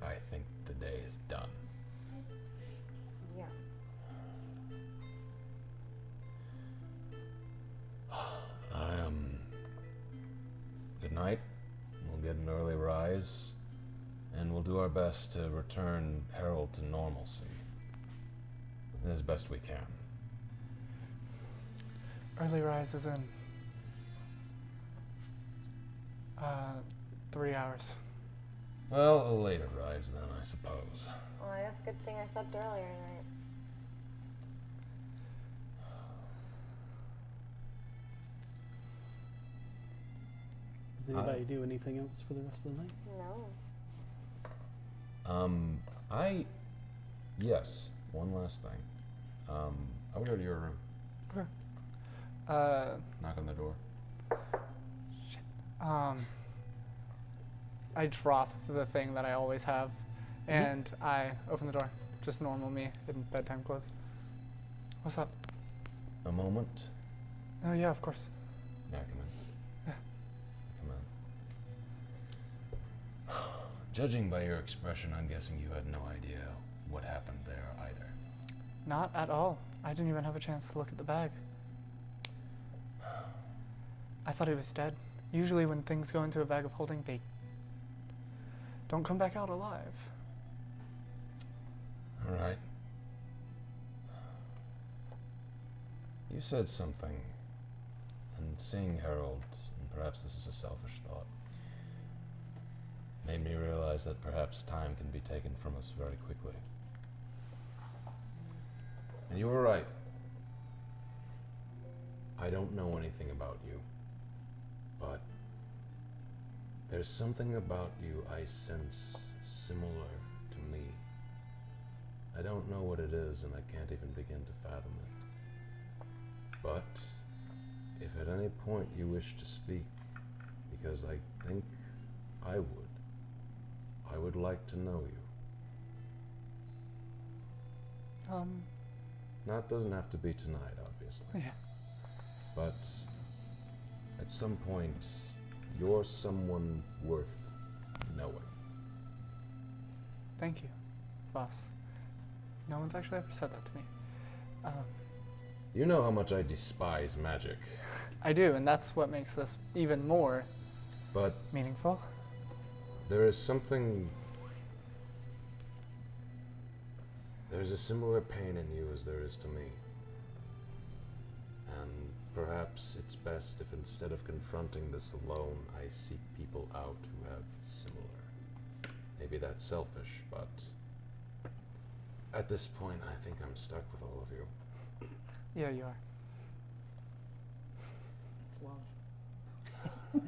I think the day is done. Yeah. Good night. We'll get an early rise, and we'll do our best to return Harold to normalcy as best we can. Early rise is in 3 hours. Well, a later rise then, I suppose. Well, I guess good thing I slept earlier tonight. Does anybody do anything else for the rest of the night? No. Yes, one last thing. I would go to your room. Knock on the door. I drop the thing that I always have, and I open the door. Just normal me in bedtime clothes. What's up? A moment. Oh yeah, of course. Yeah, come in. Yeah. Come in. Judging by your expression, I'm guessing you had no idea what happened there either. Not at all. I didn't even have a chance to look at the bag. I thought he was dead. Usually when things go into a bag of holding, they don't come back out alive. All right. You said something, and seeing Harold, and perhaps this is a selfish thought, made me realize that perhaps time can be taken from us very quickly. And you were right. I don't know anything about you, but there's something about you I sense similar to me. I don't know what it is, and I can't even begin to fathom it. But if at any point you wish to speak, because I think I would like to know you. That doesn't have to be tonight, obviously. Yeah. But at some point, you're someone worth knowing. Thank you, boss. No one's actually ever said that to me. You know how much I despise magic. I do, and that's what makes this even more But meaningful. there is something... There's a similar pain in you as there is to me. And perhaps it's best if instead of confronting this alone, I seek people out who have similar. Maybe that's selfish, but at this point, I think I'm stuck with all of you. Yeah, you are. It's love.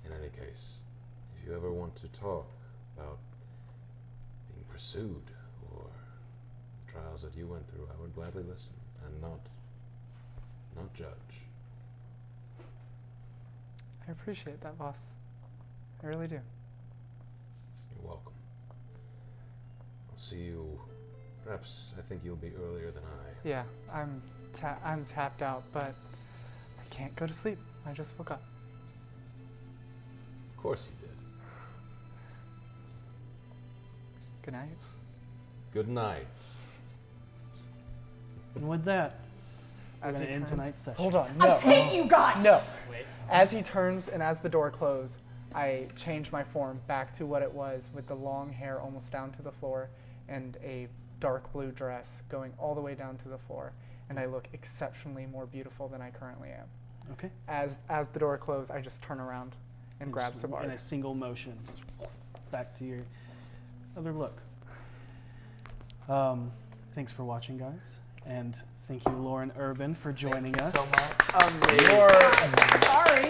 In any case, if you ever want to talk about being pursued or the trials that you went through, I would gladly listen and not judge. I appreciate that, boss. I really do. You're welcome. I'll see you. Perhaps I think you'll be earlier than I. Yeah, I'm tapped out, but I can't go to sleep. I just woke up. Of course you did. Good night. Good night. And with that, we're As going he to end turns- tonight's session. Hold on, I no. hate you guys! No. Wait. As he turns and as the door closes, I change my form back to what it was with the long hair almost down to the floor and a dark blue dress going all the way down to the floor. And I look exceptionally more beautiful than I currently am. Okay. As the door closes, I just turn around and grab Just Savard. in a single motion. Back to your other look. Thanks for watching, guys. And thank you, Lauren Urban, for joining us. So much. Sorry,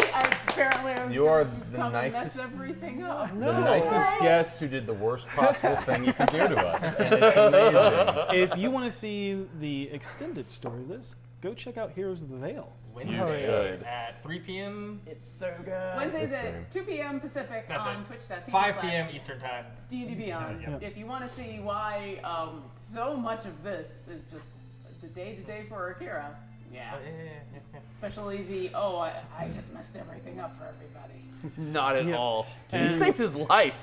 apparently I was You are gonna just the come and nicest- mess everything up. The nicest guest who did the worst possible thing you could do to us, and it's amazing. If you want to see the extended story of this, go check out Heroes of the Vale. Wednesdays at 3 p.m. It's so good. Wednesdays That's at 2 p.m. Pacific That's on it. twitch.tv. 5 p.m. Eastern time. D&D Beyond. Yeah. If you want to see why so much of this is just the day-to-day for Akira. Yeah. Especially the, I just messed everything up for everybody. Not at Yeah. all. You And- saved his life.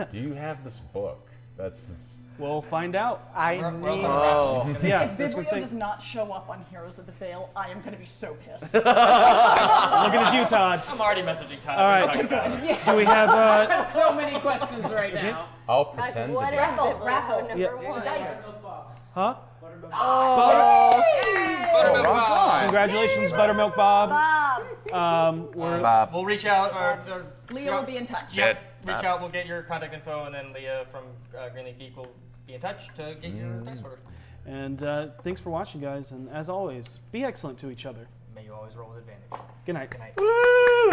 Do you have this book? That's We'll find out. I We're need. also on a raffle. Yeah, If that's what Biblio I'm does saying. not show up on Heroes of the Vale, I am going to be so pissed. Looking at you, Todd. I'm already messaging Todd. All right. What are you talking about? Do we have I have so many questions right now. I'll Like, pretend what to raffle number Yeah. one. Dice. Huh? Buttermilk Bob. Congratulations, Buttermilk Bob. Bob. We'll reach out. Or Leah will be in touch. yeah, reach out. We'll get your contact info, and then Leah from Green Leaf Geek will be in touch to get your dice order. And thanks for watching, guys. And as always, be excellent to each other. May you always roll with advantage. Good night. Good night. Woo!